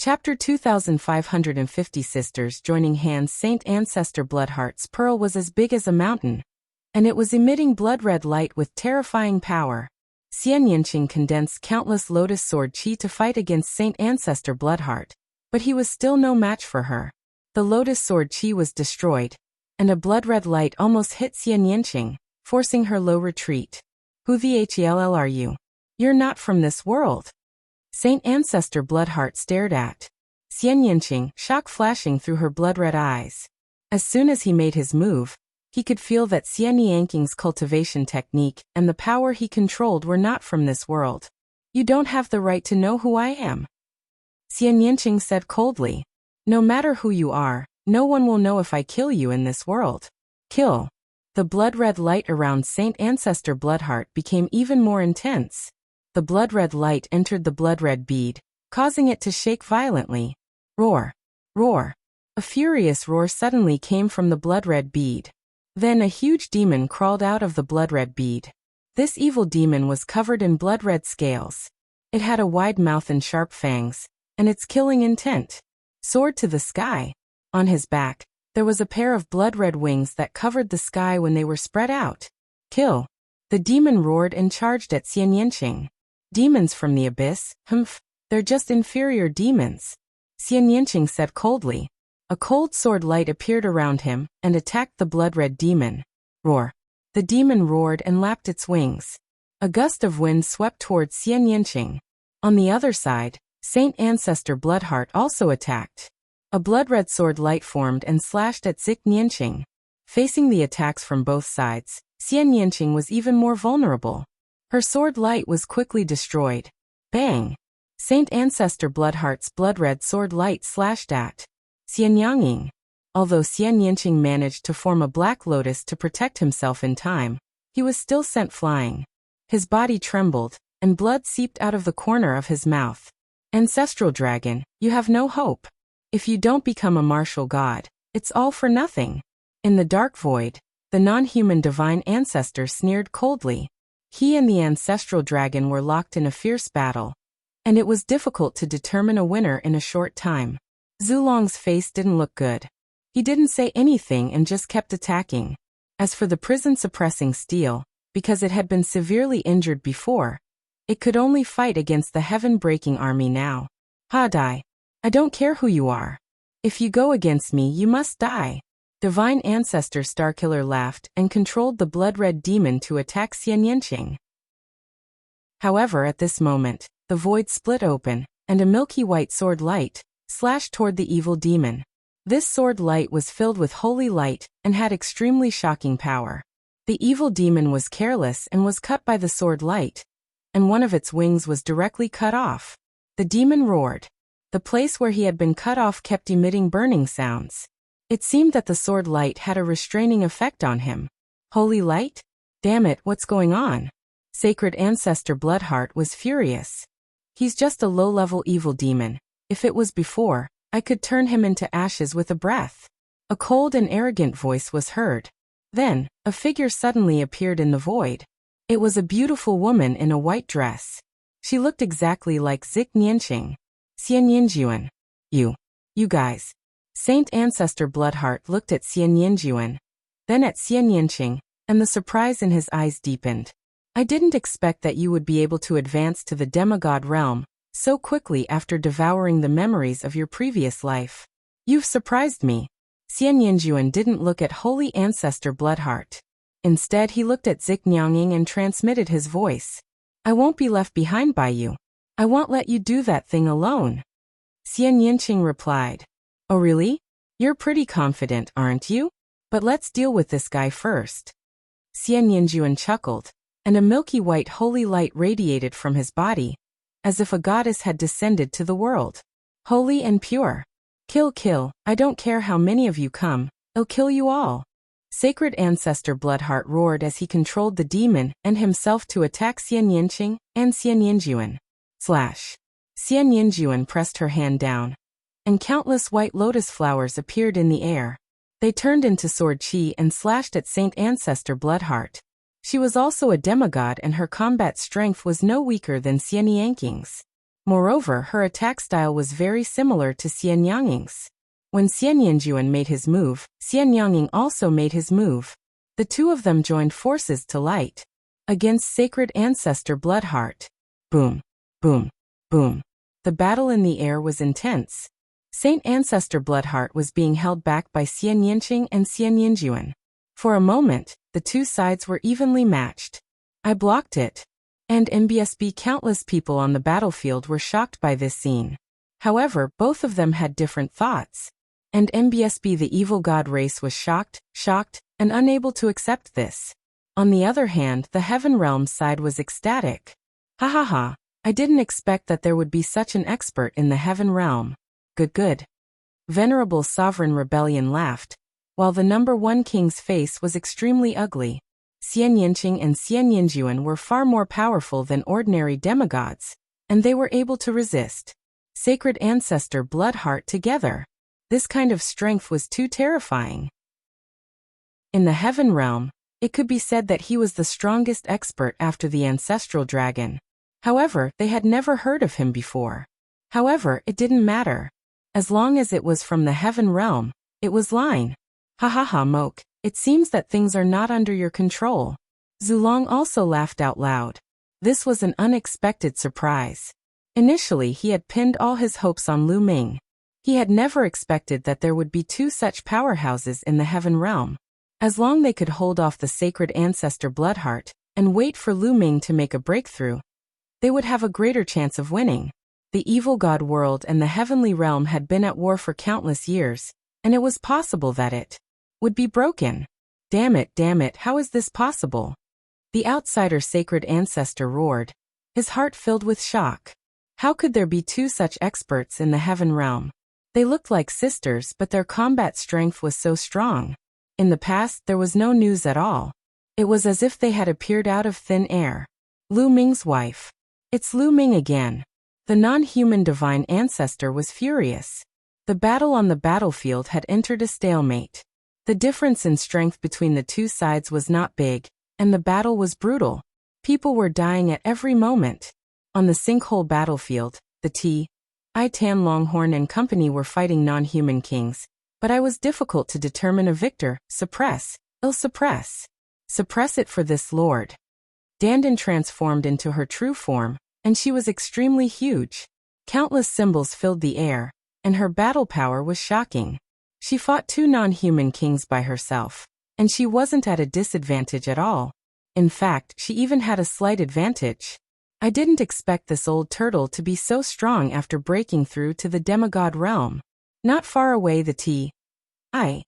Chapter 2550 Sisters joining hands. Saint Ancestor Bloodheart's pearl was as big as a mountain, and it was emitting blood-red light with terrifying power. Xian Yinqing condensed countless lotus sword chi to fight against Saint Ancestor Bloodheart, but he was still no match for her. The lotus sword chi was destroyed, and a blood-red light almost hit Xian Yinqing, forcing her low retreat. Who the hell are you? You're not from this world. Saint Ancestor Bloodheart stared at Xian Yinqing, shock flashing through her blood-red eyes. As soon as he made his move, he could feel that Xian Yinqing's cultivation technique and the power he controlled were not from this world. You don't have the right to know who I am, Xian Yinqing said coldly. No matter who you are, no one will know if I kill you in this world. Kill. The blood-red light around Saint Ancestor Bloodheart became even more intense. The blood-red light entered the blood-red bead, causing it to shake violently. Roar! Roar! A furious roar suddenly came from the blood-red bead. Then a huge demon crawled out of the blood-red bead. This evil demon was covered in blood-red scales. It had a wide mouth and sharp fangs, and its killing intent soared to the sky. On his back, there was a pair of blood-red wings that covered the sky when they were spread out. Kill! The demon roared and charged at Xian Yinqing. Demons from the abyss? Humph, they're just inferior demons, Xian Yinqing said coldly. A cold sword light appeared around him and attacked the blood-red demon. Roar! The demon roared and lapped its wings. A gust of wind swept towards Xian Yinqing. On the other side, Saint Ancestor Bloodheart also attacked. A blood-red sword light formed and slashed at Xian Yinqing. Facing the attacks from both sides, Xian Yinqing was even more vulnerable. Her sword light was quickly destroyed. Bang! Saint Ancestor Bloodheart's blood-red sword light slashed at Xian Yinqing. Although Xian Yinqing managed to form a black lotus to protect himself in time, he was still sent flying. His body trembled, and blood seeped out of the corner of his mouth. Ancestral Dragon, you have no hope. If you don't become a martial god, it's all for nothing. In the dark void, the non-human divine ancestor sneered coldly. He and the Ancestral Dragon were locked in a fierce battle, and it was difficult to determine a winner in a short time. Zulong's face didn't look good. He didn't say anything and just kept attacking. As for the prison-suppressing steel, because it had been severely injured before, it could only fight against the heaven-breaking army now. Ha die. I don't care who you are. If you go against me, you must die. Divine Ancestor Starkiller laughed and controlled the blood-red demon to attack Xian Yinqing. However, at this moment, the void split open, and a milky white sword light slashed toward the evil demon. This sword light was filled with holy light and had extremely shocking power. The evil demon was careless and was cut by the sword light, and one of its wings was directly cut off. The demon roared. The place where he had been cut off kept emitting burning sounds. It seemed that the sword light had a restraining effect on him. Holy light? Damn it, what's going on? Sacred Ancestor Bloodheart was furious. He's just a low-level evil demon. If it was before, I could turn him into ashes with a breath. A cold and arrogant voice was heard. Then, a figure suddenly appeared in the void. It was a beautiful woman in a white dress. She looked exactly like Xian Yinqing. Xian Yinjuan. You guys. Saint Ancestor Bloodheart looked at Xian Yinjuan, then at Xian Yinqing, and the surprise in his eyes deepened. I didn't expect that you would be able to advance to the demigod realm so quickly after devouring the memories of your previous life. You've surprised me. Xian Yinjuan didn't look at Holy Ancestor Bloodheart. Instead, he looked at Xian Yinqing and transmitted his voice. I won't be left behind by you. I won't let you do that thing alone. Xian Yinqing replied. Oh really? You're pretty confident, aren't you? But let's deal with this guy first. Xian Yinjuan chuckled, and a milky white holy light radiated from his body, as if a goddess had descended to the world. Holy and pure. Kill, I don't care how many of you come, I'll kill you all. Sacred Ancestor Bloodheart roared as he controlled the demon and himself to attack Xian Yinqing and Xian Yinjuan. Slash. Xian Yinjuan pressed her hand down, and countless white lotus flowers appeared in the air. They turned into sword chi and slashed at Saint Ancestor Bloodheart. She was also a demigod and her combat strength was no weaker than Xian Yinqing's. Moreover, her attack style was very similar to Xian Yangying's. When Xian Yanjuan made his move, Xian Yangying also made his move. The two of them joined forces to light against Sacred Ancestor Bloodheart. Boom, boom, boom. The battle in the air was intense. Saint Ancestor Bloodheart was being held back by Xian Yinqing and Xian Yinjuan. For a moment, the two sides were evenly matched. I blocked it. And MBSB countless people on the battlefield were shocked by this scene. However, both of them had different thoughts. And MBSB the evil god race was shocked, and unable to accept this. On the other hand, the Heaven Realm side was ecstatic. Ha ha ha, I didn't expect that there would be such an expert in the Heaven Realm. Good. Venerable Sovereign Rebellion laughed, while the number one king's face was extremely ugly. Xian Yinqing and Xian Yinjuan were far more powerful than ordinary demigods, and they were able to resist Sacred Ancestor Bloodheart together. This kind of strength was too terrifying. In the Heaven Realm, it could be said that he was the strongest expert after the Ancestral Dragon. However, they had never heard of him before. However, it didn't matter. As long as it was from the Heaven Realm, it was line. Ha ha ha, Moke, it seems that things are not under your control. Zulong also laughed out loud. This was an unexpected surprise. Initially, he had pinned all his hopes on Lu Ming. He had never expected that there would be two such powerhouses in the Heaven Realm. As long as they could hold off the Sacred Ancestor Bloodheart and wait for Lu Ming to make a breakthrough, they would have a greater chance of winning. The evil god world and the heavenly realm had been at war for countless years, and it was possible that it would be broken. Damn it, how is this possible? The outsider Sacred Ancestor roared, his heart filled with shock. How could there be two such experts in the Heaven Realm? They looked like sisters, but their combat strength was so strong. In the past, there was no news at all. It was as if they had appeared out of thin air. Lu Ming's wife. It's Lu Ming again. The non-human divine ancestor was furious. The battle on the battlefield had entered a stalemate. The difference in strength between the two sides was not big, and the battle was brutal. People were dying at every moment. On the sinkhole battlefield, the T.I. Tan Longhorn and company were fighting non-human kings, but I was difficult to determine a victor. Suppress it for this lord. Dandan transformed into her true form, and she was extremely huge. Countless symbols filled the air, and her battle power was shocking. She fought two non-human kings by herself, and she wasn't at a disadvantage at all. In fact, she even had a slight advantage. I didn't expect this old turtle to be so strong after breaking through to the demigod realm. Not far away, the T.I.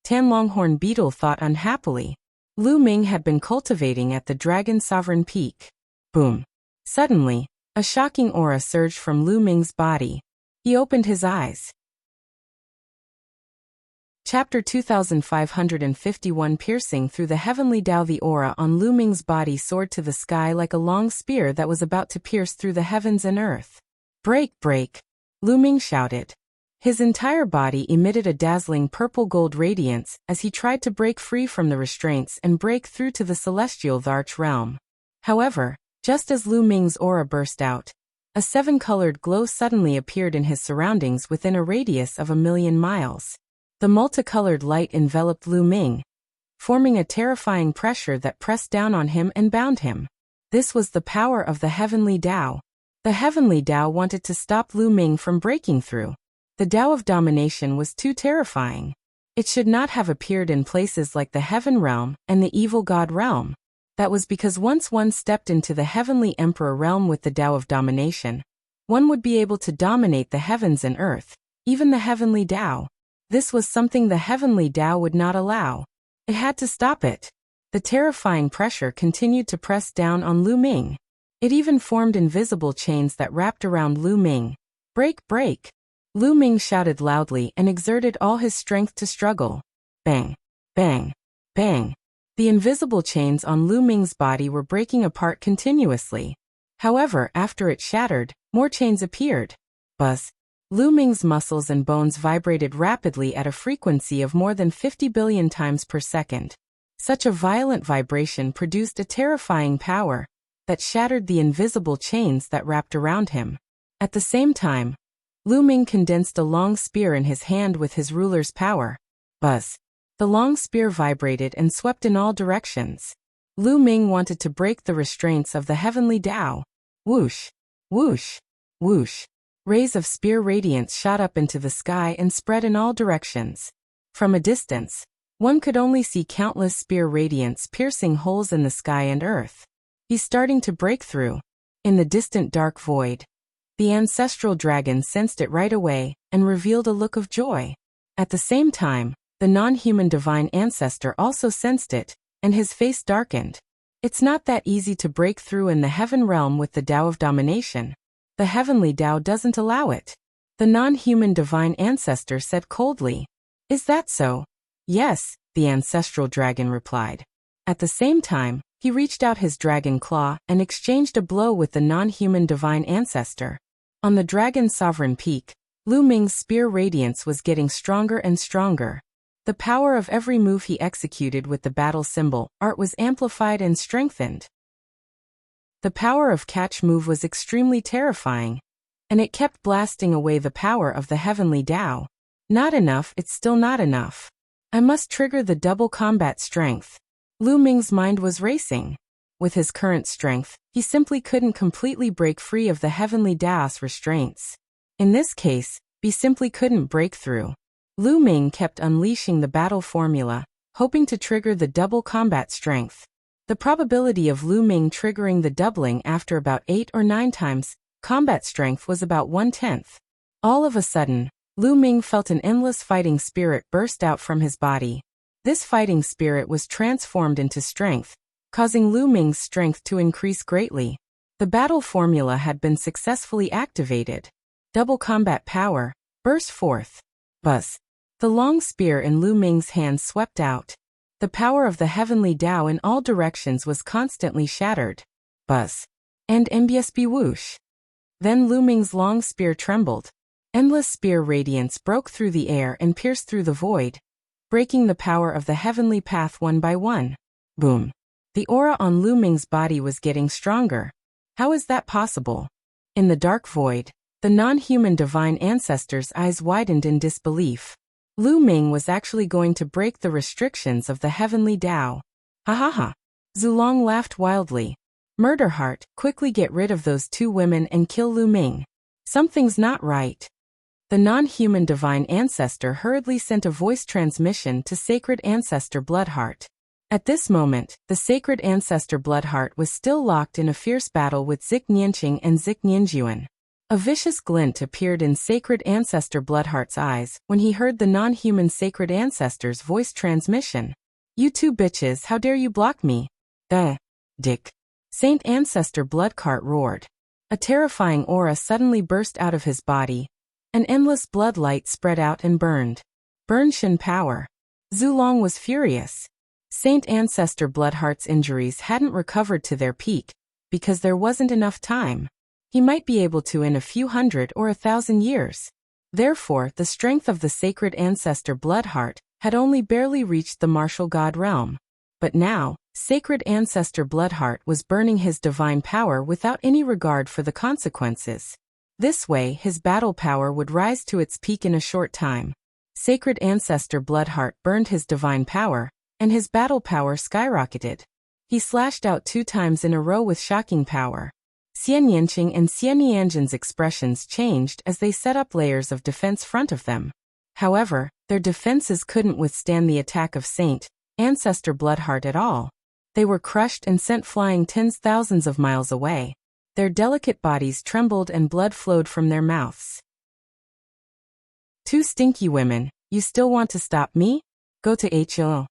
Tan Longhorn beetle thought unhappily. Lu Ming had been cultivating at the Dragon Sovereign Peak. Boom. Suddenly, a shocking aura surged from Lu Ming's body. He opened his eyes. Chapter 2551 Piercing through the heavenly Tao. The aura on Lu Ming's body soared to the sky like a long spear that was about to pierce through the heavens and earth. Break! Lu Ming shouted. His entire body emitted a dazzling purple-gold radiance as he tried to break free from the restraints and break through to the celestial Tharch realm. However, just as Lu Ming's aura burst out, a seven-colored glow suddenly appeared in his surroundings within a radius of 1,000,000 miles. The multicolored light enveloped Lu Ming, forming a terrifying pressure that pressed down on him and bound him. This was the power of the heavenly Tao. The heavenly Tao wanted to stop Lu Ming from breaking through. The Tao of domination was too terrifying. It should not have appeared in places like the Heaven Realm and the Evil God Realm. That was because once one stepped into the Heavenly Emperor Realm with the Tao of domination, one would be able to dominate the heavens and earth, even the heavenly Tao. This was something the heavenly Tao would not allow. It had to stop it. The terrifying pressure continued to press down on Lu Ming. It even formed invisible chains that wrapped around Lu Ming. Break! Lu Ming shouted loudly and exerted all his strength to struggle. Bang! Bang! Bang! The invisible chains on Lu Ming's body were breaking apart continuously. However, after it shattered, more chains appeared. Buzz! Lu Ming's muscles and bones vibrated rapidly at a frequency of more than 50 billion times per second. Such a violent vibration produced a terrifying power that shattered the invisible chains that wrapped around him. At the same time, Lu Ming condensed a long spear in his hand with his ruler's power. Buzz. The long spear vibrated and swept in all directions. Lu Ming wanted to break the restraints of the heavenly Tao. Whoosh, whoosh, whoosh. Rays of spear radiance shot up into the sky and spread in all directions. From a distance, one could only see countless spear radiance piercing holes in the sky and earth. He's starting to break through. In the distant dark void, the ancestral dragon sensed it right away and revealed a look of joy. At the same time, the non-human divine ancestor also sensed it, and his face darkened. It's not that easy to break through in the heaven realm with the Tao of domination. The heavenly Tao doesn't allow it. The non-human divine ancestor said coldly. Is that so? Yes, the ancestral dragon replied. At the same time, he reached out his dragon claw and exchanged a blow with the non-human divine ancestor. On the dragon's sovereign peak, Lu Ming's spear radiance was getting stronger and stronger. The power of every move he executed with the battle symbol art was amplified and strengthened. The power of catch move was extremely terrifying, and it kept blasting away the power of the heavenly Tao. Not enough, it's still not enough. I must trigger the double combat strength. Lu Ming's mind was racing. With his current strength, he simply couldn't completely break free of the heavenly Tao's restraints. In this case, he simply couldn't break through. Lu Ming kept unleashing the battle formula, hoping to trigger the double combat strength. The probability of Lu Ming triggering the doubling after about 8 or 9 times combat strength was about 1/10. All of a sudden, Lu Ming felt an endless fighting spirit burst out from his body. This fighting spirit was transformed into strength, causing Lu Ming's strength to increase greatly. The battle formula had been successfully activated. Double combat power burst forth. Buzz. The long spear in Lu Ming's hand swept out. The power of the heavenly Tao in all directions was constantly shattered. Buzz. And MBSB whoosh. Then Lu Ming's long spear trembled. Endless spear radiance broke through the air and pierced through the void, breaking the power of the heavenly path one by one. Boom. The aura on Lu Ming's body was getting stronger. How is that possible? In the dark void, the non-human divine ancestor's eyes widened in disbelief. Lu Ming was actually going to break the restrictions of the heavenly Tao. Ha ha ha. Zulong laughed wildly. Murderheart, quickly get rid of those 2 women and kill Lu Ming. Something's not right. The non-human divine ancestor hurriedly sent a voice transmission to sacred ancestor Bloodheart. At this moment, the sacred ancestor Bloodheart was still locked in a fierce battle with Zik Nianqing and Zik Nianjuan. A vicious glint appeared in sacred ancestor Bloodheart's eyes when he heard the non-human sacred ancestor's voice transmission. You 2 bitches, how dare you block me? Dick. Saint Ancestor Bloodheart roared. A terrifying aura suddenly burst out of his body. An endless blood light spread out and burned. Burnshin power. Zulong was furious. Saint Ancestor Bloodheart's injuries hadn't recovered to their peak, because there wasn't enough time. He might be able to in a few hundred or 1,000 years. Therefore, the strength of the sacred ancestor Bloodheart had only barely reached the martial god realm. But now, sacred ancestor Bloodheart was burning his divine power without any regard for the consequences. This way, his battle power would rise to its peak in a short time. Sacred ancestor Bloodheart burned his divine power, and his battle power skyrocketed. He slashed out 2 times in a row with shocking power. Xian Yanqing and Xian Yanjin's expressions changed as they set up layers of defense front of them. However, their defenses couldn't withstand the attack of Saint Ancestor Bloodheart at all. They were crushed and sent flying tens thousands of miles away. Their delicate bodies trembled and blood flowed from their mouths. 2 stinky women, you still want to stop me? Go to HO.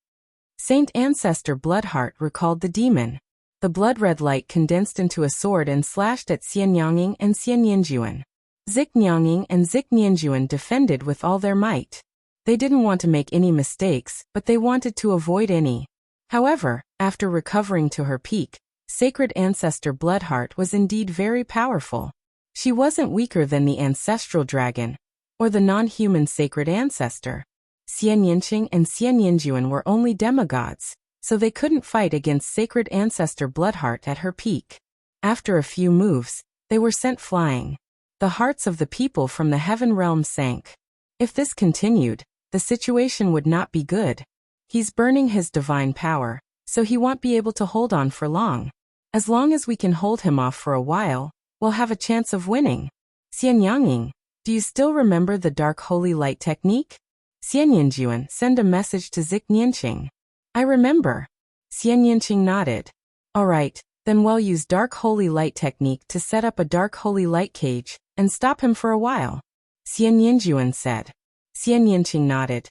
Saint Ancestor Bloodheart recalled the demon. The blood-red light condensed into a sword and slashed at Xian Yanging and Xian Yanjuan. Zik Nyanging and Zik Nianjuan defended with all their might. They didn't want to make any mistakes, but they wanted to avoid any. However, after recovering to her peak, Sacred Ancestor Bloodheart was indeed very powerful. She wasn't weaker than the ancestral dragon, or the non-human sacred ancestor. Xian Yanqing and Xian Yanjuan were only demigods, so they couldn't fight against Sacred Ancestor Bloodheart at her peak. After a few moves, they were sent flying. The hearts of the people from the heaven realm sank. If this continued, the situation would not be good. He's burning his divine power, so he won't be able to hold on for long. As long as we can hold him off for a while, we'll have a chance of winning. Xianyanging, do you still remember the dark holy light technique? Xianyinjuan, send a message to Zik Nianqing. I remember. Xianyinqing nodded. Alright, then we'll use dark holy light technique to set up a dark holy light cage and stop him for a while. Xianyinjuan said. Xianyinqing nodded.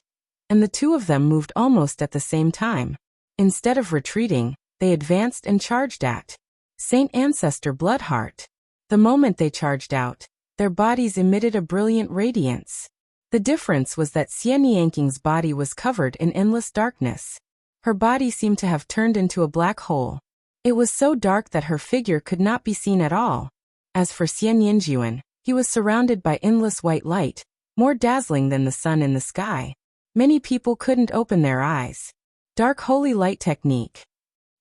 And the two of them moved almost at the same time. Instead of retreating, they advanced and charged at Saint Ancestor Bloodheart. The moment they charged out, their bodies emitted a brilliant radiance. The difference was that Xianyang's body was covered in endless darkness. Her body seemed to have turned into a black hole. It was so dark that her figure could not be seen at all. As for Xianyinjuan, he was surrounded by endless white light, more dazzling than the sun in the sky. Many people couldn't open their eyes. Dark holy light technique.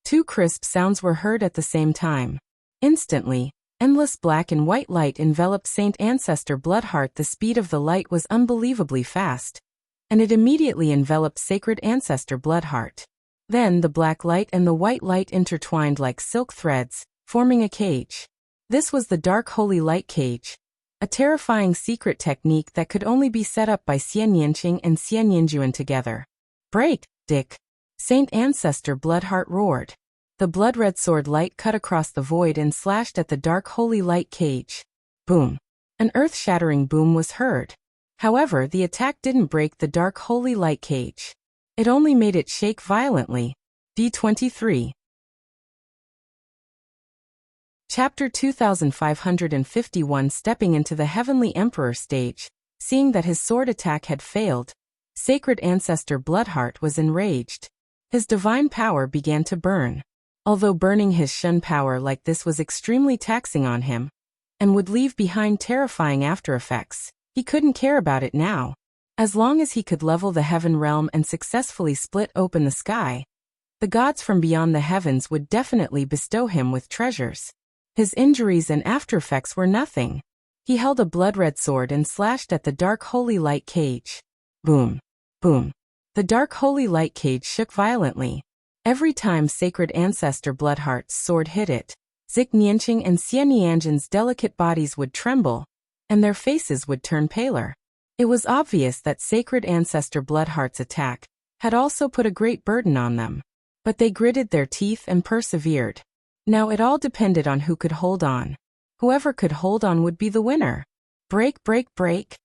Two crisp sounds were heard at the same time. Instantly, endless black and white light enveloped Saint Ancestor Bloodheart. The speed of the light was unbelievably fast, and it immediately enveloped Sacred Ancestor Bloodheart. Then the black light and the white light intertwined like silk threads, forming a cage. This was the Dark Holy Light Cage, a terrifying secret technique that could only be set up by Xianyinqing and Xianyinjuan together. Break, Dick! Saint Ancestor Bloodheart roared. The blood-red sword light cut across the void and slashed at the Dark Holy Light Cage. Boom! An earth-shattering boom was heard. However, the attack didn't break the Dark Holy Light Cage. It only made it shake violently. D23. Chapter 2551. Stepping into the Heavenly Emperor stage, seeing that his sword attack had failed, Sacred Ancestor Bloodheart was enraged. His divine power began to burn. Although burning his Shun power like this was extremely taxing on him, and would leave behind terrifying aftereffects, he couldn't care about it now. As long as he could level the heaven realm and successfully split open the sky, the gods from beyond the heavens would definitely bestow him with treasures. His injuries and aftereffects were nothing. He held a blood-red sword and slashed at the Dark Holy Light Cage. Boom! Boom! The Dark Holy Light Cage shook violently. Every time Sacred Ancestor Bloodheart's sword hit it, Zik Nianqing and Xianyang's delicate bodies would tremble, and their faces would turn paler. It was obvious that Sacred Ancestor Bloodheart's attack had also put a great burden on them, but they gritted their teeth and persevered. Now it all depended on who could hold on. Whoever could hold on would be the winner. Break, break, break.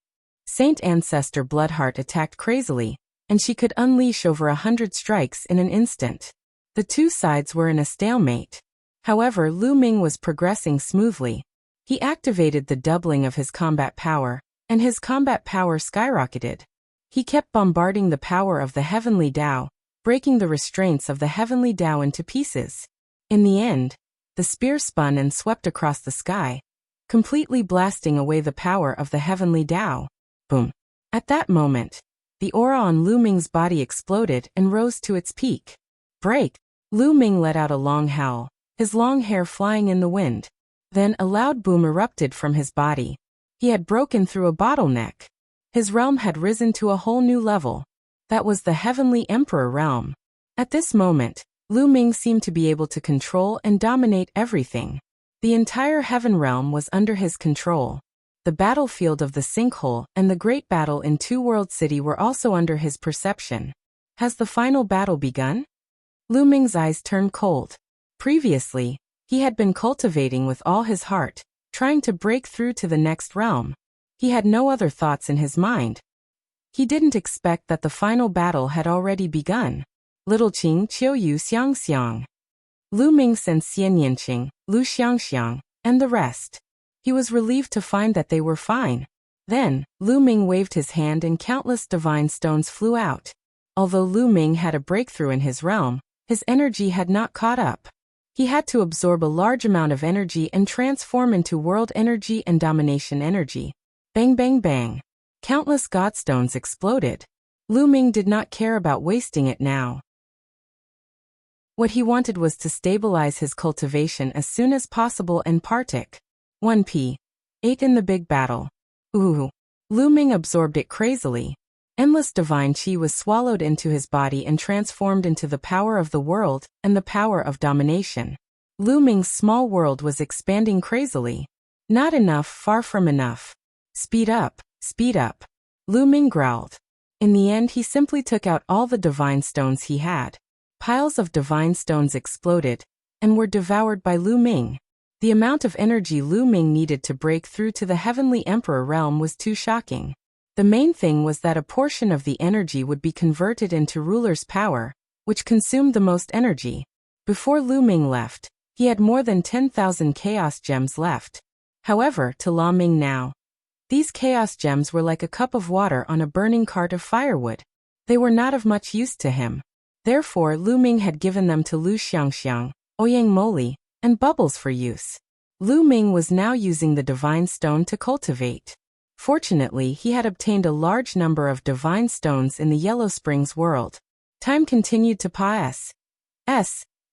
Saint Ancestor Bloodheart attacked crazily, and she could unleash over 100 strikes in an instant. The two sides were in a stalemate. However, Lu Ming was progressing smoothly. He activated the doubling of his combat power, and his combat power skyrocketed. He kept bombarding the power of the Heavenly Tao, breaking the restraints of the Heavenly Tao into pieces. In the end, the spear spun and swept across the sky, completely blasting away the power of the Heavenly Tao. Boom! At that moment, the aura on Lu Ming's body exploded and rose to its peak. Break! Lu Ming let out a long howl, his long hair flying in the wind. Then a loud boom erupted from his body. He had broken through a bottleneck. His realm had risen to a whole new level. That was the Heavenly Emperor realm. At this moment, Lu Ming seemed to be able to control and dominate everything. The entire heaven realm was under his control. The battlefield of the sinkhole and the great battle in Two World City were also under his perception. Has the final battle begun? Lu Ming's eyes turned cold. Previously, he had been cultivating with all his heart, trying to break through to the next realm. He had no other thoughts in his mind. He didn't expect that the final battle had already begun. Little Qing Qiu Yu Xiang Xiang. Lu Ming sent Xianyinqing, Lu Xiangxiang, and the rest. He was relieved to find that they were fine. Then, Lu Ming waved his hand and countless divine stones flew out. Although Lu Ming had a breakthrough in his realm, his energy had not caught up. He had to absorb a large amount of energy and transform into world energy and domination energy. Bang bang bang. Countless godstones exploded. Lu Ming did not care about wasting it now. What he wanted was to stabilize his cultivation as soon as possible and partic. 1p. 8 in the big battle. Ooh. Lu Ming absorbed it crazily. Endless divine qi was swallowed into his body and transformed into the power of the world and the power of domination. Lu Ming's small world was expanding crazily. Not enough, far from enough. Speed up, speed up. Lu Ming growled. In the end, he simply took out all the divine stones he had. Piles of divine stones exploded and were devoured by Lu Ming. The amount of energy Lu Ming needed to break through to the heavenly emperor realm was too shocking. The main thing was that a portion of the energy would be converted into ruler's power, which consumed the most energy. Before Lu Ming left, he had more than 10,000 chaos gems left. However, to Lu Ming now, these chaos gems were like a cup of water on a burning cart of firewood. They were not of much use to him. Therefore, Lu Ming had given them to Lu Xiangxiang, Ouyang Moli, and Bubbles for use. Lu Ming was now using the divine stone to cultivate. Fortunately, he had obtained a large number of divine stones in the Yellow Springs world. Time continued to pass.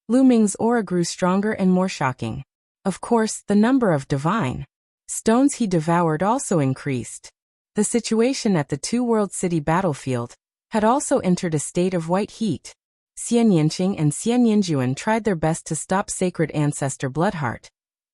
Lu Ming's aura grew stronger and more shocking. Of course, the number of divine stones he devoured also increased. The situation at the two-world city battlefield had also entered a state of white heat. Xian Yinqing and Xian Yinjuan tried their best to stop Sacred Ancestor Bloodheart,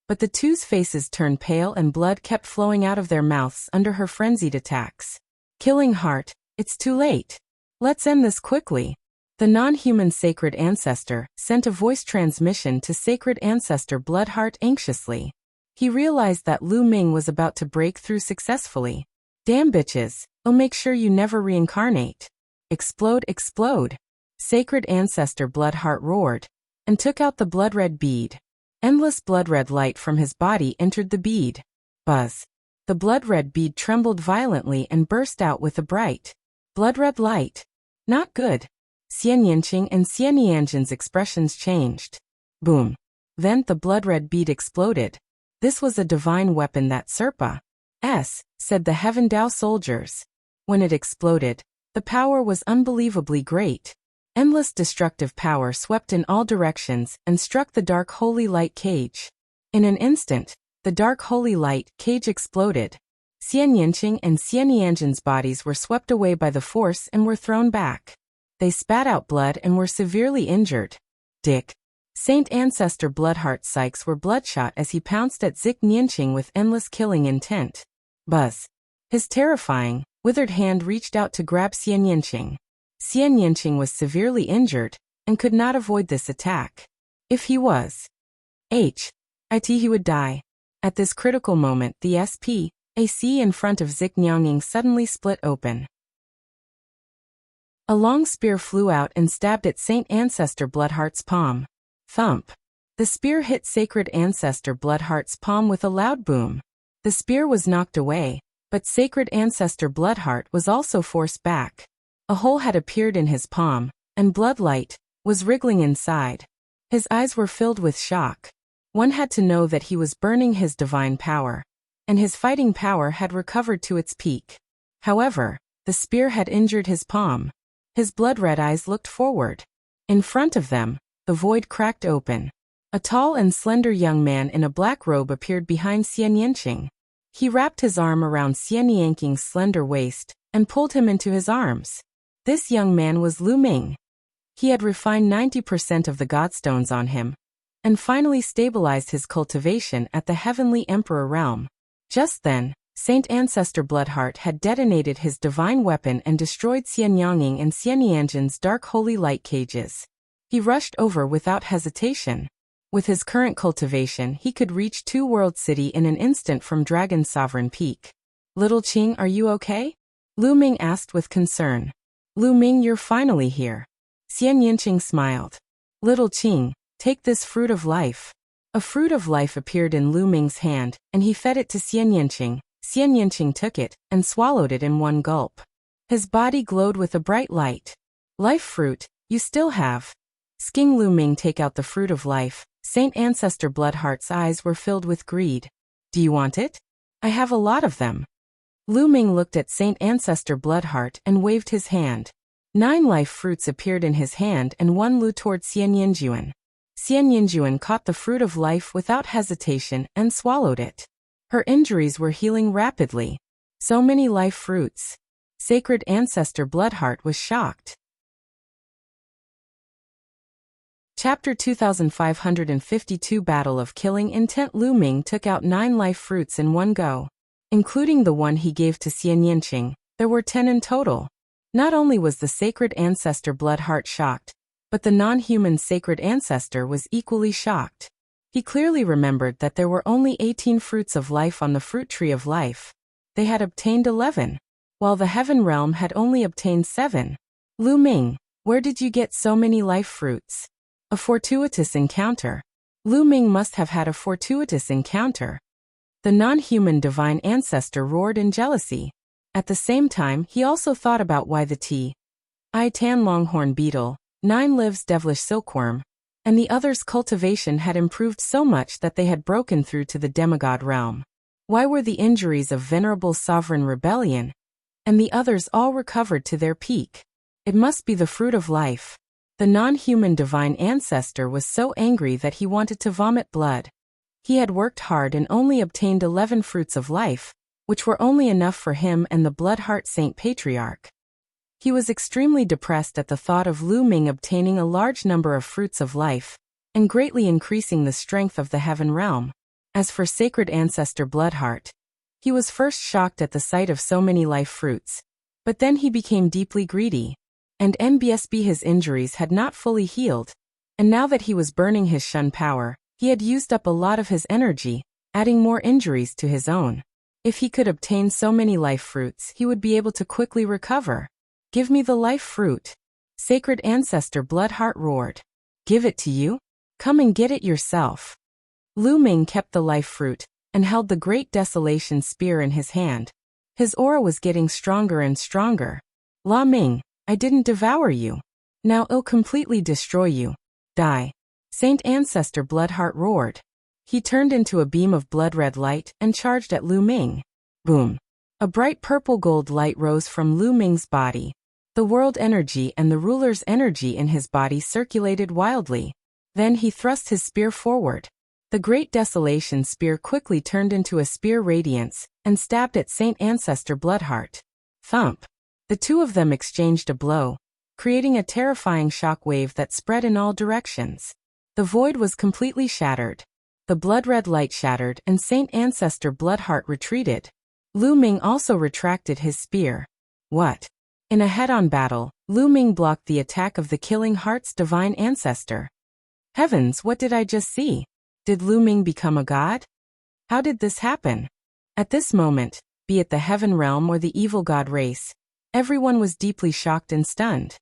but the two's faces turned pale and blood kept flowing out of their mouths under her frenzied attacks. Killing Heart, it's too late. Let's end this quickly. The non-human Sacred Ancestor sent a voice transmission to Sacred Ancestor Bloodheart anxiously. He realized that Lu Ming was about to break through successfully. Damn bitches, I'll make sure you never reincarnate. Explode, explode. Sacred Ancestor Bloodheart roared and took out the blood-red bead. Endless blood-red light from his body entered the bead. Buzz. The blood-red bead trembled violently and burst out with a bright blood-red light. Not good. Xian Yinqing and Xian Yanjin's expressions changed. Boom. Then the blood-red bead exploded. This was a divine weapon that Serpa said the Heaven Dao soldiers. When it exploded, the power was unbelievably great. Endless destructive power swept in all directions and struck the dark holy light cage. In an instant, the dark holy light cage exploded. Xian Yinqing and Xian Yanjin's bodies were swept away by the force and were thrown back. They spat out blood and were severely injured. Dick. Saint Ancestor Bloodheart's psyches were bloodshot as he pounced at Zik Nianqing with endless killing intent. Buzz. His terrifying, withered hand reached out to grab Xian Yinqing. Xian Yinqing was severely injured and could not avoid this attack. If he was he would die. At this critical moment, the SPAC in front of Zik Nianqing suddenly split open. A long spear flew out and stabbed at Saint Ancestor Bloodheart's palm. Thump. The spear hit Sacred Ancestor Bloodheart's palm with a loud boom. The spear was knocked away, but Sacred Ancestor Bloodheart was also forced back. A hole had appeared in his palm, and bloodlight was wriggling inside. His eyes were filled with shock. One had to know that he was burning his divine power, and his fighting power had recovered to its peak. However, the spear had injured his palm. His blood-red eyes looked forward. In front of them, the void cracked open. A tall and slender young man in a black robe appeared behind Xian Yinqing. He wrapped his arm around Xian Yanqing's slender waist and pulled him into his arms. This young man was Lu Ming. He had refined 90% of the godstones on him, and finally stabilized his cultivation at the Heavenly Emperor realm. Just then, Saint Ancestor Bloodheart had detonated his divine weapon and destroyed Xian Yanging and Xian Yanjin's dark holy light cages. He rushed over without hesitation. With his current cultivation, he could reach Two World City in an instant from Dragon Sovereign Peak. Little Qing, are you okay? Lu Ming asked with concern. Lu Ming, you're finally here. Xian Yinqing smiled. Little Qing, take this fruit of life. A fruit of life appeared in Lu Ming's hand, and he fed it to Xian Yinqing. Xian Yinqing took it and swallowed it in one gulp. His body glowed with a bright light. Life fruit, you still have. Seeing Lu Ming take out the fruit of life, Saint Ancestor Bloodheart's eyes were filled with greed. Do you want it? I have a lot of them. Lu Ming looked at Saint Ancestor Bloodheart and waved his hand. 9 life fruits appeared in his hand and one flew toward Xian Yinjuan. Xian Yinjuan caught the fruit of life without hesitation and swallowed it. Her injuries were healing rapidly. So many life fruits. Sacred Ancestor Bloodheart was shocked. Chapter 2552 Battle of Killing Intent. Lu Ming took out 9 life fruits in one go. Including the one he gave to Xianyanqing, there were 10 in total. Not only was the Sacred Ancestor Bloodheart shocked, but the non-human Sacred Ancestor was equally shocked. He clearly remembered that there were only 18 fruits of life on the fruit tree of life. They had obtained 11, while the Heaven Realm had only obtained 7. Lu Ming, where did you get so many life fruits? A fortuitous encounter. Lu Ming must have had a fortuitous encounter. The non-human divine ancestor roared in jealousy. At the same time, he also thought about why the I Tan Longhorn Beetle, 9 Lives Devilish Silkworm, and the others' cultivation had improved so much that they had broken through to the demigod realm. Why were the injuries of Venerable Sovereign Rebellion, and the others all recovered to their peak? It must be the fruit of life. The non-human divine ancestor was so angry that he wanted to vomit blood. He had worked hard and only obtained 11 fruits of life, which were only enough for him and the Bloodheart Saint Patriarch. He was extremely depressed at the thought of Lu Ming obtaining a large number of fruits of life, and greatly increasing the strength of the Heaven Realm. As for Sacred Ancestor Bloodheart, he was first shocked at the sight of so many life fruits, but then he became deeply greedy. And NBSB his injuries had not fully healed, and now that he was burning his Shun power, he had used up a lot of his energy, adding more injuries to his own. If he could obtain so many life fruits, he would be able to quickly recover. Give me the life fruit. Sacred Ancestor Bloodheart roared. Give it to you? Come and get it yourself. Lu Ming kept the life fruit, and held the Great Desolation Spear in his hand. His aura was getting stronger and stronger. La Ming, I didn't devour you. Now I'll completely destroy you. Die. Saint Ancestor Bloodheart roared. He turned into a beam of blood-red light and charged at Lu Ming. Boom. A bright purple-gold light rose from Lu Ming's body. The world energy and the ruler's energy in his body circulated wildly. Then he thrust his spear forward. The Great Desolation Spear quickly turned into a spear radiance and stabbed at Saint Ancestor Bloodheart. Thump. The two of them exchanged a blow, creating a terrifying shock wave that spread in all directions. The void was completely shattered. The blood-red light shattered and Saint Ancestor Bloodheart retreated. Lu Ming also retracted his spear. What? In a head-on battle, Lu Ming blocked the attack of the Killing Heart's divine ancestor. Heavens, what did I just see? Did Lu Ming become a god? How did this happen? At this moment, be it the Heaven Realm or the evil god race, everyone was deeply shocked and stunned.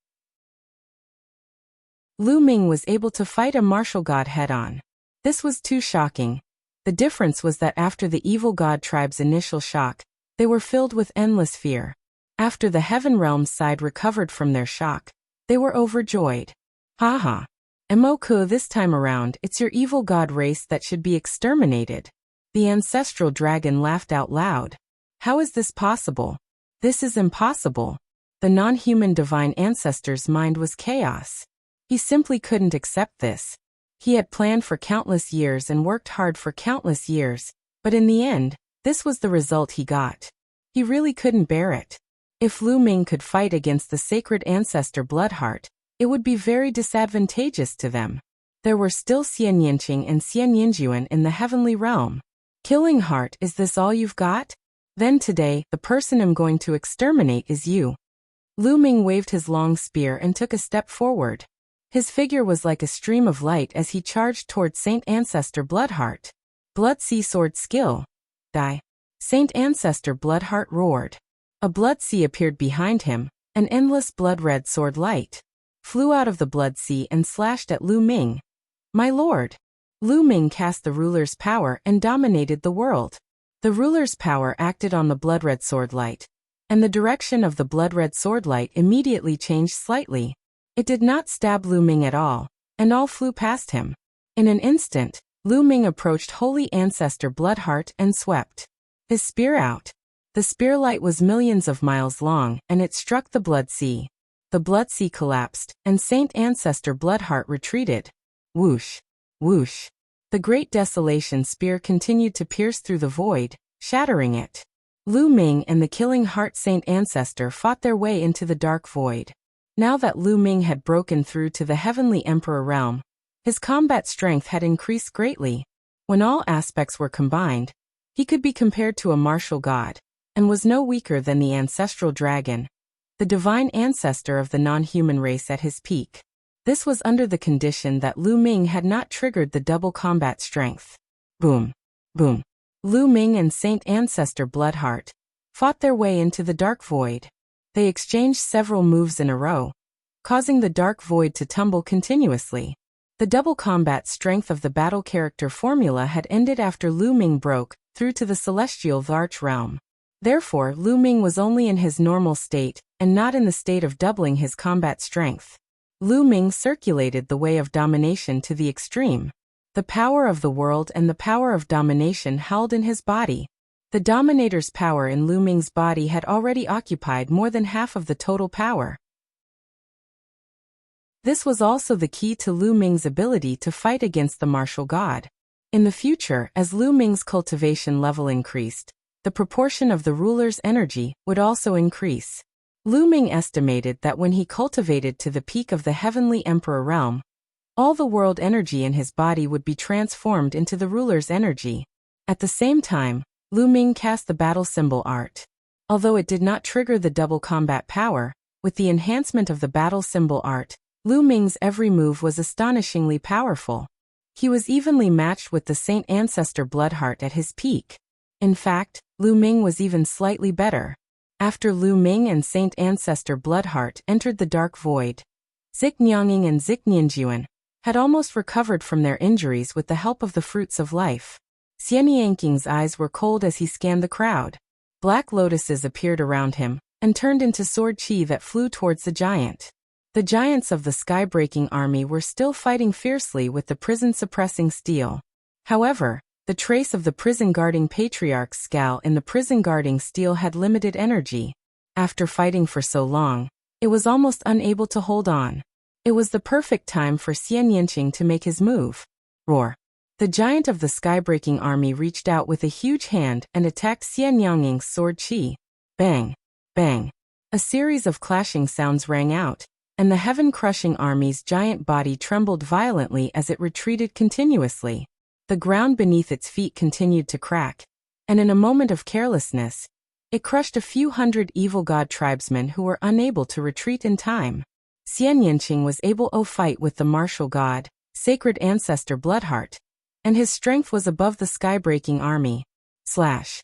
Lu Ming was able to fight a martial god head-on. This was too shocking. The difference was that after the evil god tribe's initial shock, they were filled with endless fear. After the Heaven Realm's side recovered from their shock, they were overjoyed. Haha. Emoku, this time around, it's your evil god race that should be exterminated. The ancestral dragon laughed out loud. How is this possible? This is impossible. The non-human divine ancestor's mind was chaos. He simply couldn't accept this. He had planned for countless years and worked hard for countless years, but in the end, this was the result he got. He really couldn't bear it. If Lu Ming could fight against the Sacred Ancestor Bloodheart, it would be very disadvantageous to them. There were still Xianyanqing and Xianyinjuan in the heavenly realm. Killing Heart, is this all you've got? Then today, the person I'm going to exterminate is you. Lu Ming waved his long spear and took a step forward. His figure was like a stream of light as he charged toward Saint Ancestor Bloodheart. Blood Sea Sword Skill. Die. Saint Ancestor Bloodheart roared. A blood sea appeared behind him, an endless blood-red sword light flew out of the blood sea and slashed at Lu Ming. My lord! Lu Ming cast the ruler's power and dominated the world. The ruler's power acted on the blood-red sword light, and the direction of the blood-red sword light immediately changed slightly. It did not stab Lu Ming at all, and all flew past him. In an instant, Lu Ming approached Holy Ancestor Bloodheart and swept his spear out. The spear light was millions of miles long, and it struck the blood sea. The blood sea collapsed, and Saint Ancestor Bloodheart retreated. Whoosh! Whoosh! The Great Desolation Spear continued to pierce through the void, shattering it. Lu Ming and the Killing Heart Saint ancestor fought their way into the dark void. Now that Lu Ming had broken through to the Heavenly Emperor realm, his combat strength had increased greatly. When all aspects were combined, he could be compared to a martial god, and was no weaker than the ancestral dragon, the divine ancestor of the non-human race at his peak. This was under the condition that Lu Ming had not triggered the double combat strength. Boom. Boom. Lu Ming and Saint Ancestor Bloodheart fought their way into the dark void. They exchanged several moves in a row, causing the dark void to tumble continuously. The double combat strength of the battle character formula had ended after Lu Ming broke through to the celestial Varch realm. Therefore, Lu Ming was only in his normal state, and not in the state of doubling his combat strength. Lu Ming circulated the way of domination to the extreme. The power of the world and the power of domination held in his body. The dominator's power in Lu Ming's body had already occupied more than half of the total power. This was also the key to Lu Ming's ability to fight against the martial god. In the future, as Lu Ming's cultivation level increased, the proportion of the ruler's energy would also increase. Lu Ming estimated that when he cultivated to the peak of the Heavenly Emperor realm, all the world energy in his body would be transformed into the ruler's energy. At the same time, Lu Ming cast the battle symbol art. Although it did not trigger the double combat power, with the enhancement of the battle symbol art, Lu Ming's every move was astonishingly powerful. He was evenly matched with the Saint Ancestor Bloodheart at his peak. In fact, Lu Ming was even slightly better. After Lu Ming and Saint Ancestor Bloodheart entered the dark void, Zik Nyanging and Zik Nianjuan had almost recovered from their injuries with the help of the fruits of life. Xian Yanking's eyes were cold as he scanned the crowd. Black lotuses appeared around him, and turned into sword chi that flew towards the giant. The giants of the sky-breaking army were still fighting fiercely with the prison-suppressing steel. However, the trace of the prison-guarding patriarch's scowl in the prison-guarding steel had limited energy. After fighting for so long, it was almost unable to hold on. It was the perfect time for Xian Yanqing to make his move. Roar. The giant of the sky-breaking army reached out with a huge hand and attacked Xian Yanging's sword chi. Bang. Bang. A series of clashing sounds rang out, and the heaven-crushing army's giant body trembled violently as it retreated continuously. The ground beneath its feet continued to crack, and in a moment of carelessness, it crushed a few hundred evil god tribesmen who were unable to retreat in time. Xian Yanqing was able to fight with the martial god, sacred ancestor Bloodheart, and his strength was above the sky-breaking army. Slash.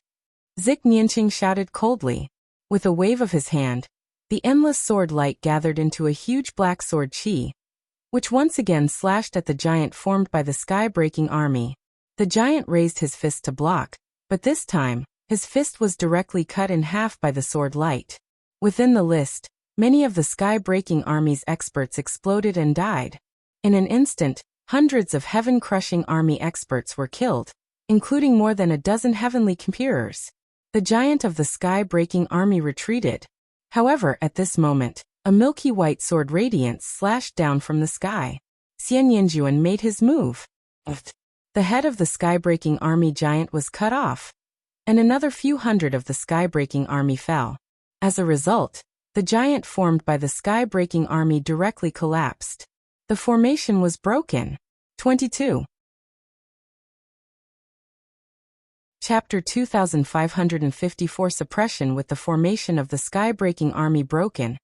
Zik Nianqing shouted coldly. With a wave of his hand, the endless sword light gathered into a huge black sword chi, which once again slashed at the giant formed by the sky-breaking army. The giant raised his fist to block, but this time, his fist was directly cut in half by the sword light. Within the list, many of the sky-breaking army's experts exploded and died. In an instant, hundreds of heaven-crushing army experts were killed, including more than a dozen heavenly computers. The giant of the sky-breaking army retreated. However, at this moment, a milky white sword radiance slashed down from the sky. Xian Yanjuan made his move. The head of the sky-breaking army giant was cut off, and another few hundred of the sky-breaking army fell. As a result, the giant formed by the sky-breaking army directly collapsed. The formation was broken. 22. Chapter 2554 Suppression. With the formation of the sky-breaking army broken,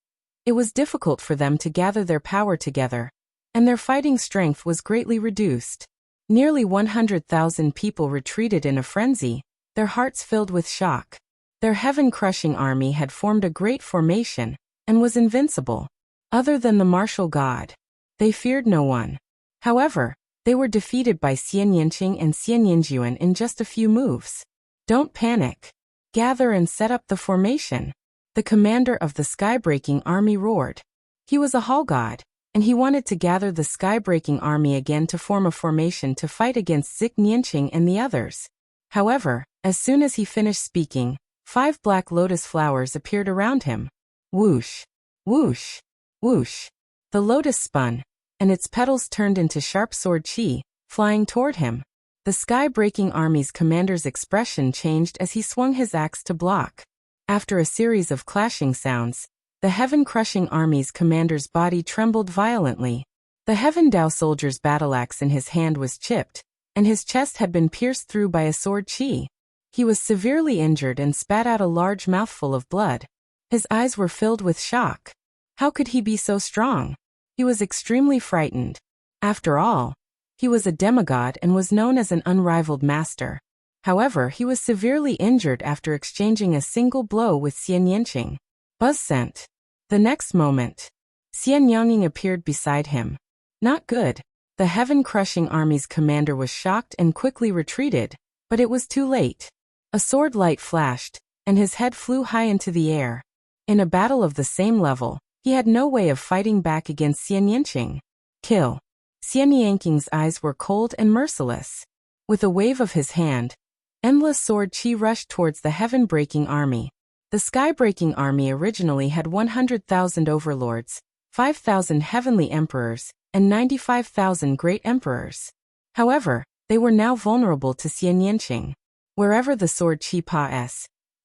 it was difficult for them to gather their power together, and their fighting strength was greatly reduced. Nearly 100,000 people retreated in a frenzy, their hearts filled with shock. Their heaven-crushing army had formed a great formation, and was invincible. Other than the martial god, they feared no one. However, they were defeated by Xian Yanqing and Xian Yanjuan in just a few moves. Don't panic. Gather and set up the formation. The commander of the sky-breaking army roared. He was a hall god, and he wanted to gather the sky-breaking army again to form a formation to fight against Zik Nianqing and the others. However, as soon as he finished speaking, 5 black lotus flowers appeared around him. Whoosh, whoosh, whoosh. The lotus spun, and its petals turned into sharp sword chi, flying toward him. The sky-breaking army's commander's expression changed as he swung his axe to block. After a series of clashing sounds, the heaven-crushing army's commander's body trembled violently. The Heaven Dao soldier's battle-axe in his hand was chipped, and his chest had been pierced through by a sword chi. He was severely injured and spat out a large mouthful of blood. His eyes were filled with shock. How could he be so strong? He was extremely frightened. After all, he was a demigod and was known as an unrivaled master. However, he was severely injured after exchanging a single blow with Xian Yanqing. Buzz sent. The next moment, Xian Yanqing appeared beside him. Not good. The heaven-crushing army's commander was shocked and quickly retreated, but it was too late. A sword light flashed, and his head flew high into the air. In a battle of the same level, he had no way of fighting back against Xian Yanqing. Kill. Xian Yanqing's eyes were cold and merciless. With a wave of his hand, endless sword chi rushed towards the heaven-breaking army. The sky-breaking army originally had 100,000 overlords, 5,000 heavenly emperors, and 95,000 great emperors. However, they were now vulnerable to Xian Yanqing. Wherever the sword chi pa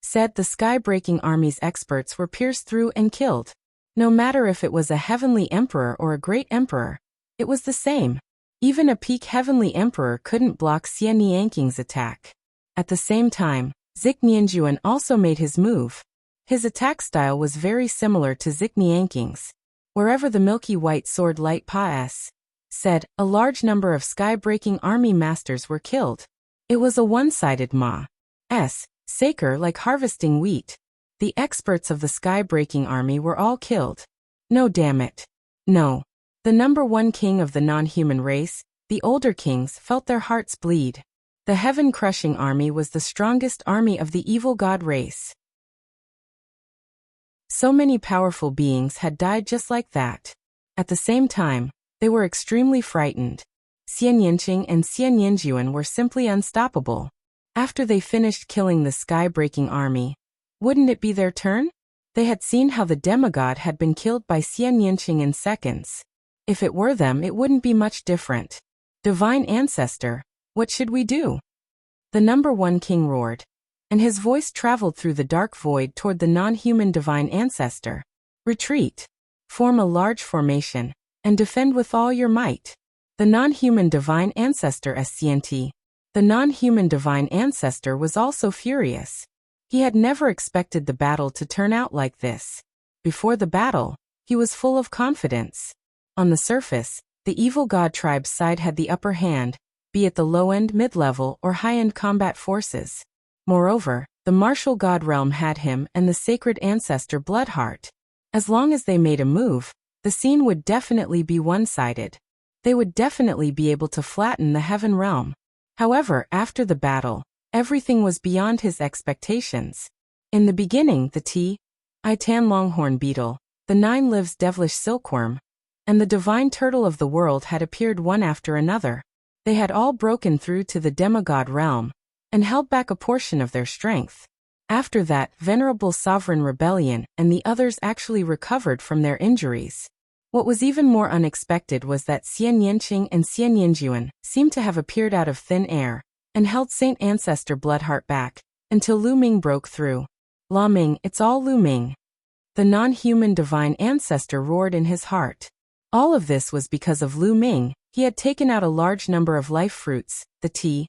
said, the sky-breaking army's experts were pierced through and killed. No matter if it was a heavenly emperor or a great emperor, it was the same. Even a peak heavenly emperor couldn't block Xian Yanqing's attack. At the same time, Zik Nianjuan also made his move. His attack style was very similar to Zik Nianqing's. Wherever the milky white sword light pa said, a large number of sky-breaking army masters were killed. It was a one-sided massacre like harvesting wheat. The experts of the sky-breaking army were all killed. No, damn it. No. The number one king of the non-human race, the older kings, felt their hearts bleed. The heaven-crushing army was the strongest army of the evil god race. So many powerful beings had died just like that. At the same time, they were extremely frightened. Xian Yanqing and Xian Yanjuan were simply unstoppable. After they finished killing the sky-breaking army, wouldn't it be their turn? They had seen how the demigod had been killed by Xian Yanqing in seconds. If it were them, it wouldn't be much different. Divine Ancestor, what should we do? The number one king roared, and his voice traveled through the dark void toward the non-human Divine Ancestor. Retreat. Form a large formation, and defend with all your might. The non-human Divine Ancestor SCNT. The non-human Divine Ancestor was also furious. He had never expected the battle to turn out like this. Before the battle, he was full of confidence. On the surface, the evil god tribe's side had the upper hand, be it the low-end, mid-level, or high-end combat forces. Moreover, the martial god realm had him and the sacred ancestor Bloodheart. As long as they made a move, the scene would definitely be one-sided. They would definitely be able to flatten the heaven realm. However, after the battle, everything was beyond his expectations. In the beginning, the Tan longhorn beetle, the 9 lives devilish silkworm, and the divine turtle of the world had appeared one after another. They had all broken through to the demigod realm, and held back a portion of their strength. After that, Venerable Sovereign Rebellion and the others actually recovered from their injuries. What was even more unexpected was that Xian Yanqing and Xian Yanjuan seemed to have appeared out of thin air, and held Saint Ancestor Bloodheart back, until Lu Ming broke through. La Ming, it's all Lu Ming. The non-human Divine Ancestor roared in his heart. All of this was because of Lu Ming. He had taken out a large number of life fruits, the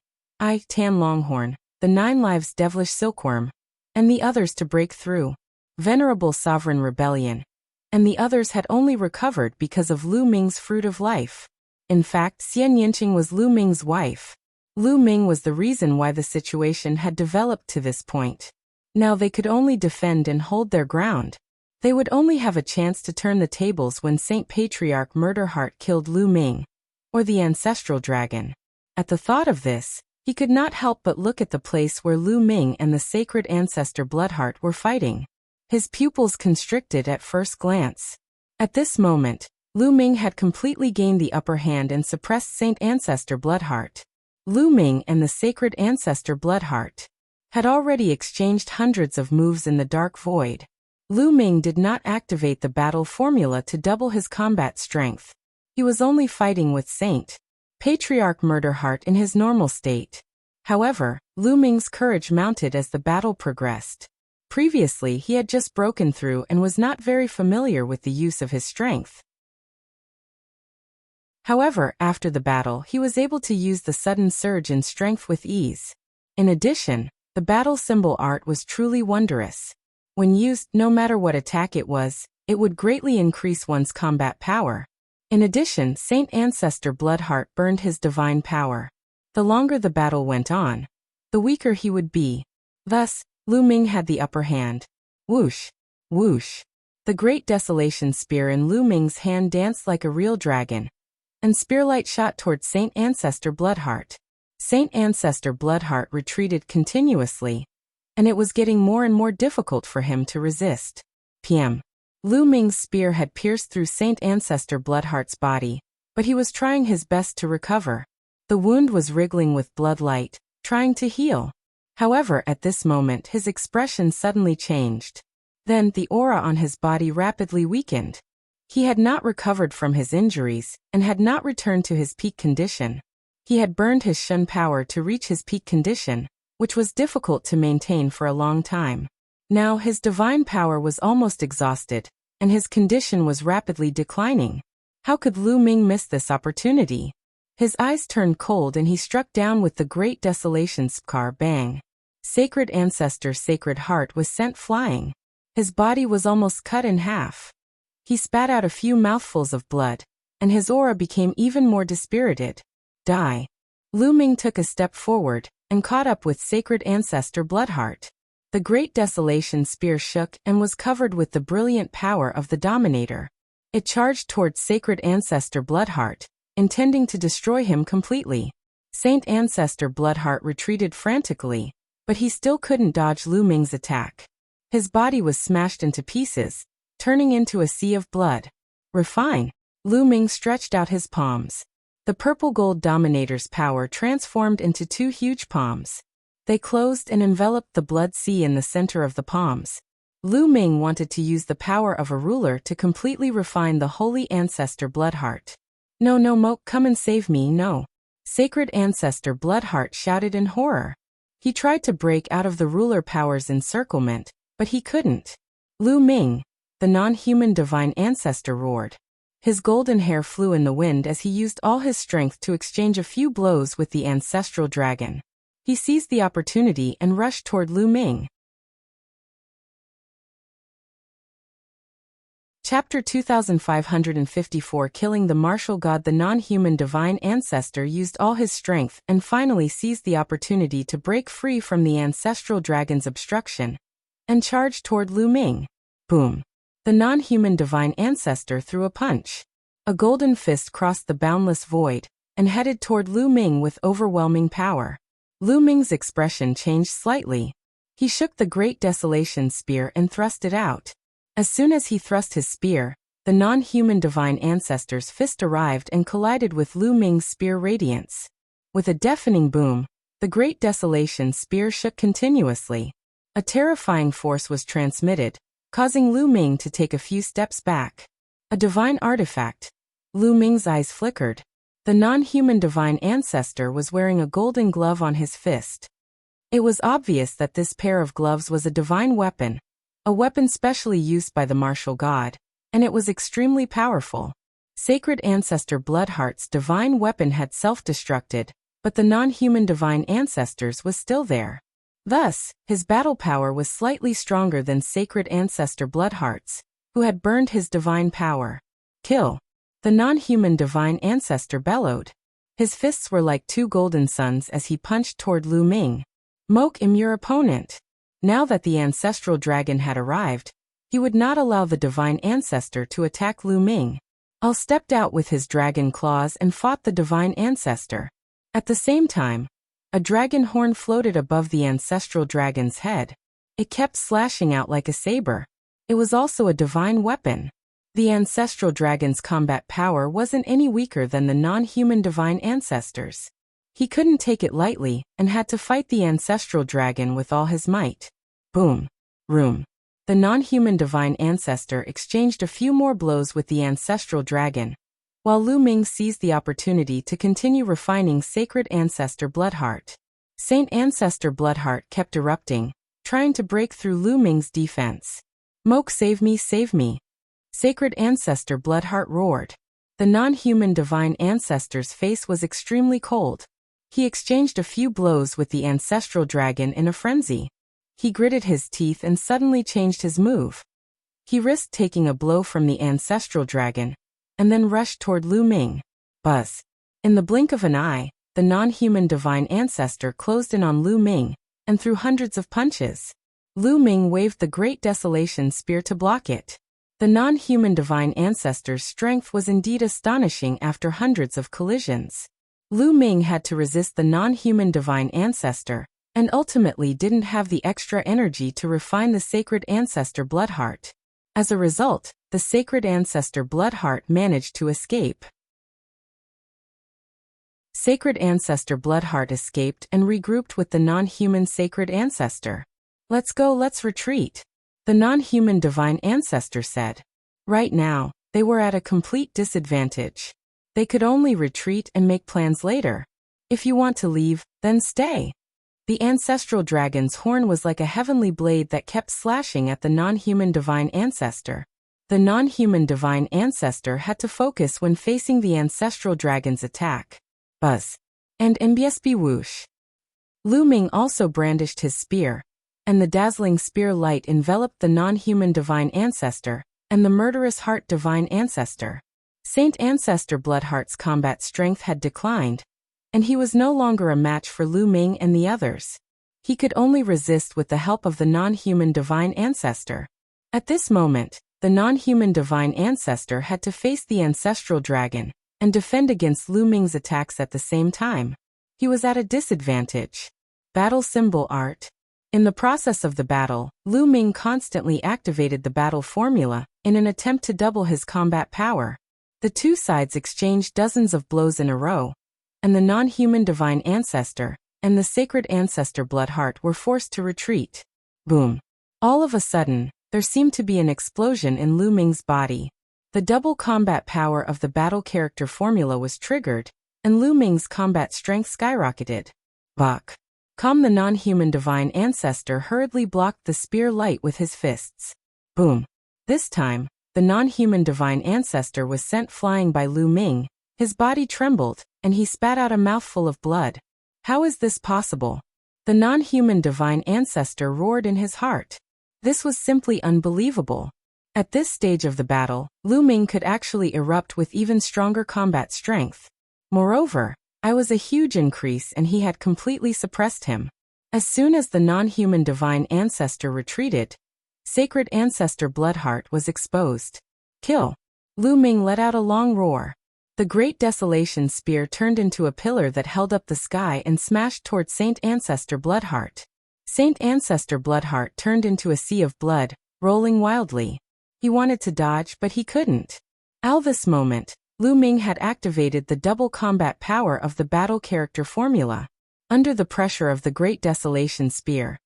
Tan longhorn, the 9 lives devilish silkworm, and the others to break through. Venerable Sovereign Rebellion. And the others had only recovered because of Lu Ming's fruit of life. In fact, Xian Yanqing was Lu Ming's wife. Lu Ming was the reason why the situation had developed to this point. Now they could only defend and hold their ground. They would only have a chance to turn the tables when Saint Patriarch Murderheart killed Lu Ming, or the ancestral dragon. At the thought of this, he could not help but look at the place where Lu Ming and the sacred ancestor Bloodheart were fighting. His pupils constricted at first glance. At this moment, Lu Ming had completely gained the upper hand and suppressed Saint Ancestor Bloodheart. Lu Ming and the sacred ancestor Bloodheart had already exchanged hundreds of moves in the dark void. Lu Ming did not activate the battle formula to double his combat strength. He was only fighting with Saint Patriarch Murderheart in his normal state. However, Lu Ming's courage mounted as the battle progressed. Previously he had just broken through and was not very familiar with the use of his strength. However, after the battle he was able to use the sudden surge in strength with ease. In addition, the battle symbol art was truly wondrous. When used, no matter what attack it would greatly increase one's combat power. In addition, Saint Ancestor Bloodheart burned his divine power. The longer the battle went on, the weaker he would be. Thus, Lu Ming had the upper hand. Whoosh! Whoosh! The Great Desolation Spear in Lu Ming's hand danced like a real dragon, and spearlight shot toward Saint Ancestor Bloodheart. Saint Ancestor Bloodheart retreated continuously, and it was getting more and more difficult for him to resist. PM. Lu Ming's spear had pierced through Saint Ancestor Bloodheart's body, but he was trying his best to recover. The wound was wriggling with bloodlight, trying to heal. However, at this moment his expression suddenly changed. Then the aura on his body rapidly weakened. He had not recovered from his injuries, and had not returned to his peak condition. He had burned his Shun power to reach his peak condition, which was difficult to maintain for a long time. Now his divine power was almost exhausted, and his condition was rapidly declining. How could Lu Ming miss this opportunity? His eyes turned cold and he struck down with the Great Desolation Skar. Bang! Sacred Ancestor Sacred Heart was sent flying. His body was almost cut in half. He spat out a few mouthfuls of blood, and his aura became even more dispirited. Die! Lu Ming took a step forward, and caught up with Sacred Ancestor Bloodheart. The Great Desolation Spear shook and was covered with the brilliant power of the Dominator. It charged towards Sacred Ancestor Bloodheart, intending to destroy him completely. Saint Ancestor Bloodheart retreated frantically, but he still couldn't dodge Lu Ming's attack. His body was smashed into pieces, turning into a sea of blood. Refine! Lu Ming stretched out his palms. The purple gold Dominator's power transformed into two huge palms. They closed and enveloped the blood sea in the center of the palms. Lu Ming wanted to use the power of a ruler to completely refine the Holy Ancestor Bloodheart. No, no, Moke, come and save me, no. Sacred Ancestor Bloodheart shouted in horror. He tried to break out of the ruler power's encirclement, but he couldn't. Lu Ming, the non-human divine ancestor, roared. His golden hair flew in the wind as he used all his strength to exchange a few blows with the ancestral dragon. He seized the opportunity and rushed toward Lu Ming. Chapter 2554. Killing the Martial God. The non-human divine ancestor used all his strength and finally seized the opportunity to break free from the ancestral dragon's obstruction, and charged toward Lu Ming. Boom! The non-human divine ancestor threw a punch. A golden fist crossed the boundless void, and headed toward Lu Ming with overwhelming power. Lu Ming's expression changed slightly. He shook the Great Desolation Spear and thrust it out. As soon as he thrust his spear, the non-human divine ancestor's fist arrived and collided with Lu Ming's spear radiance. With a deafening boom, the Great Desolation Spear shook continuously. A terrifying force was transmitted, causing Lu Ming to take a few steps back. A divine artifact. Lu Ming's eyes flickered. The non-human divine ancestor was wearing a golden glove on his fist. It was obvious that this pair of gloves was a divine weapon, a weapon specially used by the martial god, and it was extremely powerful. Sacred Ancestor Bloodheart's divine weapon had self-destructed, but the non-human divine ancestor's was still there. Thus, his battle power was slightly stronger than Sacred Ancestor Bloodheart's, who had burned his divine power. Kill! The non-human divine ancestor bellowed. His fists were like two golden suns as he punched toward Lu Ming. Moke him, your opponent. Now that the ancestral dragon had arrived, he would not allow the divine ancestor to attack Lu Ming. Al stepped out with his dragon claws and fought the divine ancestor. At the same time, a dragon horn floated above the ancestral dragon's head. It kept slashing out like a saber. It was also a divine weapon. The ancestral dragon's combat power wasn't any weaker than the non-human divine ancestor's. He couldn't take it lightly and had to fight the ancestral dragon with all his might. Boom! Room! The non-human divine ancestor exchanged a few more blows with the ancestral dragon, while Lu Ming seized the opportunity to continue refining Sacred Ancestor Bloodheart. Saint Ancestor Bloodheart kept erupting, trying to break through Lu Ming's defense. "Moke, save me, save me!" Sacred Ancestor Bloodheart roared. The non-human divine ancestor's face was extremely cold. He exchanged a few blows with the ancestral dragon in a frenzy. He gritted his teeth and suddenly changed his move. He risked taking a blow from the ancestral dragon, and then rushed toward Lu Ming. Buzz! In the blink of an eye, the non-human divine ancestor closed in on Lu Ming, and threw hundreds of punches. Lu Ming waved the Great Desolation Spear to block it. The non-human divine ancestor's strength was indeed astonishing after hundreds of collisions. Lu Ming had to resist the non-human divine ancestor, and ultimately didn't have the extra energy to refine the Sacred Ancestor Bloodheart. As a result, the Sacred Ancestor Bloodheart managed to escape. Sacred Ancestor Bloodheart escaped and regrouped with the non-human Sacred Ancestor. "Let's go, let's retreat," the non-human divine ancestor said. Right now, they were at a complete disadvantage. They could only retreat and make plans later. "If you want to leave, then stay." The ancestral dragon's horn was like a heavenly blade that kept slashing at the non-human divine ancestor. The non-human divine ancestor had to focus when facing the ancestral dragon's attack. Buzz! And MBSB whoosh! Lu Ming also brandished his spear, and the dazzling spear light enveloped the non-human divine ancestor and the murderous heart divine ancestor. Saint Ancestor Bloodheart's combat strength had declined, and he was no longer a match for Lu Ming and the others. He could only resist with the help of the non-human divine ancestor. At this moment, the non-human divine ancestor had to face the ancestral dragon and defend against Lu Ming's attacks at the same time. He was at a disadvantage. Battle symbol art. In the process of the battle, Lu Ming constantly activated the battle formula in an attempt to double his combat power. The two sides exchanged dozens of blows in a row, and the non-human divine ancestor and the Sacred Ancestor Bloodheart were forced to retreat. Boom! All of a sudden, there seemed to be an explosion in Lu Ming's body. The double combat power of the battle character formula was triggered, and Lu Ming's combat strength skyrocketed. Bok! The non-human divine ancestor hurriedly blocked the spear light with his fists. Boom! This time, the non-human divine ancestor was sent flying by Lu Ming. His body trembled, and he spat out a mouthful of blood. How is this possible? The non-human divine ancestor roared in his heart. This was simply unbelievable. At this stage of the battle, Lu Ming could actually erupt with even stronger combat strength. Moreover, I was a huge increase and he had completely suppressed him. As soon as the non-human divine ancestor retreated, Sacred Ancestor Bloodheart was exposed. Kill! Lu Ming let out a long roar. The Great Desolation Spear turned into a pillar that held up the sky and smashed toward Saint Ancestor Bloodheart. Saint Ancestor Bloodheart turned into a sea of blood, rolling wildly. He wanted to dodge, but he couldn't. At this moment, Lu Ming had activated the double combat power of the battle character formula. Under the pressure of the Great Desolation Spear,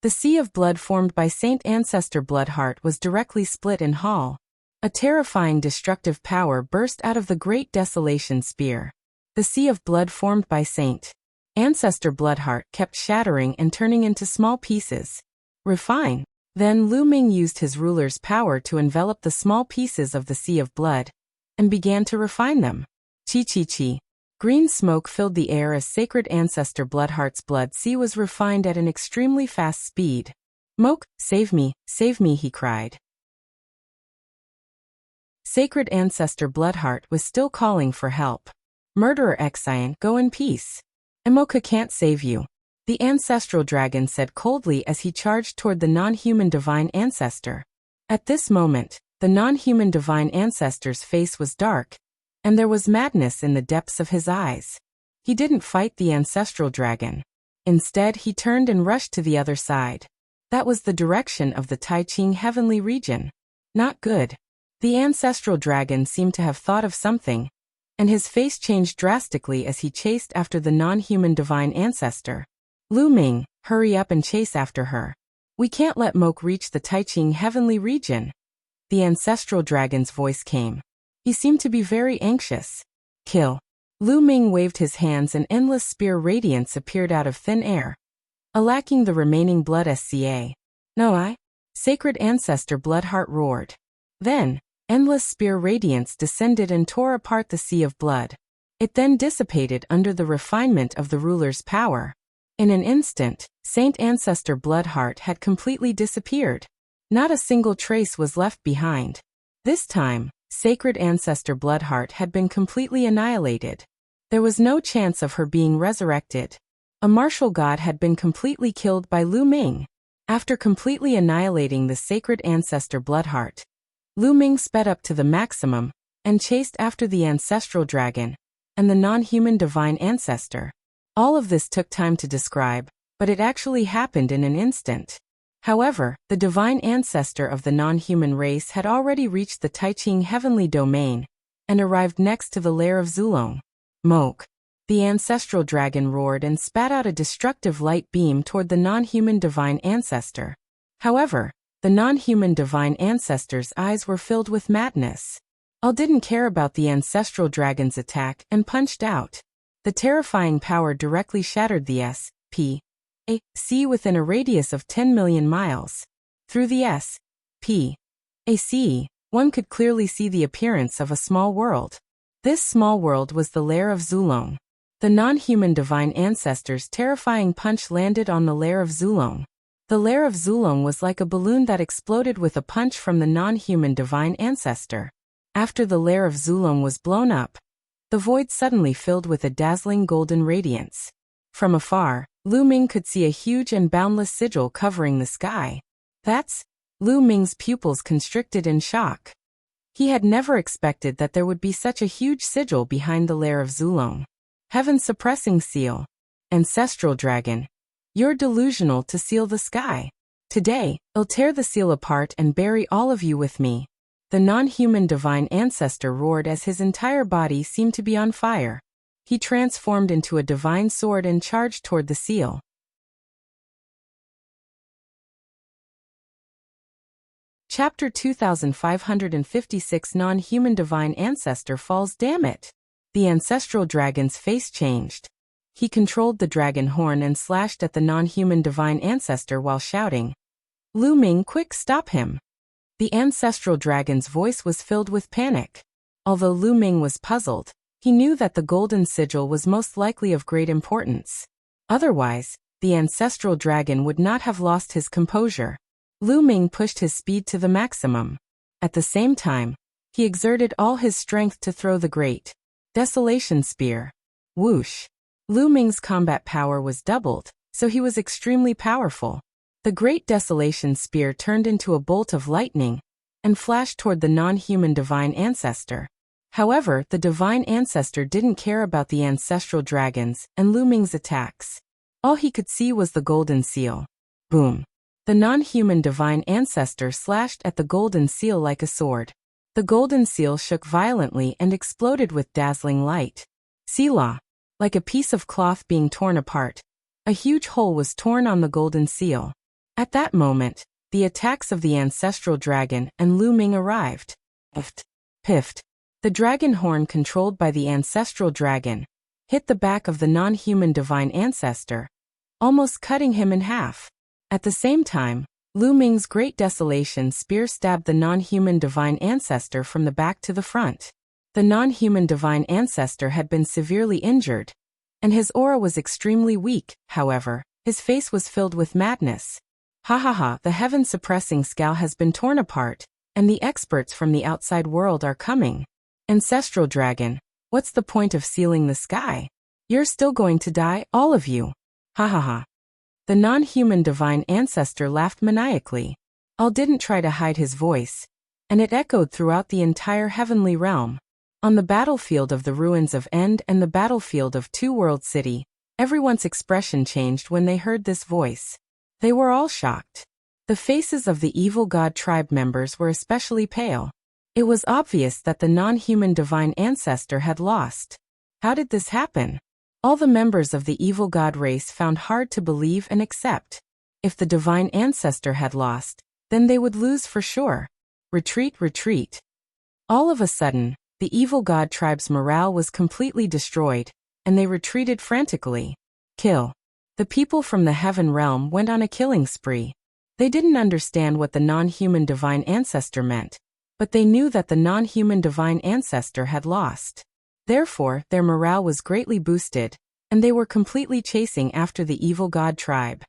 the sea of blood formed by Saint Ancestor Bloodheart was directly split in half. A terrifying destructive power burst out of the Great Desolation Spear. The sea of blood formed by Saint Ancestor Bloodheart kept shattering and turning into small pieces. Refine. Then Lu Ming used his ruler's power to envelop the small pieces of the sea of blood, and began to refine them. Chi. Green smoke filled the air as Sacred Ancestor Bloodheart's blood sea was refined at an extremely fast speed. "Moke, save me, he cried. Sacred Ancestor Bloodheart was still calling for help. "Murderer Xian, go in peace. Emoka can't save you," the ancestral dragon said coldly as he charged toward the non-human divine ancestor. At this moment, the non-human divine ancestor's face was dark, and there was madness in the depths of his eyes. He didn't fight the ancestral dragon. Instead, he turned and rushed to the other side. That was the direction of the Taiqing heavenly region. Not good. The ancestral dragon seemed to have thought of something, and his face changed drastically as he chased after the non-human divine ancestor. "Lu Ming, hurry up and chase after her. We can't let Moke reach the Taiqing heavenly region." The ancestral dragon's voice came. He seemed to be very anxious. Kill. Lu Ming waved his hands and endless spear radiance appeared out of thin air. Lacking the remaining blood SCA. No I? Sacred Ancestor Bloodheart roared. Then, endless spear radiance descended and tore apart the sea of blood. It then dissipated under the refinement of the ruler's power. In an instant, Saint Ancestor Bloodheart had completely disappeared. Not a single trace was left behind. This time, Sacred Ancestor Bloodheart had been completely annihilated. There was no chance of her being resurrected. A martial god had been completely killed by Lu Ming. After completely annihilating the Sacred Ancestor Bloodheart, Lu Ming sped up to the maximum and chased after the Ancestral Dragon and the non-human Divine Ancestor. All of this took time to describe, but it actually happened in an instant. However, the Divine Ancestor of the non-human race had already reached the Taiching Heavenly Domain and arrived next to the lair of Zulong. Moke. The Ancestral Dragon roared and spat out a destructive light beam toward the non-human Divine Ancestor. However, the non-human Divine Ancestor's eyes were filled with madness. All didn't care about the Ancestral Dragon's attack and punched out. The terrifying power directly shattered the S.P.A.C. within a radius of 10 million miles. Through the S.P.A.C., one could clearly see the appearance of a small world. This small world was the lair of Zulong. The non-human Divine Ancestor's terrifying punch landed on the lair of Zulong. The lair of Zulong was like a balloon that exploded with a punch from the non-human Divine Ancestor. After the lair of Zulong was blown up, the void suddenly filled with a dazzling golden radiance. From afar, Lu Ming could see a huge and boundless sigil covering the sky. That's... Lu Ming's pupils constricted in shock. He had never expected that there would be such a huge sigil behind the lair of Zulong. Heaven's suppressing seal. Ancestral Dragon. You're delusional to seal the sky. Today, I'll tear the seal apart and bury all of you with me. The non-human Divine Ancestor roared as his entire body seemed to be on fire. He transformed into a divine sword and charged toward the seal. Chapter 2556 Non-Human Divine Ancestor Falls. Damn it! The Ancestral Dragon's face changed. He controlled the dragon horn and slashed at the non-human Divine Ancestor while shouting, Lu Ming, quick, stop him! The Ancestral Dragon's voice was filled with panic. Although Lu Ming was puzzled, he knew that the golden sigil was most likely of great importance. Otherwise, the Ancestral Dragon would not have lost his composure. Lu Ming pushed his speed to the maximum. At the same time, he exerted all his strength to throw the great Desolation Spear. Whoosh! Lu Ming's combat power was doubled, so he was extremely powerful. The Great Desolation Spear turned into a bolt of lightning and flashed toward the non-human Divine Ancestor. However, the Divine Ancestor didn't care about the Ancestral Dragons and Lu Ming's attacks. All he could see was the golden seal. Boom! The non-human Divine Ancestor slashed at the golden seal like a sword. The golden seal shook violently and exploded with dazzling light. Selah! Like a piece of cloth being torn apart, a huge hole was torn on the golden seal. At that moment, the attacks of the Ancestral Dragon and Lu Ming arrived. Pift! Pift! The dragon horn controlled by the Ancestral Dragon hit the back of the non-human Divine Ancestor, almost cutting him in half. At the same time, Lu Ming's Great Desolation Spear stabbed the non-human Divine Ancestor from the back to the front. The non-human Divine Ancestor had been severely injured, and his aura was extremely weak. However, his face was filled with madness. Ha ha ha, the heaven-suppressing skull has been torn apart, and the experts from the outside world are coming. Ancestral Dragon, what's the point of sealing the sky? You're still going to die, all of you. Ha ha ha. The non-human Divine Ancestor laughed maniacally. Al didn't try to hide his voice, and it echoed throughout the entire heavenly realm. On the battlefield of the ruins of End and the battlefield of Two World City, everyone's expression changed when they heard this voice. They were all shocked. The faces of the evil god tribe members were especially pale. It was obvious that the non-human Divine Ancestor had lost. How did this happen? All the members of the evil god race found hard to believe and accept. If the Divine Ancestor had lost, then they would lose for sure. Retreat, retreat. All of a sudden, the evil god tribe's morale was completely destroyed, and they retreated frantically. Kill. The people from the heaven realm went on a killing spree. They didn't understand what the non-human divine ancestor meant, but they knew that the non-human divine ancestor had lost. Therefore, their morale was greatly boosted, and they were completely chasing after the evil god tribe.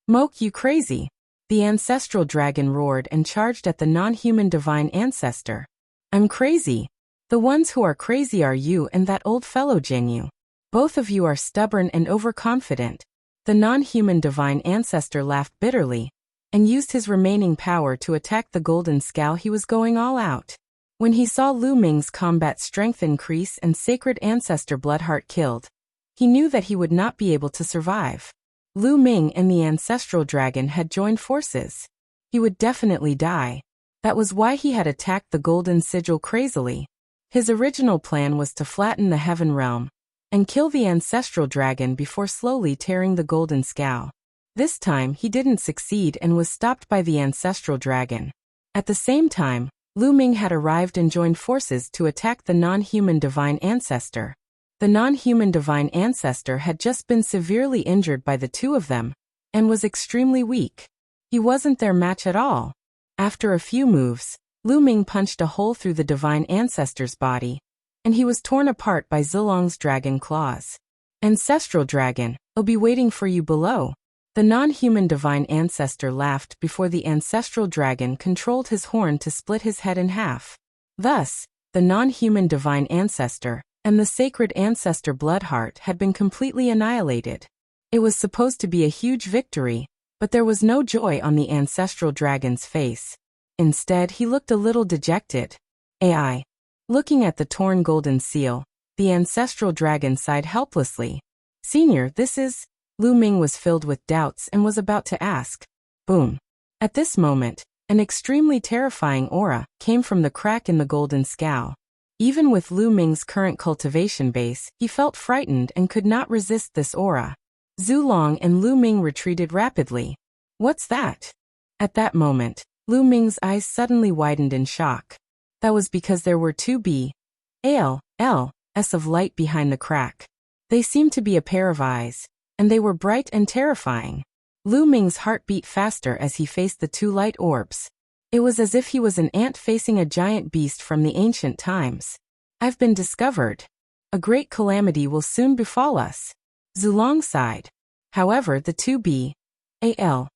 Moke, you crazy! The ancestral dragon roared and charged at the non-human divine ancestor. I'm crazy. The ones who are crazy are you and that old fellow Jingyu. Both of you are stubborn and overconfident. The non-human divine ancestor laughed bitterly, and used his remaining power to attack the golden scow. He was going all out. When he saw Lu Ming's combat strength increase and sacred ancestor Bloodheart killed, he knew that he would not be able to survive. Lu Ming and the ancestral dragon had joined forces. He would definitely die. That was why he had attacked the golden sigil crazily. His original plan was to flatten the heaven realm and kill the ancestral dragon before slowly tearing the golden scow. This time he didn't succeed and was stopped by the ancestral dragon. At the same time, Lu Ming had arrived and joined forces to attack the non-human divine ancestor. The non-human divine ancestor had just been severely injured by the two of them, and was extremely weak. He wasn't their match at all. After a few moves, Lu Ming punched a hole through the divine ancestor's body, and he was torn apart by Zilong's dragon claws. Ancestral dragon, I'll be waiting for you below. The non-human divine ancestor laughed before the ancestral dragon controlled his horn to split his head in half. Thus, the non-human divine ancestor and the sacred ancestor Bloodheart had been completely annihilated. It was supposed to be a huge victory, but there was no joy on the ancestral dragon's face. Instead, he looked a little dejected. AI. Looking at the torn golden seal, the ancestral dragon sighed helplessly. Senior, this is... Lu Ming was filled with doubts and was about to ask. Boom. At this moment, an extremely terrifying aura came from the crack in the golden scow. Even with Lu Ming's current cultivation base, he felt frightened and could not resist this aura. Zulong and Lu Ming retreated rapidly. What's that? At that moment, Lu Ming's eyes suddenly widened in shock. That was because there were two BALs of light behind the crack. They seemed to be a pair of eyes, and they were bright and terrifying. Lu Ming's heart beat faster as he faced the two light orbs. It was as if he was an ant facing a giant beast from the ancient times. I've been discovered. A great calamity will soon befall us. Zulong sighed. However, the two BALs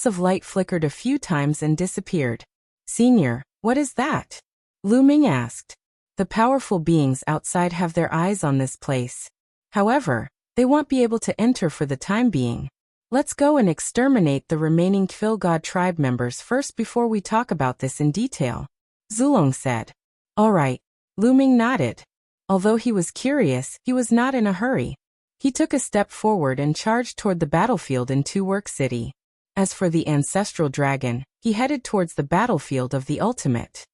of light flickered a few times and disappeared. Senior, what is that? Lu Ming asked. The powerful beings outside have their eyes on this place. However, they won't be able to enter for the time being. Let's go and exterminate the remaining Kfil God tribe members first before we talk about this in detail, Zulong said. All right. Lu Ming nodded. Although he was curious, he was not in a hurry. He took a step forward and charged toward the battlefield in Two Work City. As for the ancestral dragon, he headed towards the battlefield of the ultimate.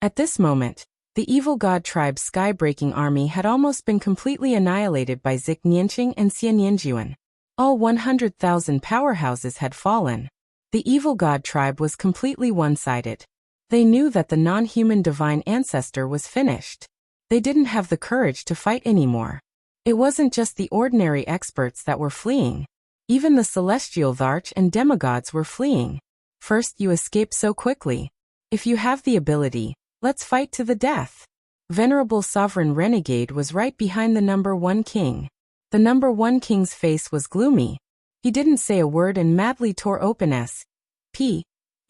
At this moment, the evil god tribe's sky-breaking army had almost been completely annihilated by Zik Nianqing and Xian Yinjuan. All 100,000 powerhouses had fallen. The evil god tribe was completely one-sided. They knew that the non-human divine ancestor was finished. They didn't have the courage to fight anymore. It wasn't just the ordinary experts that were fleeing. Even the celestial Tharch and demigods were fleeing. First, you escaped so quickly. If you have the ability, let's fight to the death. Venerable Sovereign Renegade was right behind the number one king. The number one king's face was gloomy. He didn't say a word and madly tore open a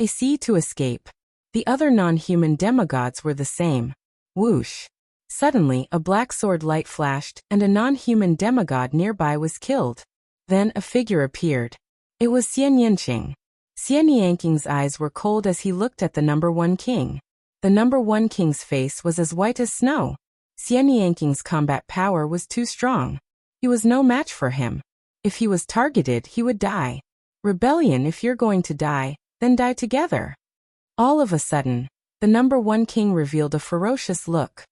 sea to escape. The other non-human demigods were the same. Whoosh. Suddenly, a black sword light flashed, and a non-human demigod nearby was killed. Then a figure appeared. It was Xian Yinqing. Xian Yinqing's eyes were cold as he looked at the number one king. The number one king's face was as white as snow. Xian Yinqing's combat power was too strong. He was no match for him. If he was targeted, he would die. Rebellion, if you're going to die, then die together. All of a sudden, the number one king revealed a ferocious look.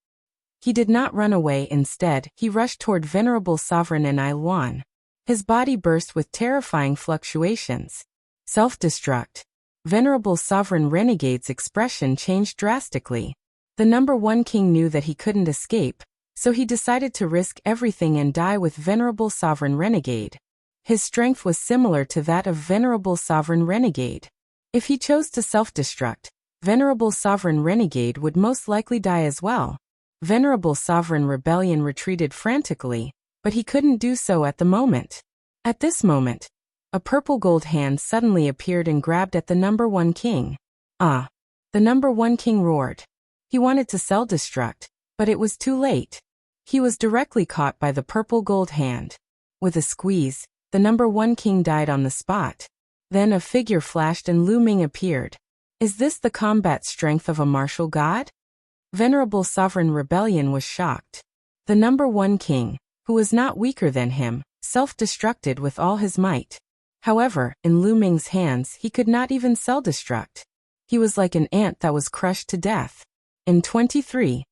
He did not run away. Instead, he rushed toward Venerable Sovereign and Luan. His body burst with terrifying fluctuations. Self-destruct. Venerable Sovereign Renegade's expression changed drastically. The number one king knew that he couldn't escape, so he decided to risk everything and die with Venerable Sovereign Renegade. His strength was similar to that of Venerable Sovereign Renegade. If he chose to self-destruct, Venerable Sovereign Renegade would most likely die as well. Venerable Sovereign Rebellion retreated frantically, but he couldn't do so at the moment. At this moment, a purple gold hand suddenly appeared and grabbed at the number one king. Ah! The number one king roared. He wanted to self-destruct, but it was too late. He was directly caught by the purple gold hand. With a squeeze, the number one king died on the spot. Then a figure flashed and Lu Ming appeared. Is this the combat strength of a martial god? Venerable Sovereign Rebellion was shocked. The number one king, who was not weaker than him, self-destructed with all his might. However, in Lu Ming's hands he could not even self-destruct. He was like an ant that was crushed to death. In 23.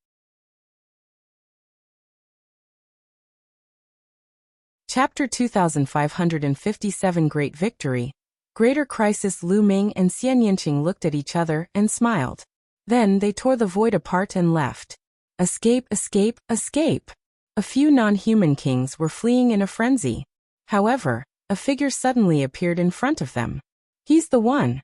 Chapter 2557 Great Victory. Greater Crisis. Lu Ming and Xian Yanqing looked at each other and smiled. Then they tore the void apart and left. Escape, escape, escape! A few non-human kings were fleeing in a frenzy. However, a figure suddenly appeared in front of them. He's the one.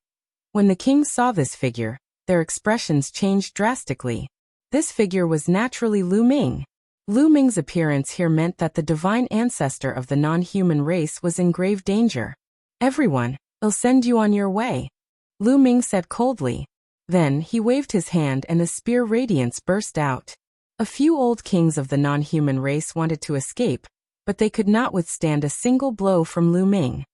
When the kings saw this figure, their expressions changed drastically. This figure was naturally Lu Ming. Lu Ming's appearance here meant that the divine ancestor of the non-human race was in grave danger. Everyone, I'll send you on your way, Lu Ming said coldly. Then he waved his hand and a spear radiance burst out. A few old kings of the non-human race wanted to escape, but they could not withstand a single blow from Lu Ming.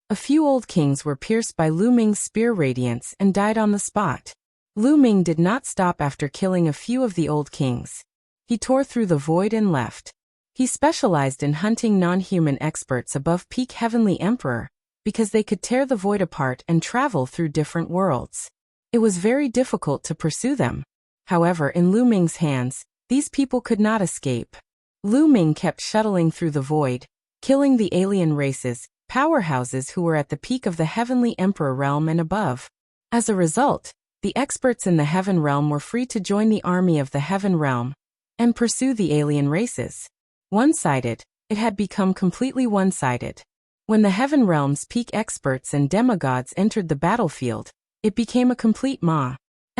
A few old kings were pierced by Lu Ming's spear radiance and died on the spot. Lu Ming did not stop after killing a few of the old kings. He tore through the void and left. He specialized in hunting non-human experts above peak Heavenly Emperor, because they could tear the void apart and travel through different worlds. It was very difficult to pursue them. However, in Lu Ming's hands, these people could not escape. Lu Ming kept shuttling through the void, killing the alien races, powerhouses who were at the peak of the Heavenly Emperor realm and above. As a result, the experts in the Heaven realm were free to join the army of the Heaven realm and pursue the alien races. One-sided, it had become completely one-sided. When the Heaven realm's peak experts and demigods entered the battlefield, it became a complete ma's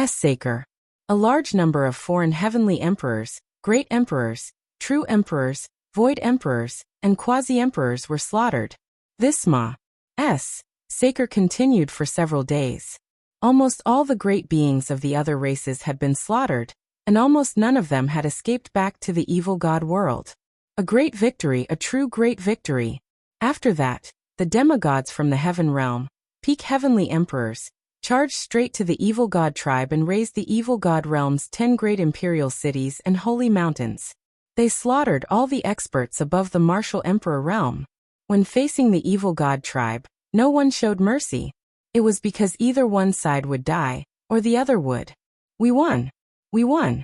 sacre. A large number of foreign heavenly emperors, great emperors, true emperors, void emperors, and quasi-emperors were slaughtered. This ma's sacre continued for several days. Almost all the great beings of the other races had been slaughtered, and almost none of them had escaped back to the evil god world. A great victory, a true great victory. After that, the demigods from the Heaven realm, peak heavenly emperors, charged straight to the evil god tribe and razed the evil god realm's 10 great imperial cities and holy mountains. They slaughtered all the experts above the martial emperor realm. When facing the evil god tribe, no one showed mercy. It was because either one side would die, or the other would. We won! We won!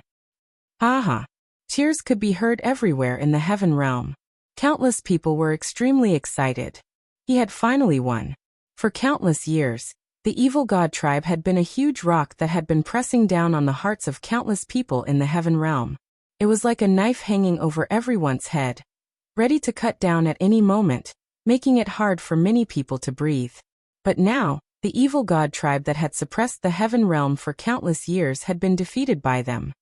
Ha ha! Cheers could be heard everywhere in the Heaven realm. Countless people were extremely excited. He had finally won. For countless years, the evil god tribe had been a huge rock that had been pressing down on the hearts of countless people in the Heaven realm. It was like a knife hanging over everyone's head, ready to cut down at any moment, making it hard for many people to breathe. But now, the evil god tribe that had suppressed the Heaven realm for countless years had been defeated by them.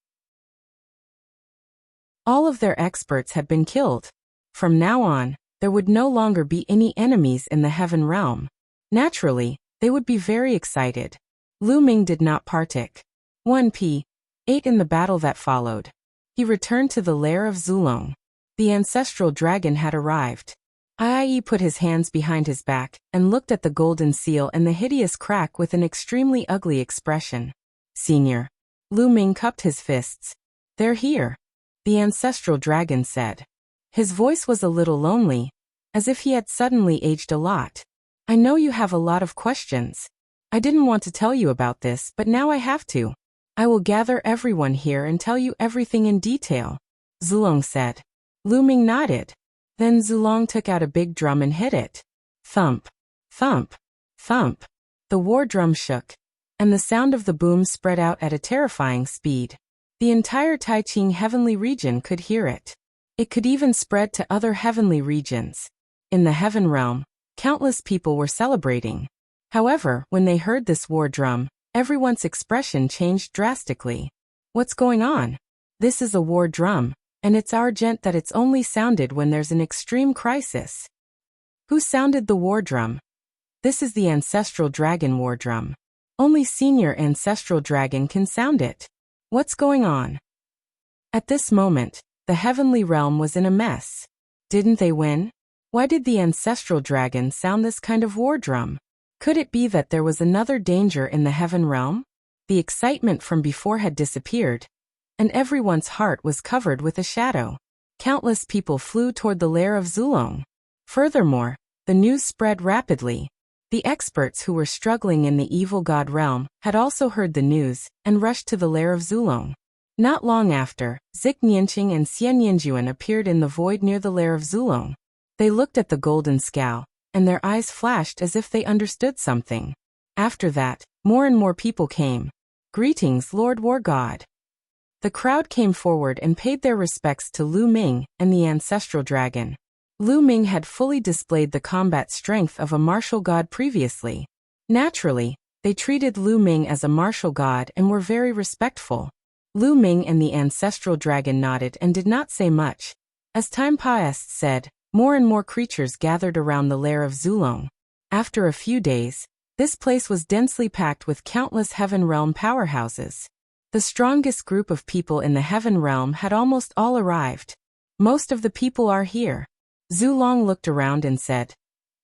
All of their experts had been killed. From now on, there would no longer be any enemies in the Heaven realm. Naturally, they would be very excited. Lu Ming did not partake. 1p. 8 in the battle that followed. He returned to the lair of Zulong. The ancestral dragon had arrived. Iie put his hands behind his back and looked at the golden seal and the hideous crack with an extremely ugly expression. Senior. Lu Ming cupped his fists. They're here, the ancestral dragon said. His voice was a little lonely, as if he had suddenly aged a lot. I know you have a lot of questions. I didn't want to tell you about this, but now I have to. I will gather everyone here and tell you everything in detail, Zulong said. Lu Ming nodded. Then Zulong took out a big drum and hit it. Thump, thump, Thump! The war drum shook, and the sound of the boom spread out at a terrifying speed. The entire Taiqing heavenly region could hear it. It could even spread to other heavenly regions. In the heaven realm, countless people were celebrating. However, when they heard this war drum, everyone's expression changed drastically. What's going on? This is a war drum, and it's urgent that it's only sounded when there's an extreme crisis. Who sounded the war drum? This is the ancestral dragon war drum. Only senior ancestral dragon can sound it. What's going on? At this moment, the heavenly realm was in a mess. Didn't they win? Why did the ancestral dragon sound this kind of war drum? Could it be that there was another danger in the heaven realm? The excitement from before had disappeared, and everyone's heart was covered with a shadow. Countless people flew toward the lair of Zulong. Furthermore, the news spread rapidly. The experts who were struggling in the evil god realm had also heard the news and rushed to the lair of Zulong. Not long after, Zik Nianqing and Xian Yanjuan appeared in the void near the lair of Zulong. They looked at the golden scow, and their eyes flashed as if they understood something. After that, more and more people came. Greetings, Lord War God. The crowd came forward and paid their respects to Lu Ming and the ancestral dragon. Lu Ming had fully displayed the combat strength of a martial god previously. Naturally, they treated Lu Ming as a martial god and were very respectful. Lu Ming and the ancestral dragon nodded and did not say much. As time passed, more and more creatures gathered around the lair of Zulong. After a few days, this place was densely packed with countless heaven realm powerhouses. The strongest group of people in the heaven realm had almost all arrived. Most of the people are here. Zulong looked around and said,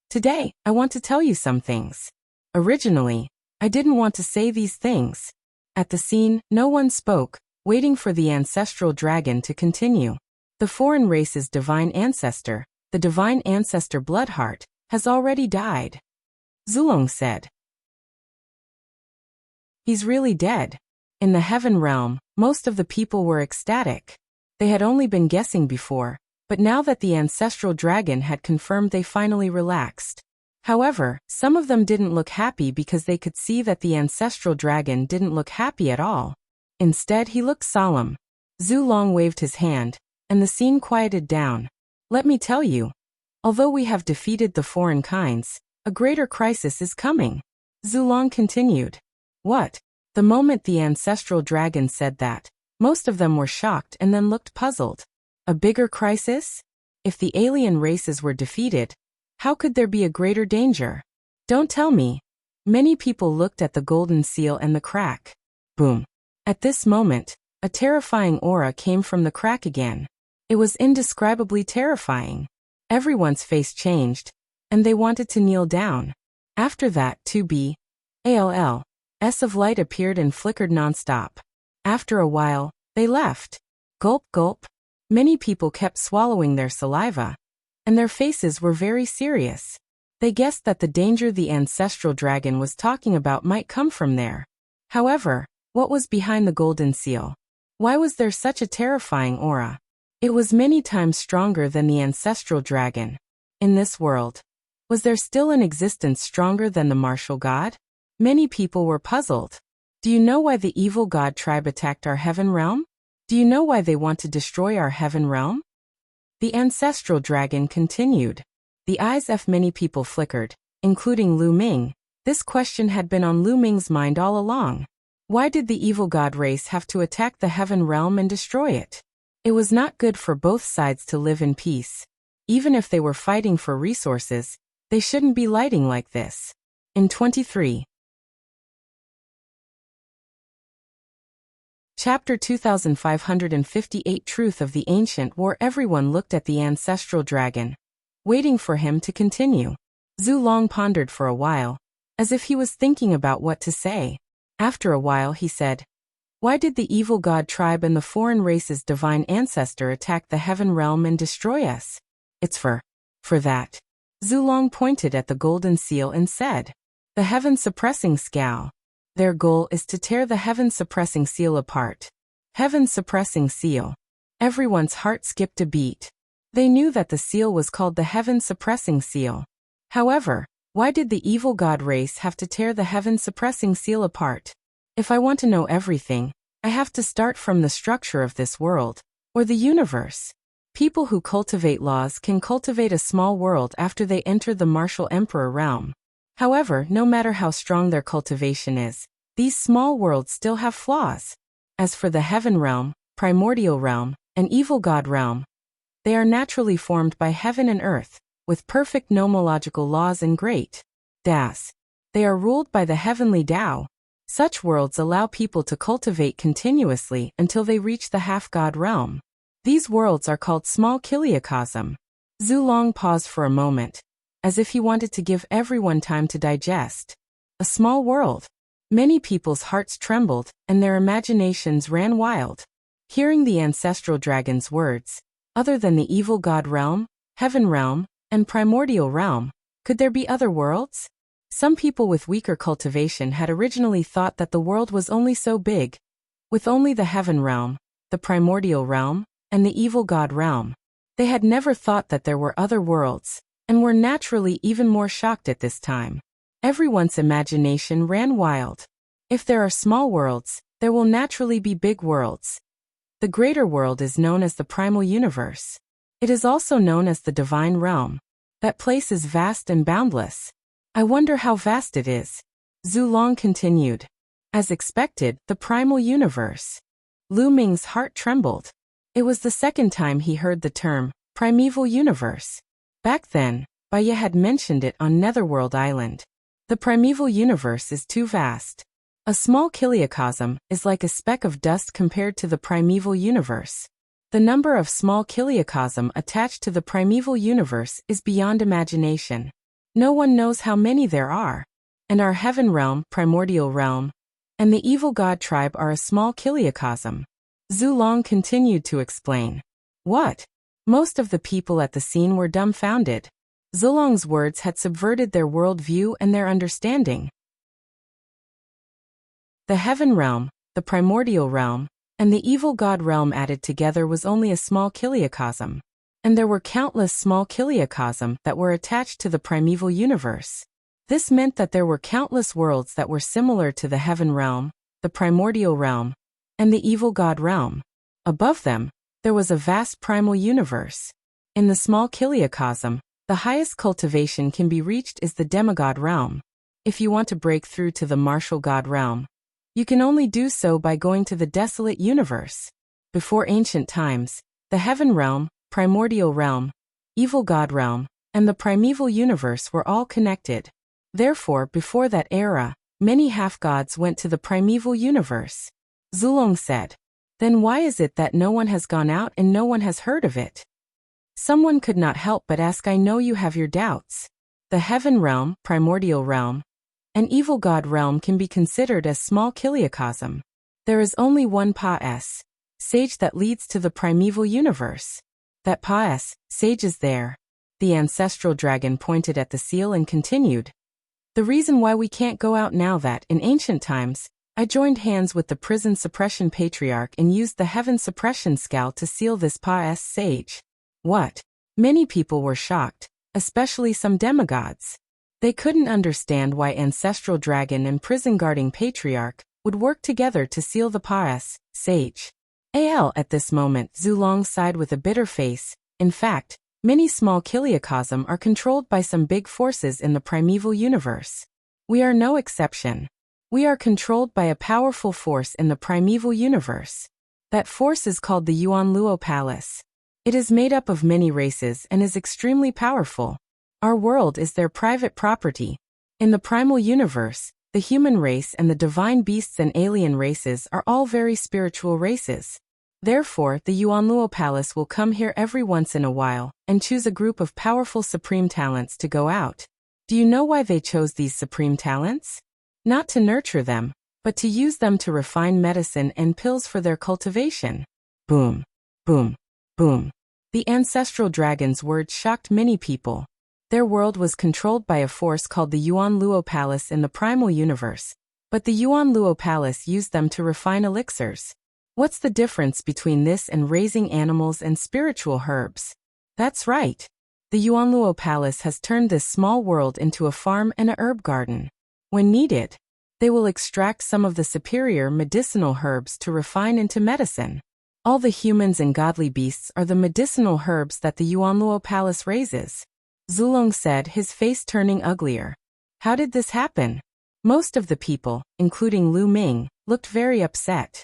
"Today, I want to tell you some things. Originally, I didn't want to say these things." At the scene, no one spoke, waiting for the ancestral dragon to continue. The foreign race's divine ancestor, the divine ancestor Bloodheart, has already died. Zulong said. He's really dead. In the heaven realm, most of the people were ecstatic. They had only been guessing before, but now that the ancestral dragon had confirmed, they finally relaxed. However, some of them didn't look happy because they could see that the ancestral dragon didn't look happy at all. Instead, he looked solemn. Zulong waved his hand, and the scene quieted down. "Let me tell you, although we have defeated the foreign kinds, a greater crisis is coming." Zulong continued. "What?" The moment the ancestral dragon said that, most of them were shocked and then looked puzzled. A bigger crisis? If the alien races were defeated, how could there be a greater danger? Don't tell me. Many people looked at the golden seal and the crack. Boom. At this moment, a terrifying aura came from the crack again. It was indescribably terrifying. Everyone's face changed, and they wanted to kneel down. After that, 2B, ALL, S of light appeared and flickered nonstop. After a while, they left. Gulp, gulp. Many people kept swallowing their saliva, and their faces were very serious. They guessed that the danger the ancestral dragon was talking about might come from there. However, what was behind the golden seal? Why was there such a terrifying aura? It was many times stronger than the ancestral dragon. In this world, was there still an existence stronger than the martial god? Many people were puzzled. Do you know why the evil god tribe attacked our heaven realm? Do you know why they want to destroy our heaven realm? The ancestral dragon continued. The eyes of many people flickered, including Lu Ming. This question had been on Lu Ming's mind all along. Why did the evil god race have to attack the heaven realm and destroy it? It was not good for both sides to live in peace. Even if they were fighting for resources, they shouldn't be lighting like this. In 23. Chapter 2558 Truth of the Ancient War. Everyone looked at the ancestral dragon, waiting for him to continue. Zulong pondered for a while, as if he was thinking about what to say. After a while he said, "Why did the evil god tribe and the foreign race's divine ancestor attack the heaven realm and destroy us?" "It's for that." Zulong pointed at the golden seal and said, "The heaven-suppressing scow. Their goal is to tear the heaven-suppressing seal apart." Heaven-suppressing seal. Everyone's heart skipped a beat. They knew that the seal was called the heaven-suppressing seal. However, Why did the evil god race have to tear the heaven-suppressing seal apart? If I want to know everything, I have to start from the structure of this world, or the universe. People who cultivate laws can cultivate a small world after they enter the martial emperor realm. However, no matter how strong their cultivation is, these small worlds still have flaws. As for the heaven realm, primordial realm, and evil god realm, they are naturally formed by heaven and earth, with perfect nomological laws and great das. They are ruled by the heavenly Tao. Such worlds allow people to cultivate continuously until they reach the half-god realm. These worlds are called small kiliacosm. Zulong paused for a moment, as if he wanted to give everyone time to digest. A small world. Many people's hearts trembled, and their imaginations ran wild. Hearing the ancestral dragon's words, other than the evil god realm, heaven realm, and primordial realm, could there be other worlds? Some people with weaker cultivation had originally thought that the world was only so big, with only the heaven realm, the primordial realm, and the evil god realm. They had never thought that there were other worlds, and were naturally even more shocked at this time. Everyone's imagination ran wild. If there are small worlds, there will naturally be big worlds. The greater world is known as the primal universe. It is also known as the divine realm. That place is vast and boundless. I wonder how vast it is. Zulong continued. As expected, the primal universe. Lu Ming's heart trembled. It was the second time he heard the term, primeval universe. Back then, Baya had mentioned it on Netherworld Island. The primeval universe is too vast. A small kiliacosm is like a speck of dust compared to the primeval universe. The number of small kiliacosm attached to the primeval universe is beyond imagination. No one knows how many there are. And our heaven realm, primordial realm, and the evil god tribe are a small kiliacosm. Zulong continued to explain. What? Most of the people at the scene were dumbfounded. Zulong's words had subverted their worldview and their understanding. The heaven realm, the primordial realm, and the evil god realm added together was only a small kiliacosm. And there were countless small kiliacosm that were attached to the primeval universe. This meant that there were countless worlds that were similar to the heaven realm, the primordial realm, and the evil god realm. Above them, there was a vast primal universe. In the small kiliacosm, the highest cultivation can be reached is the demigod realm. If you want to break through to the martial god realm, you can only do so by going to the desolate universe. Before ancient times, the heaven realm, primordial realm, evil god realm, and the primeval universe were all connected. Therefore, before that era, many half-gods went to the primeval universe. Zulong said. Then why is it that no one has gone out and no one has heard of it? Someone could not help but ask. I know you have your doubts. The heaven realm, primordial realm, and evil god realm can be considered as small kiliacosm. There is only one Pa-S, sage that leads to the primeval universe. That Pa-S, sage is there. The ancestral dragon pointed at the seal and continued. The reason why we can't go out now that, in ancient times, I joined hands with the prison suppression patriarch and used the heaven suppression scowl to seal this Pa-S sage. What? Many people were shocked, especially some demigods. They couldn't understand why ancestral dragon and prison guarding patriarch would work together to seal the Pa-S sage. At this moment, Zulong sighed with a bitter face. In fact, many small kiliacosm are controlled by some big forces in the primeval universe. We are no exception. We are controlled by a powerful force in the primeval universe. That force is called the Yuanluo Palace. It is made up of many races and is extremely powerful. Our world is their private property. In the primal universe, the human race and the divine beasts and alien races are all very spiritual races. Therefore, the Yuanluo Palace will come here every once in a while and choose a group of powerful supreme talents to go out. Do you know why they chose these supreme talents? Not to nurture them, but to use them to refine medicine and pills for their cultivation. Boom, boom, boom. The ancestral dragon's words shocked many people. Their world was controlled by a force called the Yuanluo Palace in the primal universe, but the Yuanluo Palace used them to refine elixirs. What's the difference between this and raising animals and spiritual herbs? That's right. The Yuanluo Palace has turned this small world into a farm and a herb garden. When needed, they will extract some of the superior medicinal herbs to refine into medicine. All the humans and godly beasts are the medicinal herbs that the Yuanluo Palace raises. Zulong said, his face turning uglier. How did this happen? Most of the people, including Lu Ming, looked very upset.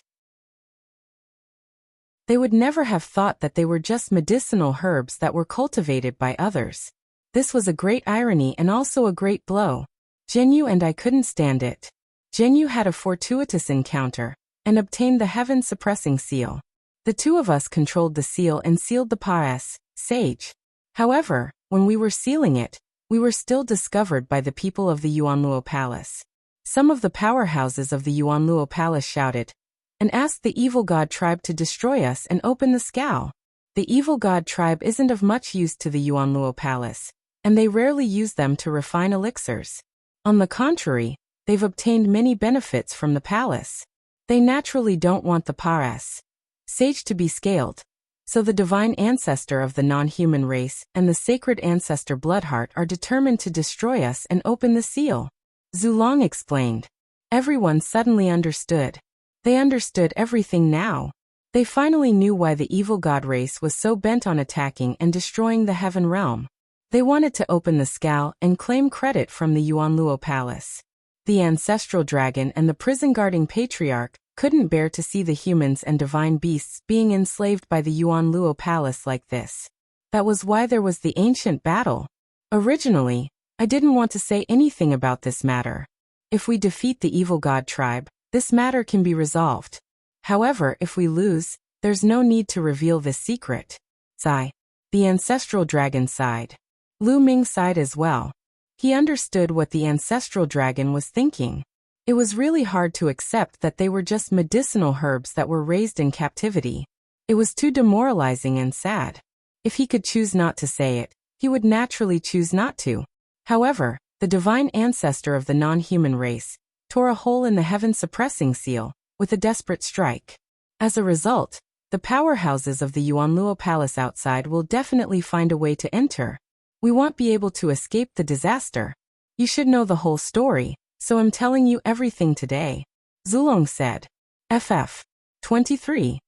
They would never have thought that they were just medicinal herbs that were cultivated by others. This was a great irony and also a great blow. Zhenyu and I couldn't stand it. Zhenyu had a fortuitous encounter and obtained the heaven-suppressing seal. The two of us controlled the seal and sealed the pass, sage. However, when we were sealing it, we were still discovered by the people of the Yuanluo Palace. Some of the powerhouses of the Yuanluo Palace shouted and asked the evil god tribe to destroy us and open the scow. The evil god tribe isn't of much use to the Yuanluo Palace, and they rarely use them to refine elixirs. On the contrary, they've obtained many benefits from the palace. They naturally don't want the paras, sage, to be scaled. So the divine ancestor of the non-human race and the sacred ancestor Bloodheart are determined to destroy us and open the seal. Zulong explained. Everyone suddenly understood. They understood everything now. They finally knew why the evil god race was so bent on attacking and destroying the heaven realm. They wanted to open the scow and claim credit from the Yuanluo Palace. The ancestral dragon and the prison-guarding patriarch couldn't bear to see the humans and divine beasts being enslaved by the Yuanluo Palace like this. That was why there was the ancient battle. Originally, I didn't want to say anything about this matter. If we defeat the evil god tribe, this matter can be resolved. However, if we lose, there's no need to reveal this secret. Sigh. The ancestral dragon sighed. Lu Ming sighed as well. He understood what the ancestral dragon was thinking. It was really hard to accept that they were just medicinal herbs that were raised in captivity. It was too demoralizing and sad. If he could choose not to say it, he would naturally choose not to. However, the divine ancestor of the non-human race tore a hole in the heaven-suppressing seal with a desperate strike. As a result, the powerhouses of the Yuanluo Palace outside will definitely find a way to enter. We won't be able to escape the disaster. You should know the whole story, so I'm telling you everything today, Zulong said. FF 23.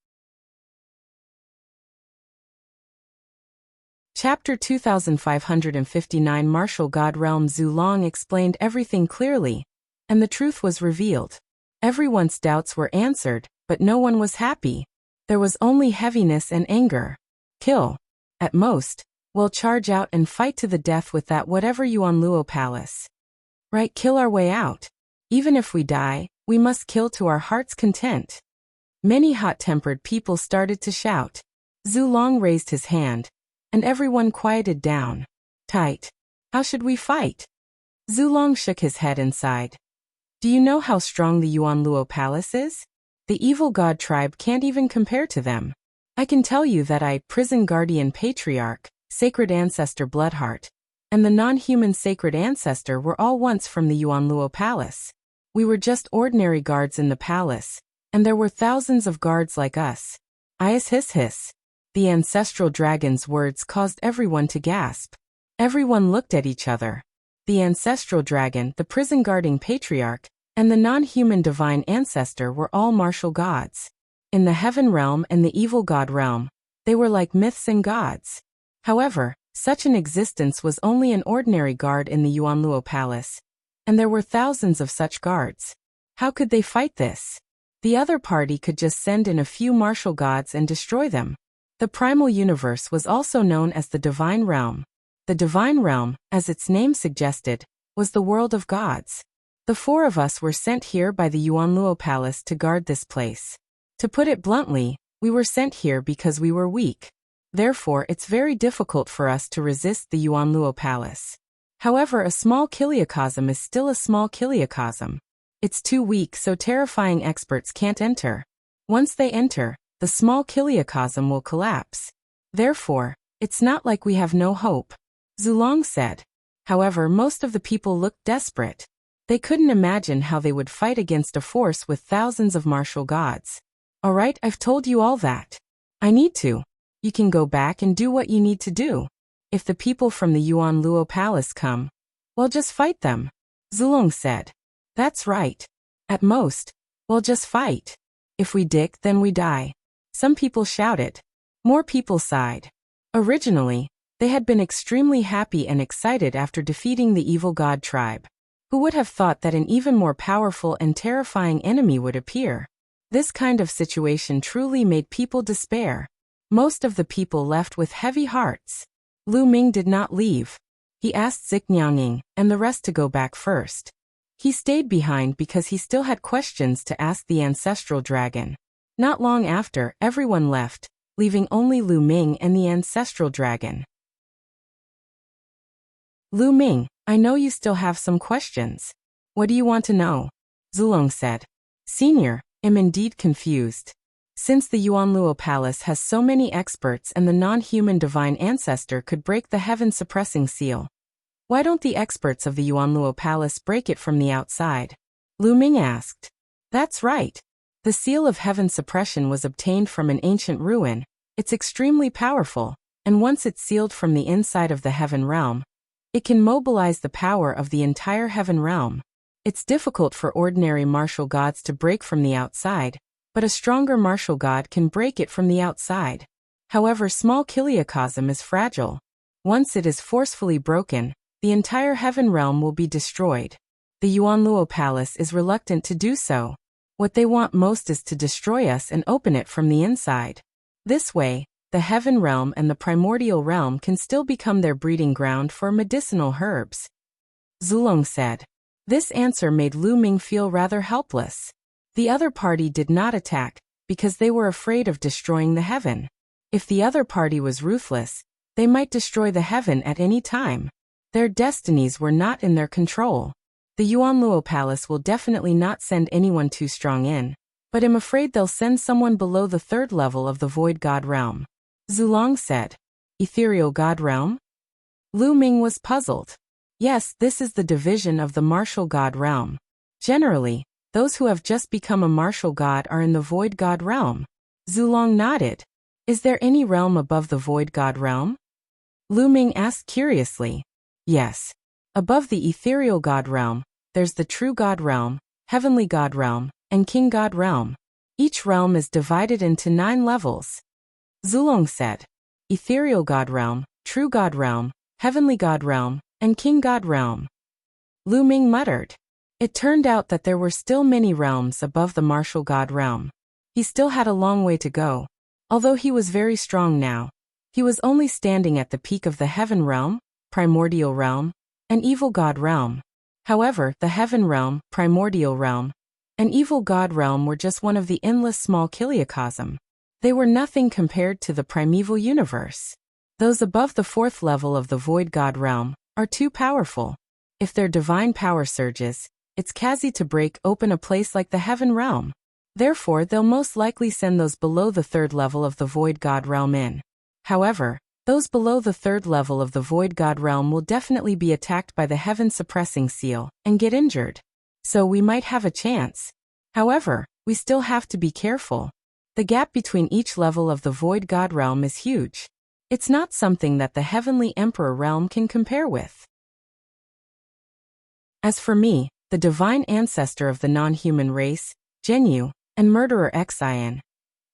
Chapter 2559. Martial God Realm. Zulong explained everything clearly, and the truth was revealed. Everyone's doubts were answered, but no one was happy. There was only heaviness and anger. Kill. At most, we'll charge out and fight to the death with that whatever Yuanluo Palace. Right, kill our way out. Even if we die, we must kill to our heart's content. Many hot-tempered people started to shout. Zulong raised his hand, and everyone quieted down. Tight. How should we fight? Zulong shook his head and sighed. Do you know how strong the Yuanluo Palace is? The evil god tribe can't even compare to them. I can tell you that I, prison guardian patriarch, sacred ancestor Bloodheart, and the non-human sacred ancestor were all once from the Yuanluo Palace. We were just ordinary guards in the palace, and there were thousands of guards like us. Hiss. The ancestral dragon's words caused everyone to gasp. Everyone looked at each other. The ancestral dragon, the prison-guarding patriarch, and the non-human divine ancestor were all martial gods. In the heaven realm and the evil god realm, they were like myths and gods. However, such an existence was only an ordinary guard in the Yuanluo Palace, and there were thousands of such guards. How could they fight this? The other party could just send in a few martial gods and destroy them. The primal universe was also known as the divine realm. The divine realm, as its name suggested, was the world of gods. The four of us were sent here by the Yuanluo Palace to guard this place. To put it bluntly, we were sent here because we were weak. Therefore, it's very difficult for us to resist the Yuanluo Palace. However, a small kiliocosm is still a small kiliocosm. It's too weak, so terrifying experts can't enter. Once they enter, the small kiliocosm will collapse. Therefore, it's not like we have no hope, Zulong said. However, most of the people looked desperate. They couldn't imagine how they would fight against a force with thousands of martial gods. Alright, I've told you all that. I need to. You can go back and do what you need to do. If the people from the Yuan Luo Palace come, well, just fight them, Zulong said. That's right. At most, well, just fight. If we dick, then we die. Some people shouted. More people sighed. Originally, they had been extremely happy and excited after defeating the evil god tribe. Who would have thought that an even more powerful and terrifying enemy would appear? This kind of situation truly made people despair. Most of the people left with heavy hearts. Lu Ming did not leave. He asked Ziknyanging and the rest to go back first. He stayed behind because he still had questions to ask the ancestral dragon. Not long after, everyone left, leaving only Lu Ming and the ancestral dragon. Lu Ming, I know you still have some questions. What do you want to know? Zulong said. Senior, am indeed confused. Since the Yuanluo Palace has so many experts and the non-human divine ancestor could break the heaven-suppressing seal, why don't the experts of the Yuanluo Palace break it from the outside? Lu Ming asked. That's right. The seal of heaven suppression was obtained from an ancient ruin. It's extremely powerful, and once it's sealed from the inside of the heaven realm, it can mobilize the power of the entire heaven realm. It's difficult for ordinary martial gods to break from the outside, but a stronger martial god can break it from the outside. However, small Kiliakosm is fragile. Once it is forcefully broken, the entire heaven realm will be destroyed. The Yuanluo Palace is reluctant to do so. What they want most is to destroy us and open it from the inside. This way, the heaven realm and the primordial realm can still become their breeding ground for medicinal herbs. Zulong said. This answer made Lu Ming feel rather helpless. The other party did not attack, because they were afraid of destroying the heaven. If the other party was ruthless, they might destroy the heaven at any time. Their destinies were not in their control. The Yuanluo Palace will definitely not send anyone too strong in, but I'm afraid they'll send someone below the third level of the Void God Realm. Zulong said. Ethereal God Realm? Lu Ming was puzzled. Yes, this is the division of the martial God Realm. Generally, those who have just become a martial god are in the Void God Realm. Zulong nodded. Is there any realm above the Void God Realm? Lu Ming asked curiously. Yes. Above the Ethereal God Realm, there's the True God Realm, Heavenly God Realm, and King God Realm. Each realm is divided into 9 levels. Zulong said. Ethereal God Realm, True God Realm, Heavenly God Realm, and King God Realm. Lu Ming muttered. It turned out that there were still many realms above the martial God Realm. He still had a long way to go. Although he was very strong now, he was only standing at the peak of the Heaven Realm, Primordial Realm, and Evil God Realm. However, the Heaven Realm, Primordial Realm, and Evil God Realm were just one of the endless small Kiliakosm. They were nothing compared to the primeval universe. Those above the 4th level of the Void God Realm are too powerful. If their divine power surges, it's quasi to break open a place like the Heaven Realm. Therefore, they'll most likely send those below the 3rd level of the Void God Realm in. However, those below the 3rd level of the Void God Realm will definitely be attacked by the heaven-suppressing seal and get injured. So we might have a chance. However, we still have to be careful. The gap between each level of the Void God Realm is huge. It's not something that the Heavenly Emperor Realm can compare with. As for me, the divine ancestor of the non-human race, Genyu, and murderer Xian,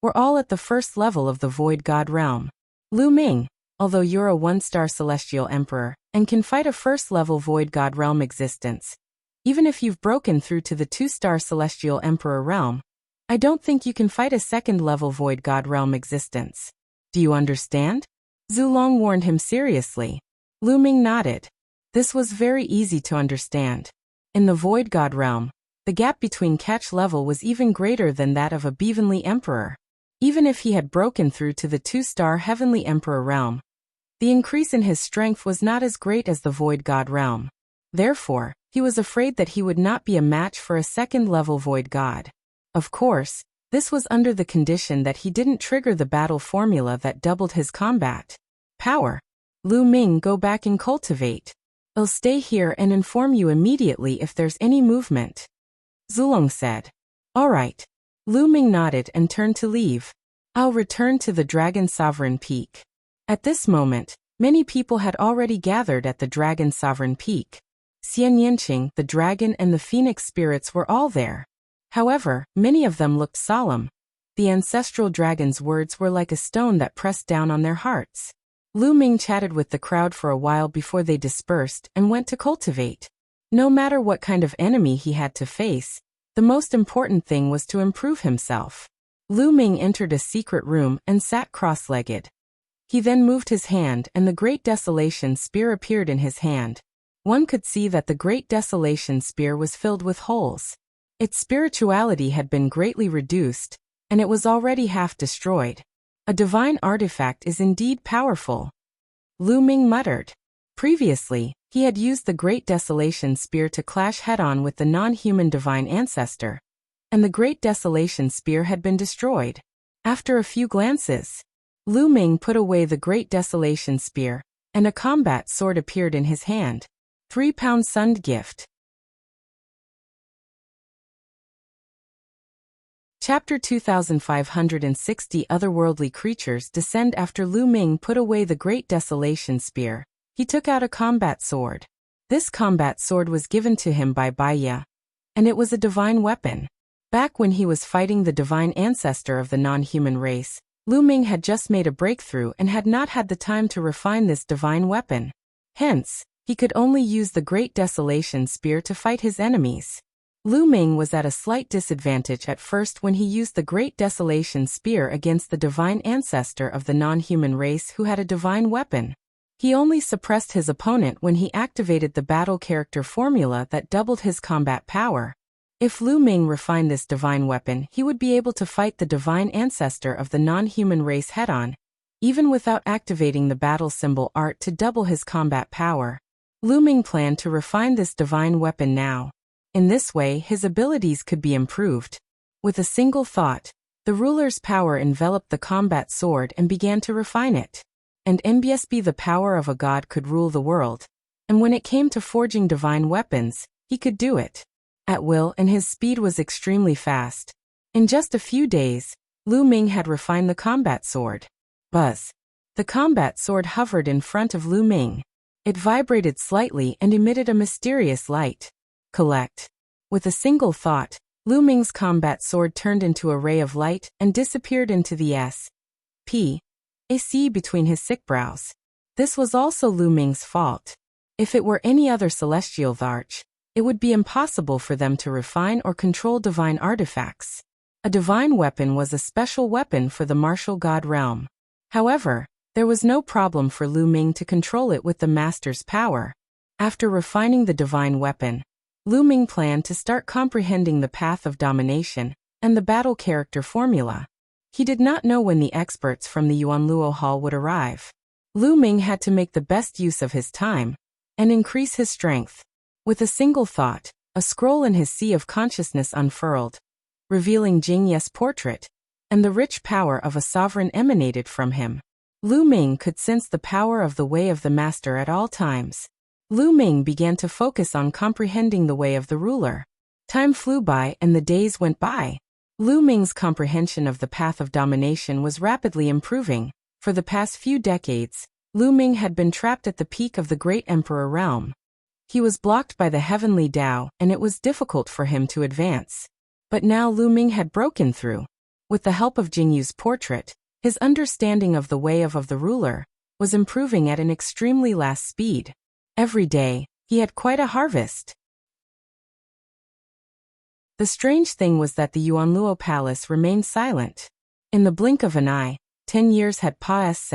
were all at the 1st level of the Void God Realm. Lu Ming, although you're a 1-star celestial emperor and can fight a 1st-level Void God Realm existence, even if you've broken through to the 2-star celestial emperor realm, I don't think you can fight a 2nd-level Void God Realm existence. Do you understand? Zulong warned him seriously. Lu Ming nodded. This was very easy to understand. In the Void God Realm, the gap between catch level was even greater than that of a Bevenly Emperor. Even if he had broken through to the 2-star Heavenly Emperor realm, the increase in his strength was not as great as the Void God Realm. Therefore, he was afraid that he would not be a match for a 2nd-level Void God. Of course, this was under the condition that he didn't trigger the battle formula that doubled his combat power. Lu Ming, go back and cultivate. I'll stay here and inform you immediately if there's any movement. Zulong said. All right. Lu Ming nodded and turned to leave. I'll return to the Dragon Sovereign Peak. At this moment, Many people had already gathered at the dragon's sovereign peak. Xianyanqing, the dragon and the phoenix spirits were all there. However, many of them looked solemn. The ancestral dragon's words were like a stone that pressed down on their hearts. Lu Ming chatted with the crowd for a while before they dispersed and went to cultivate. No matter what kind of enemy he had to face, the most important thing was to improve himself. Lu Ming entered a secret room and sat cross-legged. He then moved his hand and the Great Desolation Spear appeared in his hand. One could see that the Great Desolation Spear was filled with holes. Its spirituality had been greatly reduced, and it was already half destroyed. A divine artifact is indeed powerful, Lu Ming muttered. Previously, he had used the Great Desolation Spear to clash head-on with the non-human divine ancestor, and the Great Desolation Spear had been destroyed. After a few glances, Lu Ming put away the Great Desolation Spear, and a combat sword appeared in his hand. 3-pound sunned gift. Chapter 2560 Otherworldly creatures descend. After Lu Ming put away the Great Desolation Spear, he took out a combat sword. This combat sword was given to him by Baiya, and it was a divine weapon. Back when he was fighting the divine ancestor of the non-human race, Lu Ming had just made a breakthrough and had not had the time to refine this divine weapon. Hence, he could only use the Great Desolation Spear to fight his enemies. Lu Ming was at a slight disadvantage at first when he used the Great Desolation Spear against the divine ancestor of the non-human race who had a divine weapon. He only suppressed his opponent when he activated the battle character formula that doubled his combat power. If Lu Ming refined this divine weapon, he would be able to fight the divine ancestor of the non-human race head-on, even without activating the battle symbol art to double his combat power. Lu Ming planned to refine this divine weapon now. In this way, his abilities could be improved. With a single thought, the ruler's power enveloped the combat sword and began to refine it. And MBSB, the power of a god, could rule the world. And when it came to forging divine weapons, he could do it at will, and his speed was extremely fast. In just a few days, Lu Ming had refined the combat sword. Buzz. The combat sword hovered in front of Lu Ming. It vibrated slightly and emitted a mysterious light. Collect. With a single thought, Lu Ming's combat sword turned into a ray of light and disappeared into the S.P.A.C. between his sick brows. This was also Lu Ming's fault. If it were any other celestial varch, it would be impossible for them to refine or control divine artifacts. A divine weapon was a special weapon for the martial god realm. However, there was no problem for Lu Ming to control it with the master's power. After refining the divine weapon, Lu Ming planned to start comprehending the path of domination and the battle character formula. He did not know when the experts from the Yuanluo Hall would arrive. Lu Ming had to make the best use of his time and increase his strength. With a single thought, a scroll in his sea of consciousness unfurled, revealing Jingye's portrait, and the rich power of a sovereign emanated from him. Lu Ming could sense the power of the way of the master at all times. Lu Ming began to focus on comprehending the way of the ruler. Time flew by and the days went by. Lu Ming's comprehension of the path of domination was rapidly improving. For the past few decades, Lu Ming had been trapped at the peak of the great emperor realm. He was blocked by the heavenly Tao, and it was difficult for him to advance. But now Lu Ming had broken through. With the help of Jingyu's portrait, his understanding of the way of the ruler was improving at an extremely fast speed. Every day, he had quite a harvest. The strange thing was that the Yuanluo Palace remained silent. In the blink of an eye, 10 years had passed.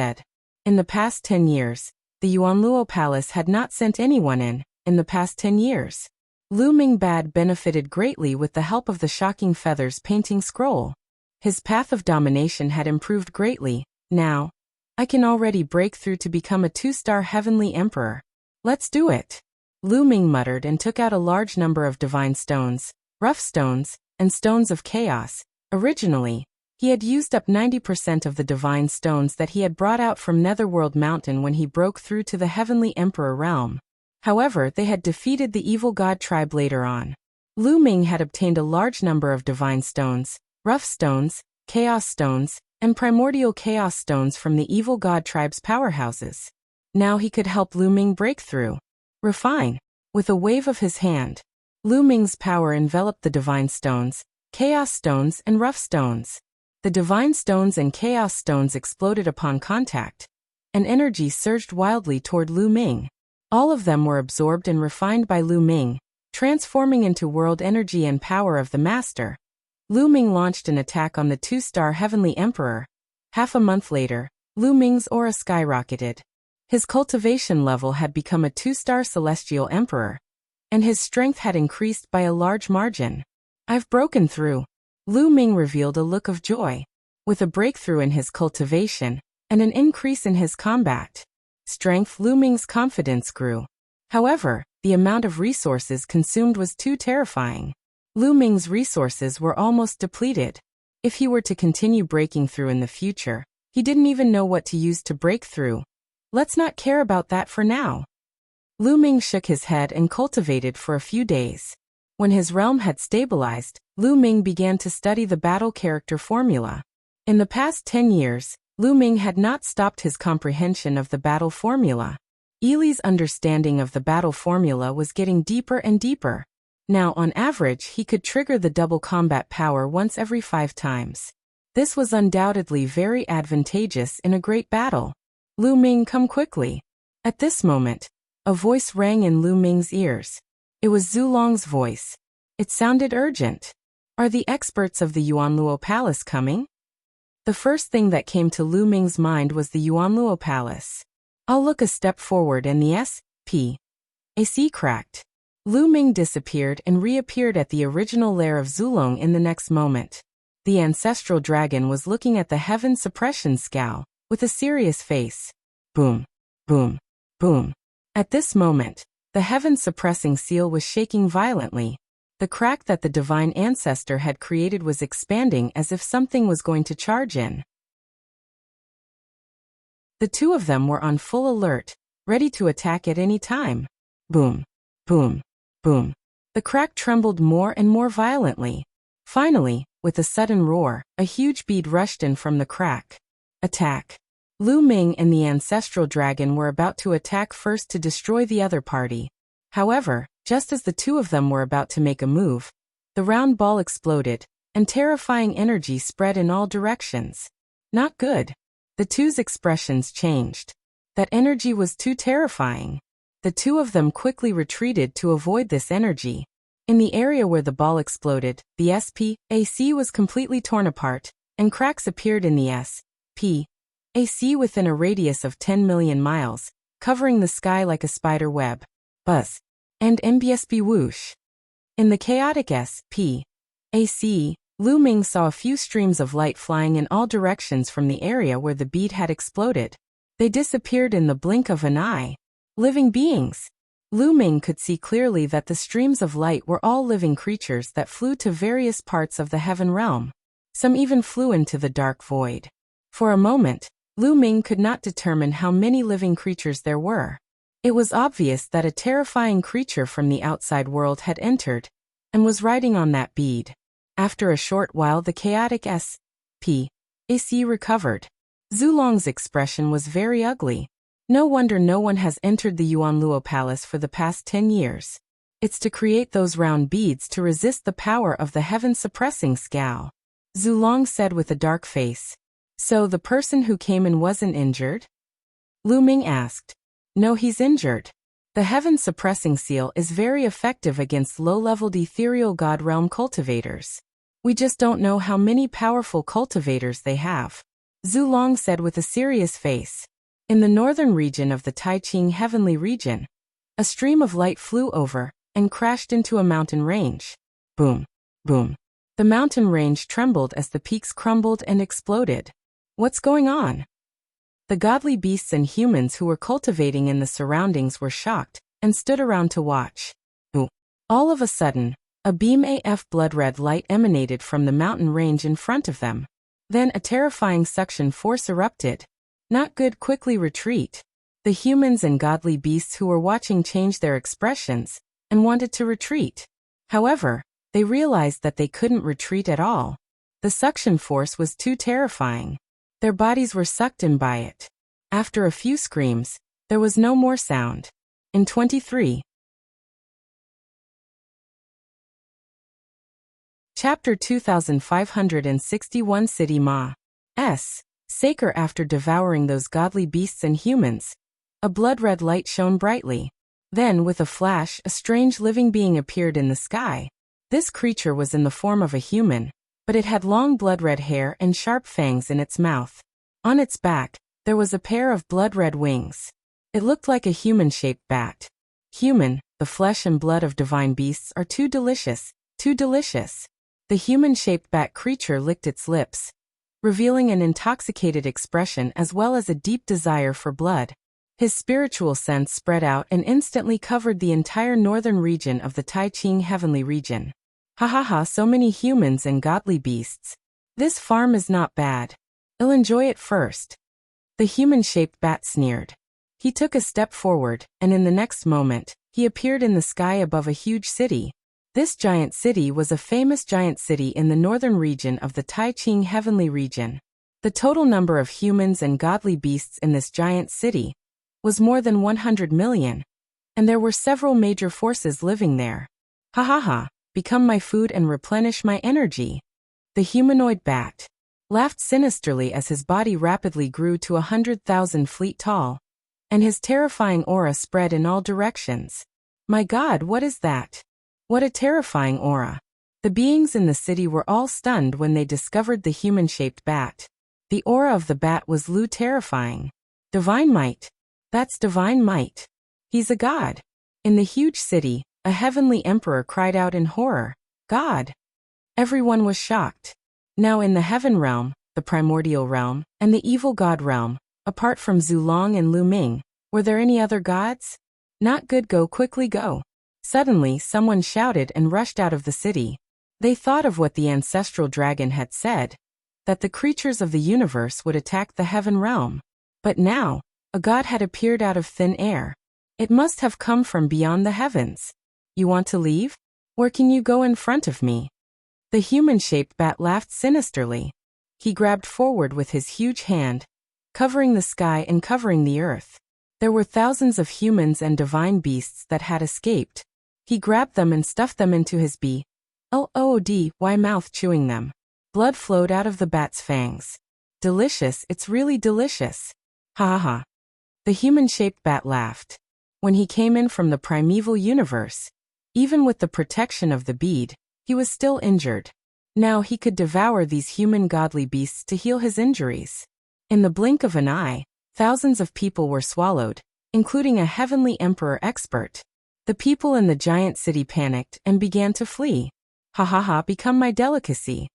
In the past 10 years, the Yuanluo Palace had not sent anyone in the past 10 years. Lu Ming Bad benefited greatly with the help of the Shocking Feathers painting scroll. His path of domination had improved greatly. Now, I can already break through to become a 2-star heavenly emperor. Let's do it. Lu Ming muttered and took out a large number of divine stones, rough stones, and stones of chaos. Originally, he had used up 90% of the divine stones that he had brought out from Netherworld Mountain when he broke through to the heavenly emperor realm. However, they had defeated the evil god tribe later on. Lu Ming had obtained a large number of divine stones, rough stones, chaos stones, and primordial chaos stones from the evil god tribe's powerhouses. Now he could help Lu Ming break through. Refine. With a wave of his hand, Lu Ming's power enveloped the divine stones, chaos stones and rough stones. The divine stones and chaos stones exploded upon contact, and energy surged wildly toward Lu Ming. All of them were absorbed and refined by Lu Ming, transforming into world energy and power of the master. Lu Ming launched an attack on the two-star Heavenly Emperor. Half a month later, Lu Ming's aura skyrocketed. His cultivation level had become a two-star Celestial Emperor, and his strength had increased by a large margin. I've broken through. Lu Ming revealed a look of joy. With a breakthrough in his cultivation, and an increase in his combat strength, Lu Ming's confidence grew. However, the amount of resources consumed was too terrifying. Lu Ming's resources were almost depleted. If he were to continue breaking through in the future, he didn't even know what to use to break through. Let's not care about that for now. Lu Ming shook his head and cultivated for a few days. When his realm had stabilized, Lu Ming began to study the battle character formula. In the past 10 years, Lu Ming had not stopped his comprehension of the battle formula. Li's understanding of the battle formula was getting deeper and deeper. Now, on average, he could trigger the double combat power once every 5 times. This was undoubtedly very advantageous in a great battle. Lu Ming, come quickly. At this moment, a voice rang in Lu Ming's ears. It was Zulong's voice. It sounded urgent. Are the experts of the Yuanluo Palace coming? The first thing that came to Lu Ming's mind was the Yuanluo Palace. I'll look a step forward and the S.P.A.C. cracked. Lu Ming disappeared and reappeared at the original lair of Zulong in the next moment. The ancestral dragon was looking at the heaven suppression scowl, with a serious face. Boom, boom, boom. At this moment, the heaven suppressing seal was shaking violently. The crack that the divine ancestor had created was expanding as if something was going to charge in. The two of them were on full alert, ready to attack at any time. Boom, boom, boom. The crack trembled more and more violently. Finally, with a sudden roar, a huge bead rushed in from the crack. Attack. Lu Ming and the ancestral dragon were about to attack first to destroy the other party. However, just as the two of them were about to make a move, the round ball exploded, and terrifying energy spread in all directions. Not good. The two's expressions changed. That energy was too terrifying. The two of them quickly retreated to avoid this energy. In the area where the ball exploded, the S.P.A.C. was completely torn apart, and cracks appeared in the S.P.A.C. within a radius of 10 million miles, covering the sky like a spider web. Buzz. And MBSB whoosh. In the chaotic S.P.A.C., Lu Ming saw a few streams of light flying in all directions from the area where the bead had exploded. They disappeared in the blink of an eye. Living beings. Lu Ming could see clearly that the streams of light were all living creatures that flew to various parts of the heaven realm. Some even flew into the dark void. For a moment, Lu Ming could not determine how many living creatures there were. It was obvious that a terrifying creature from the outside world had entered, and was riding on that bead. After a short while the chaotic S.P.A.C. recovered. Zulong's expression was very ugly. No wonder no one has entered the Yuanluo Palace for the past 10 years. It's to create those round beads to resist the power of the heaven-suppressing scowl. Zulong said with a dark face. So the person who came in wasn't injured? Lu Ming asked. No, he's injured. The heaven-suppressing seal is very effective against low-leveled ethereal god realm cultivators. We just don't know how many powerful cultivators they have. Zulong said with a serious face. In the northern region of the Taiqing heavenly region, a stream of light flew over and crashed into a mountain range. Boom, boom. The mountain range trembled as the peaks crumbled and exploded. What's going on? The godly beasts and humans who were cultivating in the surroundings were shocked and stood around to watch. Ooh. All of a sudden, a beam of blood-red light emanated from the mountain range in front of them. Then a terrifying suction force erupted. Not good, quickly retreat. The humans and godly beasts who were watching changed their expressions and wanted to retreat. However, they realized that they couldn't retreat at all. The suction force was too terrifying. Their bodies were sucked in by it. After a few screams, There was no more sound. In 23. Chapter 2561 City Ma's Saker. After devouring those godly beasts and humans, a blood-red light shone brightly. Then, with a flash, a strange living being appeared in the sky. This creature was in the form of a human, but it had long blood-red hair and sharp fangs in its mouth. On its back, there was a pair of blood-red wings. It looked like a human-shaped bat. Human, the flesh and blood of divine beasts are too delicious, too delicious. The human-shaped bat creature licked its lips, revealing an intoxicated expression as well as a deep desire for blood. His spiritual sense spread out and instantly covered the entire northern region of the Tai-Ching heavenly region. Ha ha ha, so many humans and godly beasts. This farm is not bad. I'll enjoy it first. The human-shaped bat sneered. He took a step forward, and in the next moment, he appeared in the sky above a huge city. This giant city was a famous giant city in the northern region of the Tai-Ching heavenly region. The total number of humans and godly beasts in this giant city was more than 100 million, and there were several major forces living there. Ha ha ha, become my food and replenish my energy. The humanoid bat laughed sinisterly as his body rapidly grew to 100,000 feet tall, and his terrifying aura spread in all directions. My God, what is that? What a terrifying aura. The beings in the city were all stunned when they discovered the human-shaped bat. The aura of the bat was terrifying. Divine might. That's divine might. He's a god. In the huge city, a heavenly emperor cried out in horror, God! Everyone was shocked. Now in the heaven realm, the primordial realm, and the evil god realm, apart from Zulong and Lu Ming, were there any other gods? Not good, go quickly go. Suddenly someone shouted and rushed out of the city. They thought of what the ancestral dragon had said, that the creatures of the universe would attack the heaven realm. But now, a god had appeared out of thin air. It must have come from beyond the heavens. You want to leave? Where can you go in front of me? The human-shaped bat laughed sinisterly. He grabbed forward with his huge hand, covering the sky and covering the earth. There were thousands of humans and divine beasts that had escaped. He grabbed them and stuffed them into his bloody mouth, chewing them. Blood flowed out of the bat's fangs. Delicious, it's really delicious. Ha ha ha. The human-shaped bat laughed. When he came in from the primeval universe, even with the protection of the bead, he was still injured. Now he could devour these human godly beasts to heal his injuries. In the blink of an eye, thousands of people were swallowed, including a heavenly emperor expert. The people in the giant city panicked and began to flee. Ha ha ha, become my delicacy.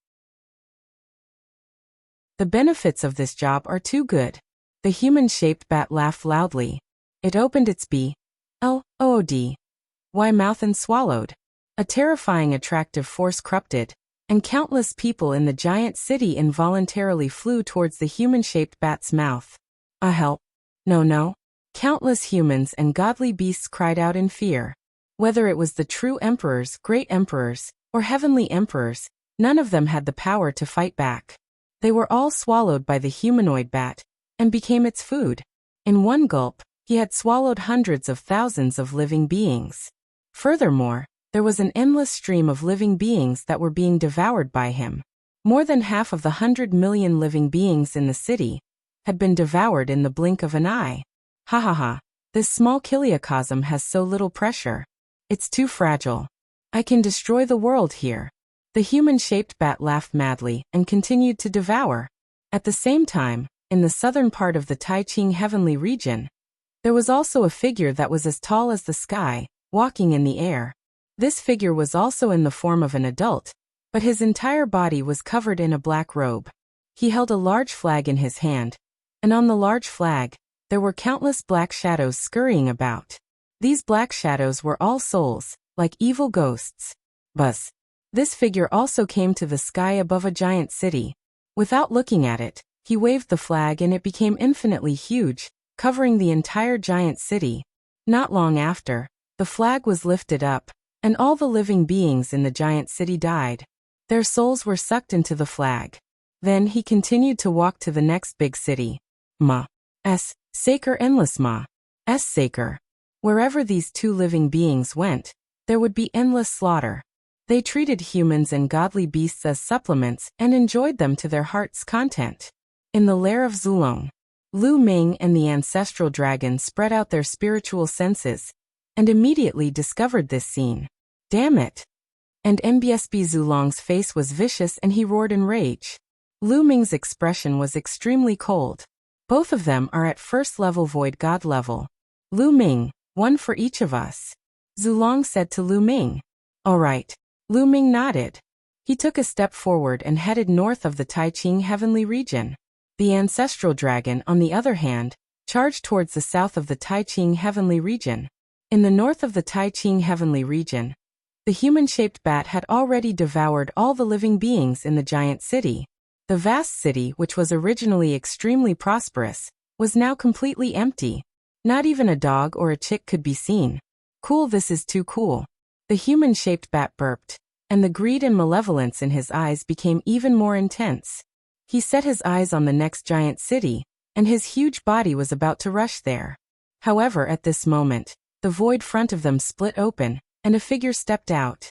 The benefits of this job are too good. The human-shaped bat laughed loudly. It opened its bloody mouth and swallowed. A terrifying attractive force corrupted, and countless people in the giant city involuntarily flew towards the human-shaped bat's mouth. Help. No. Countless humans and godly beasts cried out in fear. Whether it was the true emperors, great emperors, or heavenly emperors, none of them had the power to fight back. They were all swallowed by the humanoid bat, and became its food. In one gulp, he had swallowed hundreds of thousands of living beings. Furthermore, there was an endless stream of living beings that were being devoured by him. More than half of the 100 million living beings in the city had been devoured in the blink of an eye. Ha ha ha, this small kiliacosm has so little pressure. It's too fragile. I can destroy the world here. The human-shaped bat laughed madly and continued to devour. At the same time, in the southern part of the Tai-Ching heavenly region, there was also a figure that was as tall as the sky, walking in the air. This figure was also in the form of an adult, but his entire body was covered in a black robe. He held a large flag in his hand, and on the large flag, there were countless black shadows scurrying about. These black shadows were all souls, like evil ghosts. Buzz. This figure also came to the sky above a giant city. Without looking at it, he waved the flag and it became infinitely huge, covering the entire giant city. Not long after, the flag was lifted up, and all the living beings in the giant city died. Their souls were sucked into the flag. Then he continued to walk to the next big city. Saker endless Saker. Wherever these two living beings went, there would be endless slaughter. They treated humans and godly beasts as supplements and enjoyed them to their heart's content. In the lair of Zulong, Lu Ming and the ancestral dragon spread out their spiritual senses and immediately discovered this scene. Damn it! And MBSB Zulong's face was vicious and he roared in rage. Lu Ming's expression was extremely cold. Both of them are at first level void god level. Lu Ming, one for each of us. Zulong said to Lu Ming. All right. Lu Ming nodded. He took a step forward and headed north of the Taiqing heavenly region. The ancestral dragon, on the other hand, charged towards the south of the Taiqing heavenly region. In the north of the Taiqing heavenly region, the human-shaped bat had already devoured all the living beings in the giant city. The vast city, which was originally extremely prosperous, was now completely empty. Not even a dog or a chick could be seen. Cool, this is too cool. The human-shaped bat burped, and the greed and malevolence in his eyes became even more intense. He set his eyes on the next giant city, and his huge body was about to rush there. However, at this moment, the void front of them split open, and a figure stepped out.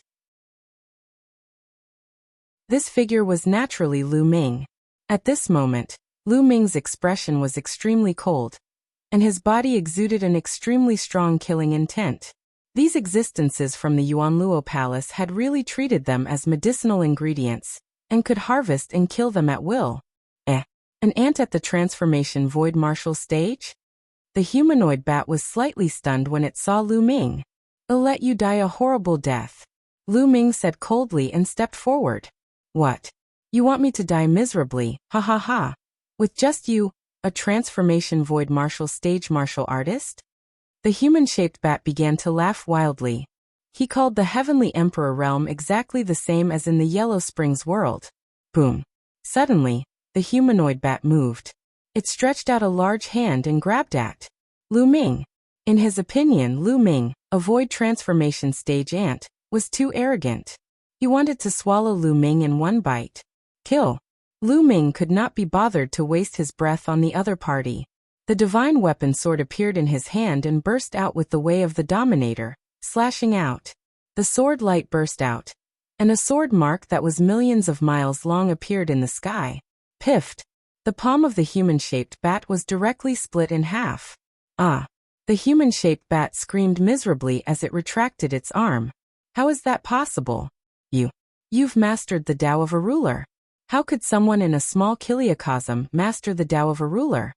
This figure was naturally Lu Ming. At this moment, Lu Ming's expression was extremely cold, and his body exuded an extremely strong killing intent. These existences from the Yuanluo Palace had really treated them as medicinal ingredients, and could harvest and kill them at will. An ant at the transformation void martial stage? The humanoid bat was slightly stunned when it saw Lu Ming. I'll let you die a horrible death, Lu Ming said coldly and stepped forward. What? You want me to die miserably, ha ha ha. With just you, a transformation void martial stage martial artist? The human-shaped bat began to laugh wildly. He called the Heavenly Emperor realm exactly the same as in the Yellow Springs world. Boom. Suddenly, the humanoid bat moved. It stretched out a large hand and grabbed at Lu Ming. In his opinion, Lu Ming, a void transformation stage ant, was too arrogant. He wanted to swallow Lu Ming in one bite. Kill. Lu Ming could not be bothered to waste his breath on the other party. The divine weapon sword appeared in his hand and burst out with the way of the Dominator, slashing out. The sword light burst out, and a sword mark that was millions of miles long appeared in the sky. Piffed. The palm of the human-shaped bat was directly split in half. Ah! The human-shaped bat screamed miserably as it retracted its arm. How is that possible? You've mastered the Tao of a ruler. How could someone in a small kiliacosm master the Tao of a ruler?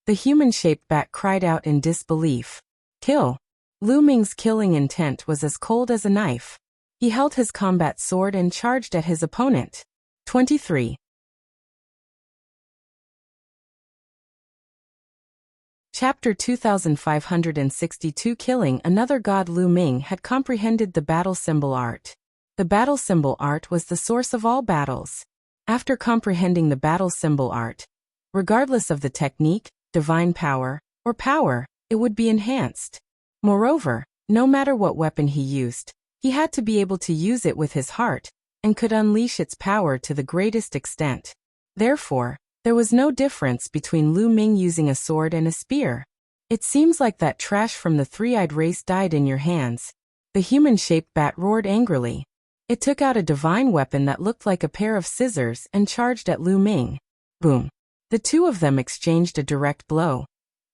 The human-shaped bat cried out in disbelief. Kill. Lu Ming's killing intent was as cold as a knife. He held his combat sword and charged at his opponent. 23. Chapter 2562. Killing another god. Lu Ming had comprehended the battle symbol art. The battle symbol art was the source of all battles. After comprehending the battle symbol art, regardless of the technique, divine power, or power, it would be enhanced. Moreover, no matter what weapon he used, he had to be able to use it with his heart, and could unleash its power to the greatest extent. Therefore, there was no difference between Lu Ming using a sword and a spear. It seems like that trash from the three-eyed race died in your hands. The human-shaped bat roared angrily. It took out a divine weapon that looked like a pair of scissors and charged at Lu Ming. Boom. The two of them exchanged a direct blow,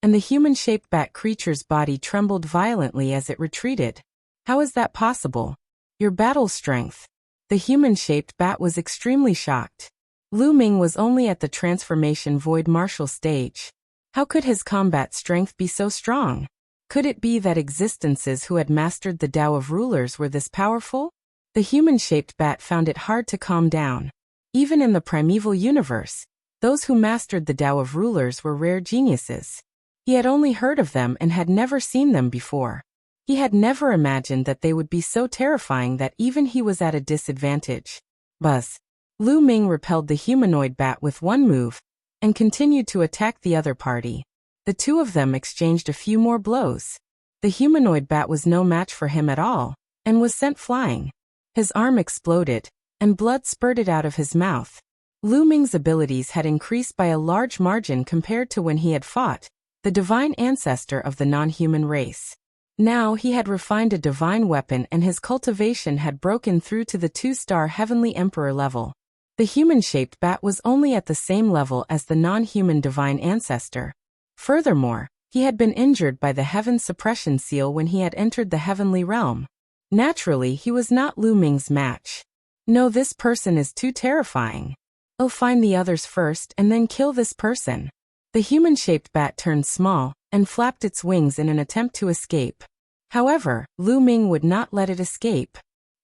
and the human-shaped bat creature's body trembled violently as it retreated. How is that possible? Your battle strength. The human-shaped bat was extremely shocked. Lu Ming was only at the transformation void martial stage. How could his combat strength be so strong? Could it be that existences who had mastered the Tao of rulers were this powerful? The human-shaped bat found it hard to calm down. Even in the primeval universe, those who mastered the Tao of rulers were rare geniuses. He had only heard of them and had never seen them before. He had never imagined that they would be so terrifying that even he was at a disadvantage. Buzz. Lu Ming repelled the humanoid bat with one move, and continued to attack the other party. The two of them exchanged a few more blows. The humanoid bat was no match for him at all, and was sent flying. His arm exploded, and blood spurted out of his mouth. Lu Ming's abilities had increased by a large margin compared to when he had fought. the divine ancestor of the non-human race. Now he had refined a divine weapon and his cultivation had broken through to the 2-star heavenly emperor level. The human-shaped bat was only at the same level as the non-human divine ancestor. Furthermore, he had been injured by the heaven suppression seal when he had entered the heavenly realm. Naturally, he was not Lu Ming's match. No, this person is too terrifying. I'll find the others first and then kill this person. The human-shaped bat turned small and flapped its wings in an attempt to escape. However, Lu Ming would not let it escape.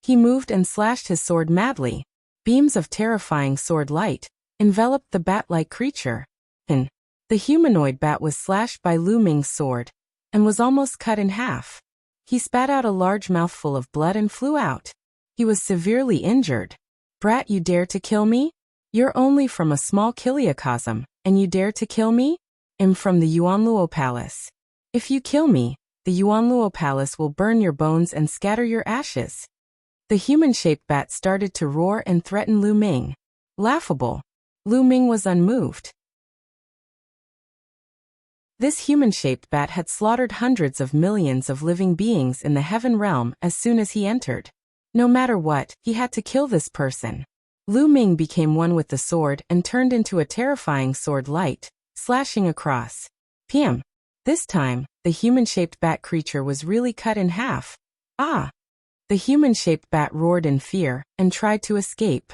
He moved and slashed his sword madly. Beams of terrifying sword light enveloped the bat-like creature. And the humanoid bat was slashed by Lu Ming's sword and was almost cut in half. He spat out a large mouthful of blood and flew out. He was severely injured. Brat, you dare to kill me? You're only from a small kiliacosm, and you dare to kill me? I'm from the Yuanluo Palace. If you kill me, the Yuanluo Palace will burn your bones and scatter your ashes. The human-shaped bat started to roar and threaten Lu Ming. Laughable. Lu Ming was unmoved. This human-shaped bat had slaughtered hundreds of millions of living beings in the heaven realm as soon as he entered. No matter what, he had to kill this person. Lu Ming became one with the sword and turned into a terrifying sword light, slashing across. PM. This time, the human-shaped bat creature was really cut in half. Ah! The human-shaped bat roared in fear and tried to escape.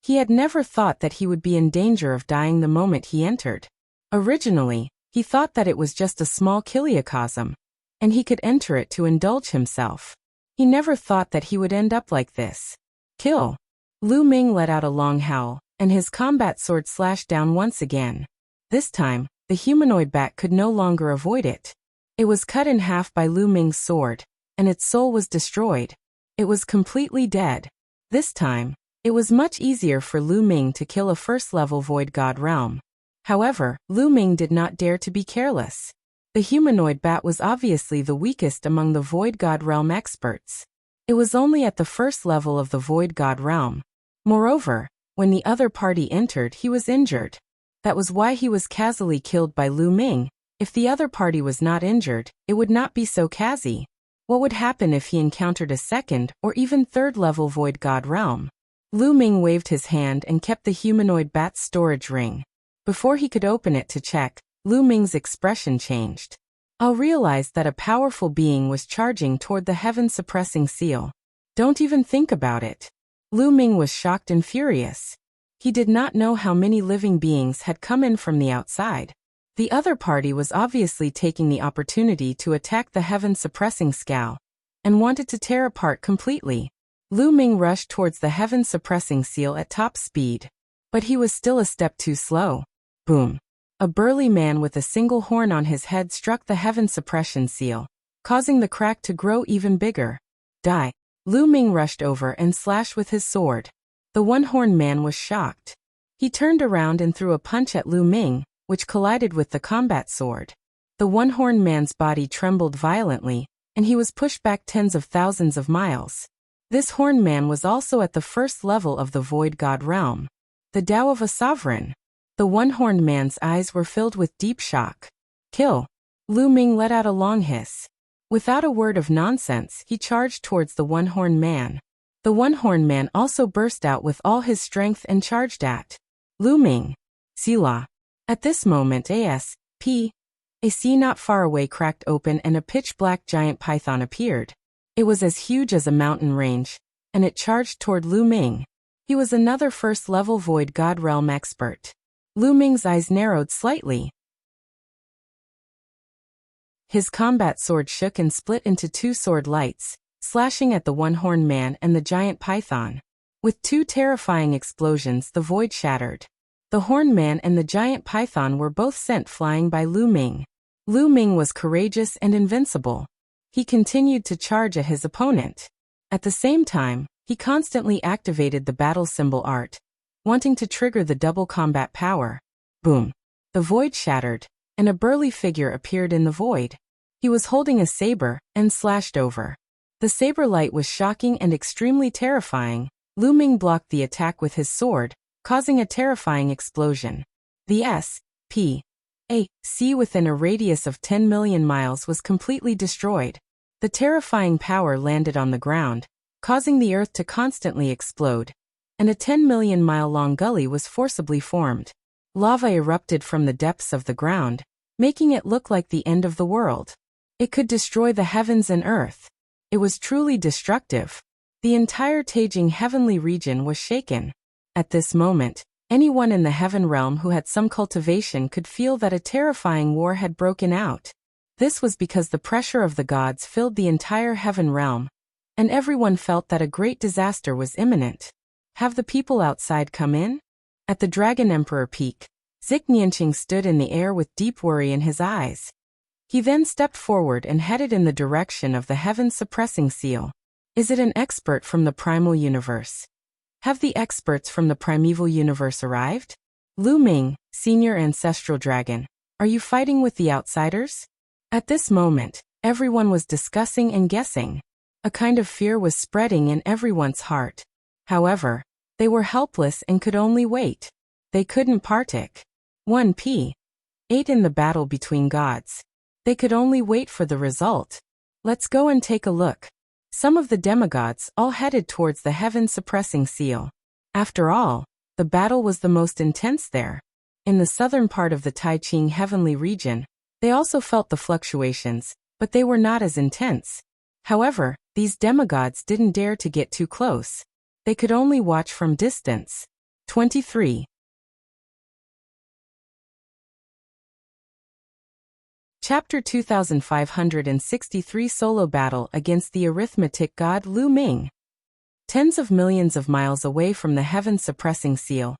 He had never thought that he would be in danger of dying the moment he entered. Originally, he thought that it was just a small kiliacosm, and he could enter it to indulge himself. He never thought that he would end up like this. Kill! Lu Ming let out a long howl, and his combat sword slashed down once again. This time, the humanoid bat could no longer avoid it. It was cut in half by Lu Ming's sword, and its soul was destroyed. It was completely dead. This time, it was much easier for Lu Ming to kill a first-level Void God realm. However, Lu Ming did not dare to be careless. The humanoid bat was obviously the weakest among the Void God realm experts. It was only at the first level of the Void God realm. Moreover, when the other party entered, he was injured. That was why he was casually killed by Lu Ming. If the other party was not injured, it would not be so casual. What would happen if he encountered a second or even third-level Void God realm? Lu Ming waved his hand and kept the humanoid bat's storage ring. Before he could open it to check, Lu Ming's expression changed. I realized that a powerful being was charging toward the heaven-suppressing seal. Don't even think about it. Lu Ming was shocked and furious. He did not know how many living beings had come in from the outside. The other party was obviously taking the opportunity to attack the heaven-suppressing scowl, and wanted to tear apart completely. Lu Ming rushed towards the heaven-suppressing seal at top speed. But he was still a step too slow. Boom. A burly man with a single horn on his head struck the heaven suppression seal, causing the crack to grow even bigger. Die. Lu Ming rushed over and slashed with his sword. The one-horned man was shocked. He turned around and threw a punch at Lu Ming, which collided with the combat sword. The one-horned man's body trembled violently, and he was pushed back tens of thousands of miles. This horned man was also at the first level of the Void God realm. The Tao of a sovereign. The one-horned man's eyes were filled with deep shock. Kill. Lu Ming let out a long hiss. Without a word of nonsense, he charged towards the one-horned man. The one-horned man also burst out with all his strength and charged at Lu Ming. Sila. At this moment a sea not far away cracked open and a pitch-black giant python appeared. It was as huge as a mountain range, and it charged toward Lu Ming. He was another first-level Void God realm expert. Lu Ming's eyes narrowed slightly. His combat sword shook and split into two sword lights, slashing at the one-horned man and the giant python. With two terrifying explosions, the void shattered. The horned man and the giant python were both sent flying by Lu Ming. Lu Ming was courageous and invincible. He continued to charge at his opponent. At the same time, he constantly activated the battle symbol art, wanting to trigger the double combat power. Boom. The void shattered, and a burly figure appeared in the void. He was holding a saber and slashed over. The saber light was shocking and extremely terrifying. Lu Ming blocked the attack with his sword, causing a terrifying explosion. The A sea within a radius of 10 million miles was completely destroyed. The terrifying power landed on the ground, causing the earth to constantly explode, and a 10 million mile long gully was forcibly formed. Lava erupted from the depths of the ground, making it look like the end of the world. It could destroy the heavens and earth. It was truly destructive. The entire Taijing heavenly region was shaken. At this moment, anyone in the heaven realm who had some cultivation could feel that a terrifying war had broken out. This was because the pressure of the gods filled the entire heaven realm, and everyone felt that a great disaster was imminent. Have the people outside come in? At the Dragon Emperor peak, Zhiknianqing stood in the air with deep worry in his eyes. He then stepped forward and headed in the direction of the heaven-suppressing seal. Is it an expert from the primal universe? Have the experts from the primeval universe arrived? Lu Ming, senior ancestral dragon, are you fighting with the outsiders? At this moment, everyone was discussing and guessing. A kind of fear was spreading in everyone's heart. However, they were helpless and could only wait. They couldn't partake. 1p. 8 in the battle between gods. They could only wait for the result. Let's go and take a look. Some of the demigods all headed towards the heaven-suppressing seal. After all, the battle was the most intense there. In the southern part of the Taijing heavenly region, they also felt the fluctuations, but they were not as intense. However, these demigods didn't dare to get too close. They could only watch from distance. 23. Chapter 2563 Solo Battle against the arithmetic god Lu Ming. Tens of millions of miles away from the heaven-suppressing seal,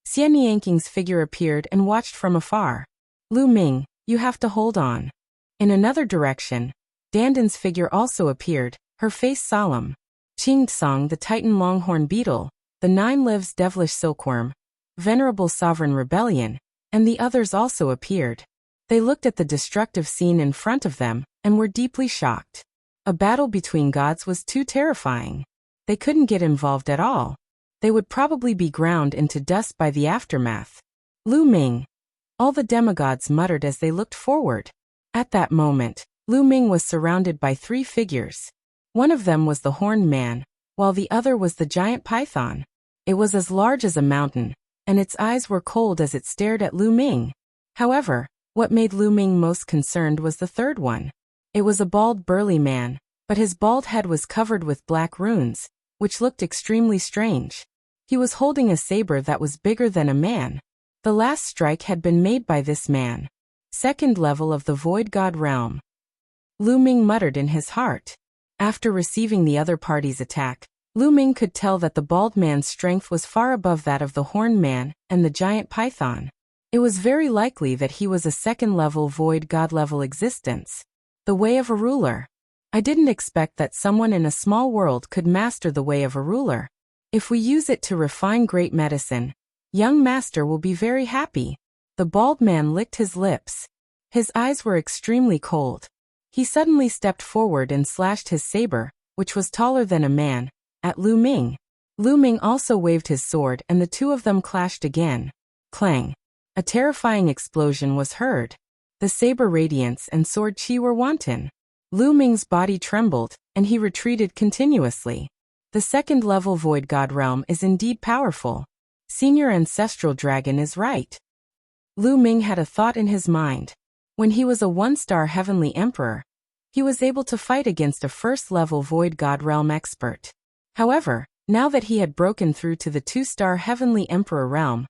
Xiannianking's figure appeared and watched from afar. Lu Ming, you have to hold on. In another direction, Dandan's figure also appeared, her face solemn. Qingtsong the Titan Longhorn Beetle, the Nine Lives Devilish Silkworm, Venerable Sovereign Rebellion, and the others also appeared. They looked at the destructive scene in front of them, and were deeply shocked. A battle between gods was too terrifying. They couldn't get involved at all. They would probably be ground into dust by the aftermath. Lu Ming. All the demigods muttered as they looked forward. At that moment, Lu Ming was surrounded by 3 figures. One of them was the Horned Man, while the other was the giant python. It was as large as a mountain, and its eyes were cold as it stared at Lu Ming. However, what made Lu Ming most concerned was the third one. It was a bald, burly man, but his bald head was covered with black runes, which looked extremely strange. He was holding a saber that was bigger than a man. The last strike had been made by this man. Second level of the Void God realm. Lu Ming muttered in his heart. After receiving the other party's attack, Lu Ming could tell that the bald man's strength was far above that of the Horned Man and the giant python. It was very likely that he was a second-level Void God-level existence. The way of a ruler. I didn't expect that someone in a small world could master the way of a ruler. If we use it to refine great medicine, young master will be very happy. The bald man licked his lips. His eyes were extremely cold. He suddenly stepped forward and slashed his saber, which was taller than a man, at Lu Ming. Lu Ming also waved his sword and the two of them clashed again. Clang. A terrifying explosion was heard. The saber radiance and sword chi were wanton. Lu Ming's body trembled, and he retreated continuously. The second-level Void God realm is indeed powerful. Senior Ancestral Dragon is right. Lu Ming had a thought in his mind. When he was a 1-star Heavenly Emperor, he was able to fight against a first-level Void God realm expert. However, now that he had broken through to the 2-star Heavenly Emperor realm,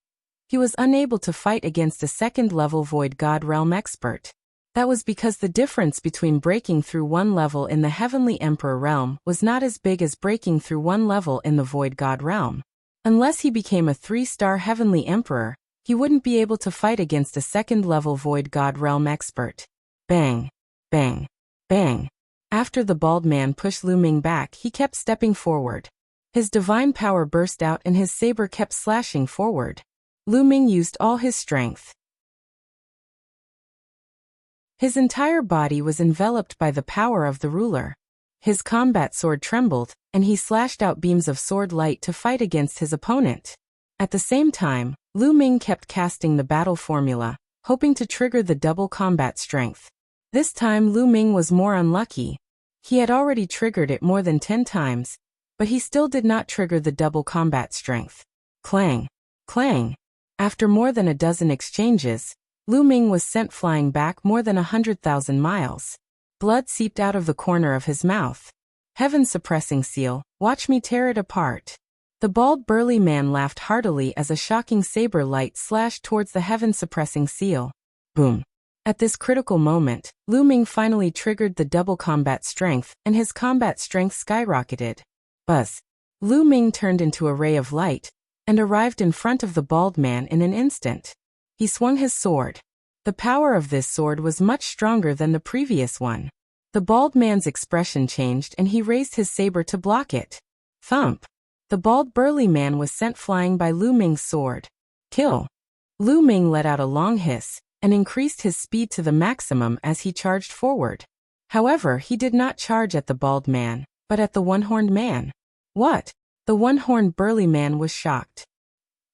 he was unable to fight against a second-level Void God realm expert. That was because the difference between breaking through one level in the Heavenly Emperor realm was not as big as breaking through one level in the Void God realm. Unless he became a 3-star Heavenly Emperor, he wouldn't be able to fight against a second-level Void God realm expert. Bang. Bang. Bang. After the bald man pushed Lu Ming back, he kept stepping forward. His divine power burst out and his saber kept slashing forward. Lu Ming used all his strength. His entire body was enveloped by the power of the ruler. His combat sword trembled, and he slashed out beams of sword light to fight against his opponent. At the same time, Lu Ming kept casting the battle formula, hoping to trigger the double combat strength. This time Lu Ming was more unlucky. He had already triggered it more than 10 times, but he still did not trigger the double combat strength. Clang! Clang! After more than a dozen exchanges, Lu Ming was sent flying back more than 100,000 miles. Blood seeped out of the corner of his mouth. Heaven-suppressing seal, watch me tear it apart. The bald burly man laughed heartily as a shocking saber light slashed towards the heaven-suppressing seal. Boom! At this critical moment, Lu Ming finally triggered the double combat strength, and his combat strength skyrocketed. Buzz! Lu Ming turned into a ray of light, and arrived in front of the bald man in an instant. He swung his sword. The power of this sword was much stronger than the previous one. The bald man's expression changed and he raised his saber to block it. Thump! The bald burly man was sent flying by Lu Ming's sword. Kill! Lu Ming let out a long hiss, and increased his speed to the maximum as he charged forward. However, he did not charge at the bald man, but at the one-horned man. What? The one-horned burly man was shocked.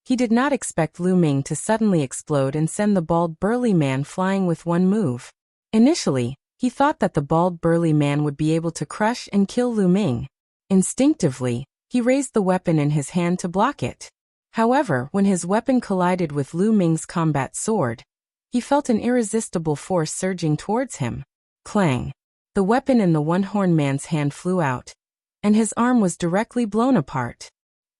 He did not expect Lu Ming to suddenly explode and send the bald burly man flying with one move. Initially, he thought that the bald burly man would be able to crush and kill Lu Ming. Instinctively, he raised the weapon in his hand to block it. However, when his weapon collided with Lu Ming's combat sword, he felt an irresistible force surging towards him. Clang! The weapon in the one-horned man's hand flew out, and his arm was directly blown apart.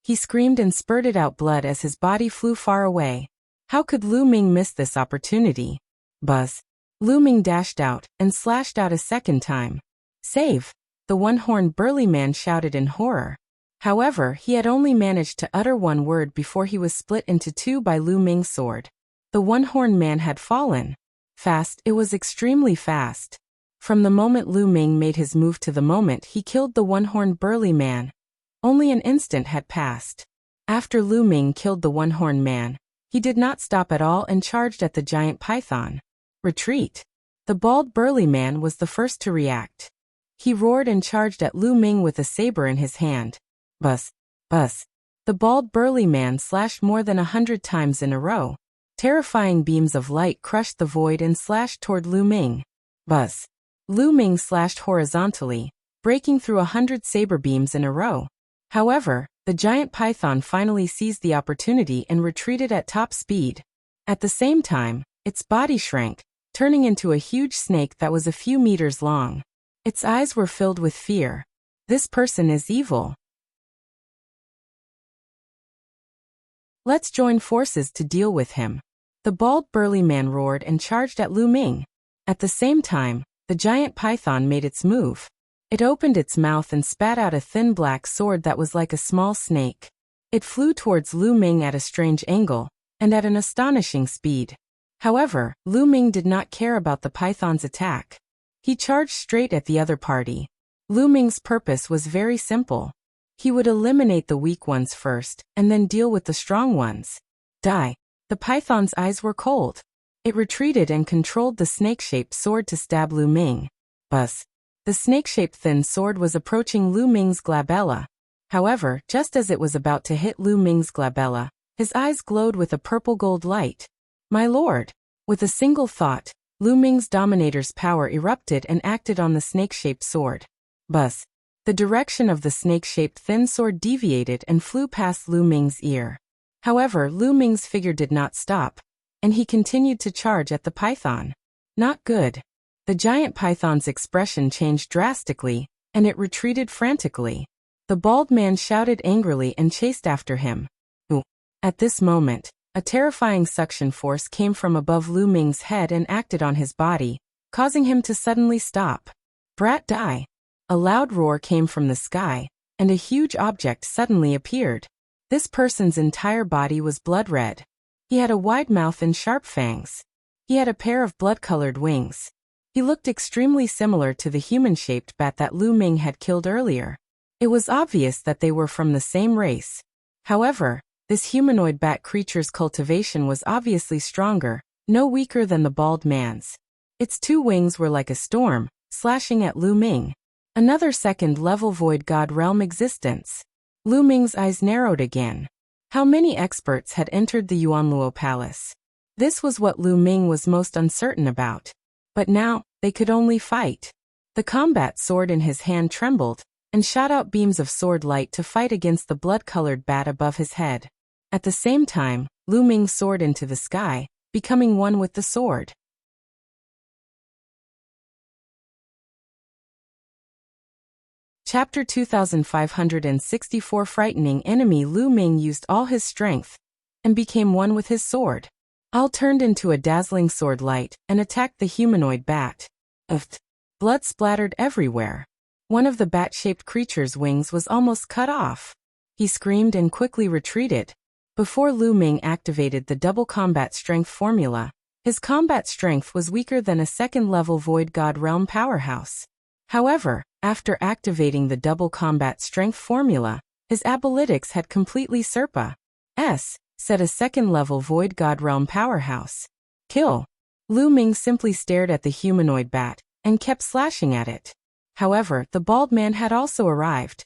He screamed and spurted out blood as his body flew far away. How could Lu Ming miss this opportunity? Buzz! Lu Ming dashed out and slashed out a second time. Save! The one-horned burly man shouted in horror. However, he had only managed to utter one word before he was split into two by Lu Ming's sword. The one-horned man had fallen. Fast, it was extremely fast. From the moment Lu Ming made his move to the moment he killed the one-horned burly man, only an instant had passed. After Lu Ming killed the one-horned man, he did not stop at all and charged at the giant python. Retreat! The bald burly man was the first to react. He roared and charged at Lu Ming with a saber in his hand. Buzz! Buzz! The bald burly man slashed more than 100 times in a row. Terrifying beams of light crushed the void and slashed toward Lu Ming. Buzz! Lu Ming slashed horizontally, breaking through 100 saber beams in a row. However, the giant python finally seized the opportunity and retreated at top speed. At the same time, its body shrank, turning into a huge snake that was a few meters long. Its eyes were filled with fear. This person is evil. Let's join forces to deal with him. The bald burly man roared and charged at Lu Ming. At the same time, the giant python made its move. It opened its mouth and spat out a thin black sword that was like a small snake. It flew towards Lu Ming at a strange angle, and at an astonishing speed. However, Lu Ming did not care about the python's attack. He charged straight at the other party. Lu Ming's purpose was very simple. He would eliminate the weak ones first, and then deal with the strong ones. Die! The python's eyes were cold. It retreated and controlled the snake-shaped sword to stab Lu Ming. Buzz! The snake-shaped thin sword was approaching Lu Ming's glabella. However, just as it was about to hit Lu Ming's glabella, his eyes glowed with a purple-gold light. My lord! With a single thought, Lu Ming's dominator's power erupted and acted on the snake-shaped sword. Buzz! The direction of the snake-shaped thin sword deviated and flew past Lu Ming's ear. However, Lu Ming's figure did not stop, and he continued to charge at the python. Not good. The giant python's expression changed drastically, and it retreated frantically. The bald man shouted angrily and chased after him. Ooh. At this moment, a terrifying suction force came from above Lu Ming's head and acted on his body, causing him to suddenly stop. Brat, die! A loud roar came from the sky, and a huge object suddenly appeared. This person's entire body was blood red. He had a wide mouth and sharp fangs. He had a pair of blood-colored wings. He looked extremely similar to the human-shaped bat that Lu Ming had killed earlier. It was obvious that they were from the same race. However, this humanoid bat creature's cultivation was obviously stronger, no weaker than the bald man's. Its two wings were like a storm, slashing at Lu Ming. Another second-level void god realm existence. Lu Ming's eyes narrowed again. How many experts had entered the Yuanluo Palace? This was what Lu Ming was most uncertain about. But now, they could only fight. The combat sword in his hand trembled, and shot out beams of sword light to fight against the blood-colored bat above his head. At the same time, Lu Ming soared into the sky, becoming one with the sword. Chapter 2564. Frightening enemy. Lu Ming used all his strength, and became one with his sword. All turned into a dazzling sword light, and attacked the humanoid bat. Blood splattered everywhere. One of the bat-shaped creature's wings was almost cut off. He screamed and quickly retreated. Before Lu Ming activated the double combat strength formula, his combat strength was weaker than a second-level Void God Realm powerhouse. However, after activating the double combat strength formula, his abilitics had completely set a second-level Void God Realm powerhouse. Kill. Lu Ming simply stared at the humanoid bat, and kept slashing at it. However, the bald man had also arrived.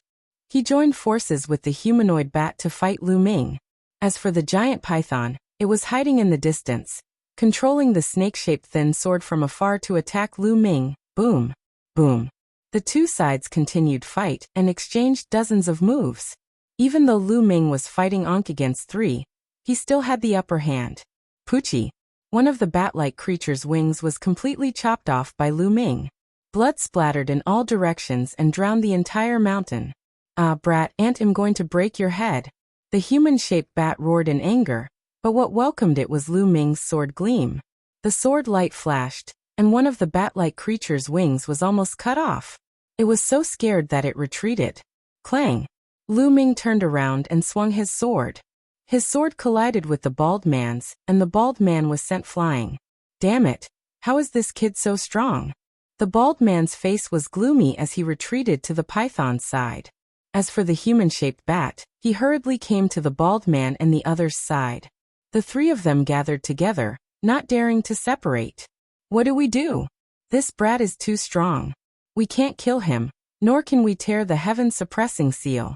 He joined forces with the humanoid bat to fight Lu Ming. As for the giant python, it was hiding in the distance, controlling the snake-shaped thin sword from afar to attack Lu Ming. Boom. Boom. The two sides continued fight and exchanged dozens of moves. Even though Lu Ming was fighting Ankh against 3, he still had the upper hand. Poochie. One of the bat-like creature's wings was completely chopped off by Lu Ming. Blood splattered in all directions and drowned the entire mountain. Ah, brat, I'm going to break your head. The human-shaped bat roared in anger, but what welcomed it was Lu Ming's sword gleam. The sword light flashed, and one of the bat-like creature's wings was almost cut off. It was so scared that it retreated. Clang! Lu Ming turned around and swung his sword. His sword collided with the bald man's, and the bald man was sent flying. Damn it! How is this kid so strong? The bald man's face was gloomy as he retreated to the python's side. As for the human-shaped bat, he hurriedly came to the bald man and the other's side. The three of them gathered together, not daring to separate. What do we do? This brat is too strong. We can't kill him, nor can we tear the heaven-suppressing seal.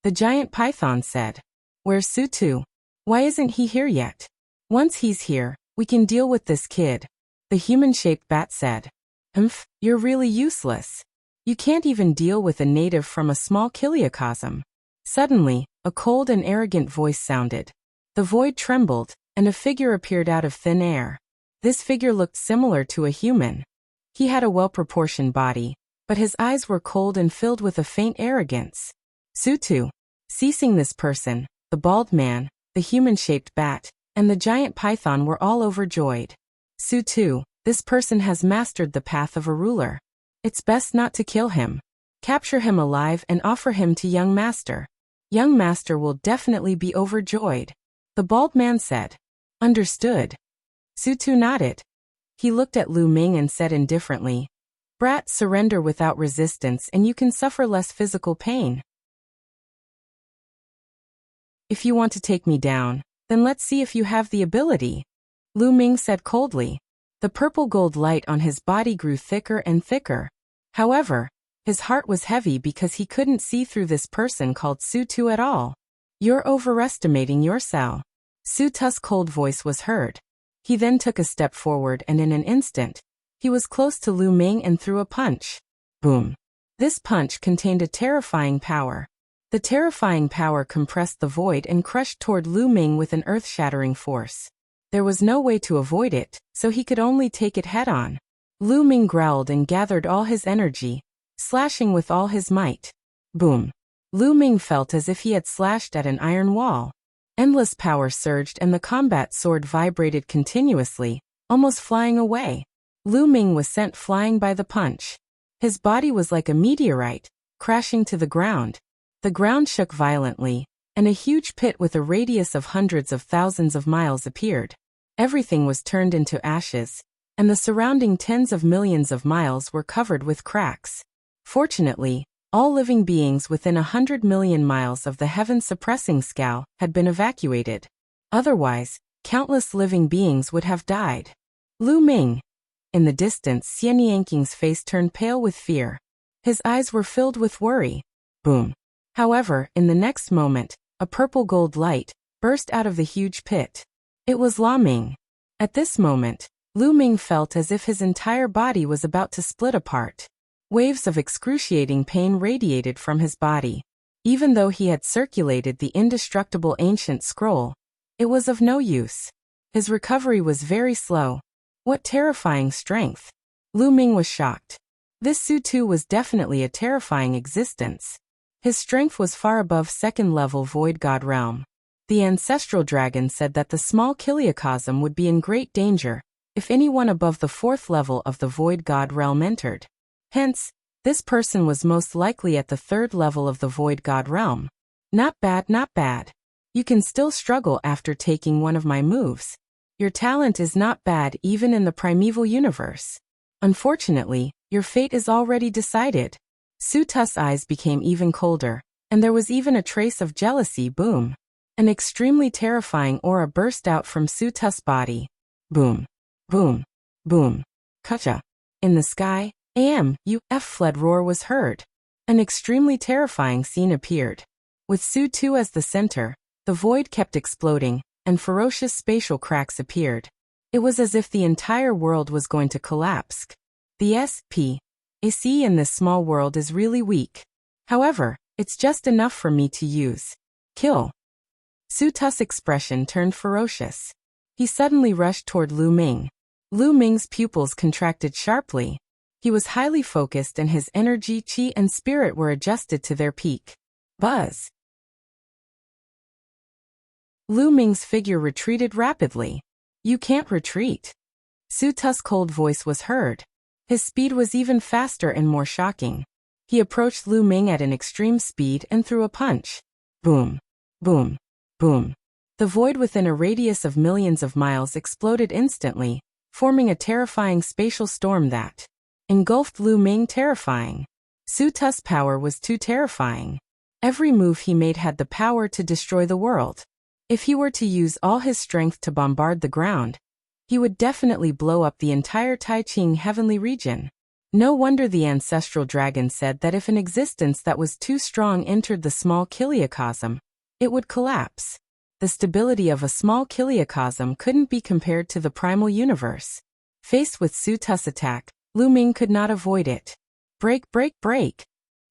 The giant python said. Where's Sutu? Why isn't he here yet? Once he's here, we can deal with this kid. The human-shaped bat said. You're really useless. You can't even deal with a native from a small kiliocosm. Suddenly, a cold and arrogant voice sounded. The void trembled, and a figure appeared out of thin air. This figure looked similar to a human. He had a well-proportioned body, but his eyes were cold and filled with a faint arrogance. Sutu. Ceasing this person, the bald man, the human-shaped bat, and the giant python were all overjoyed. Sutu, this person has mastered the path of a ruler. It's best not to kill him. Capture him alive and offer him to young master. Young master will definitely be overjoyed. The bald man said. Understood. Sutu nodded. He looked at Lu Ming and said indifferently, Brat, surrender without resistance and you can suffer less physical pain. If you want to take me down, then let's see if you have the ability. Lu Ming said coldly. The purple gold light on his body grew thicker and thicker. However, his heart was heavy because he couldn't see through this person called Sutu at all. You're overestimating yourself. Sutu's cold voice was heard. He then took a step forward and in an instant, he was close to Lu Ming and threw a punch. Boom. This punch contained a terrifying power. The terrifying power compressed the void and crushed toward Lu Ming with an earth-shattering force. There was no way to avoid it, so he could only take it head-on. Lu Ming growled and gathered all his energy, slashing with all his might. Boom. Lu Ming felt as if he had slashed at an iron wall. Endless power surged and the combat sword vibrated continuously, almost flying away. Lu Ming was sent flying by the punch. His body was like a meteorite, crashing to the ground. The ground shook violently, and a huge pit with a radius of hundreds of thousands of miles appeared. Everything was turned into ashes, and the surrounding tens of millions of miles were covered with cracks. Fortunately, all living beings within 100 million miles of the heaven-suppressing scow had been evacuated. Otherwise, countless living beings would have died. Lu Ming. In the distance, Xian Yanking's face turned pale with fear. His eyes were filled with worry. Boom. However, in the next moment, a purple gold light burst out of the huge pit. It was La Ming. At this moment, Lu Ming felt as if his entire body was about to split apart. Waves of excruciating pain radiated from his body. Even though he had circulated the indestructible ancient scroll, it was of no use. His recovery was very slow. What terrifying strength! Lu Ming was shocked. This Su-Tu was definitely a terrifying existence. His strength was far above second-level Void God realm. The ancestral dragon said that the small Kiliacosm would be in great danger if anyone above the fourth level of the Void God realm entered. Hence, this person was most likely at the third level of the Void God realm. Not bad, not bad. You can still struggle after taking one of my moves. Your talent is not bad even in the primeval universe. Unfortunately, your fate is already decided. Su-Tu's eyes became even colder, and there was even a trace of jealousy. Boom. An extremely terrifying aura burst out from Su-Tu's body. Boom. Boom. Boom. Kacha. In the sky, fled roar was heard. An extremely terrifying scene appeared. With Su-Tu as the center, the void kept exploding, and ferocious spatial cracks appeared. It was as if the entire world was going to collapse. The AC in this small world is really weak. However, it's just enough for me to use. Kill. Su-Tu's expression turned ferocious. He suddenly rushed toward Lu Ming. Lu Ming's pupils contracted sharply. He was highly focused and his energy, chi, and spirit were adjusted to their peak. Buzz. Lu Ming's figure retreated rapidly. You can't retreat. Su-Tu's cold voice was heard. His speed was even faster and more shocking. He approached Lu Ming at an extreme speed and threw a punch. Boom. Boom. Boom. The void within a radius of millions of miles exploded instantly, forming a terrifying spatial storm that engulfed Lu Ming. Terrifying. Su-Tu's power was too terrifying. Every move he made had the power to destroy the world. If he were to use all his strength to bombard the ground, he would definitely blow up the entire Taiching heavenly region. No wonder the ancestral dragon said that if an existence that was too strong entered the small Kiliacosm, it would collapse. The stability of a small Kiliacosm couldn't be compared to the primal universe. Faced with Su-Tu's attack, Lu Ming could not avoid it. Break, break, break.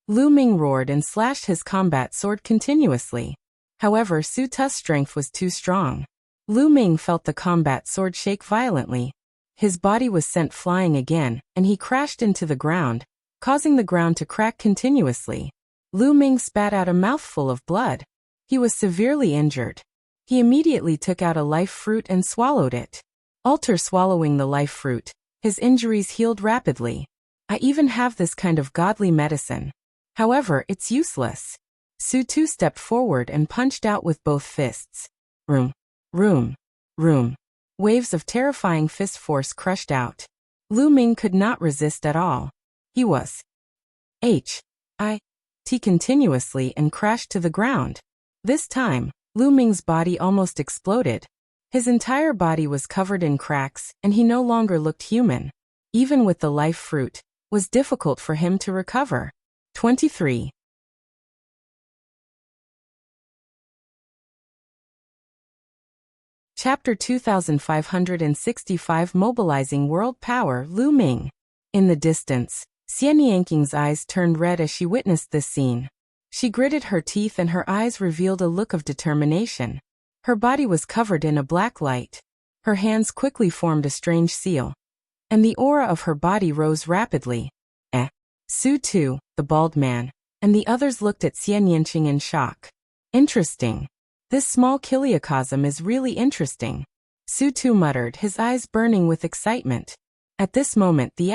Lu Ming roared and slashed his combat sword continuously. However, Su-Tu's strength was too strong. Lu Ming felt the combat sword shake violently. His body was sent flying again, and he crashed into the ground, causing the ground to crack continuously. Lu Ming spat out a mouthful of blood. He was severely injured. He immediately took out a life fruit and swallowed it. After swallowing the life fruit, his injuries healed rapidly. I even have this kind of godly medicine. However, it's useless. Su-Tu stepped forward and punched out with both fists. Room. Room. Room. Waves of terrifying fist force crushed out. Lu Ming could not resist at all. He was hit continuously and crashed to the ground. This time, Lu Ming's body almost exploded. His entire body was covered in cracks, and he no longer looked human. Even with the life fruit, it was difficult for him to recover. 23. Chapter 2565 Mobilizing World Power. Lu Ming. In the distance, Xian Yanking's eyes turned red as she witnessed this scene. She gritted her teeth and her eyes revealed a look of determination. Her body was covered in a black light. Her hands quickly formed a strange seal. And the aura of her body rose rapidly. Su-Tu, the bald man, and the others looked at Xian Yanqing in shock. Interesting. This small Kiliacosm is really interesting. Su-Tu muttered, his eyes burning with excitement. At this moment the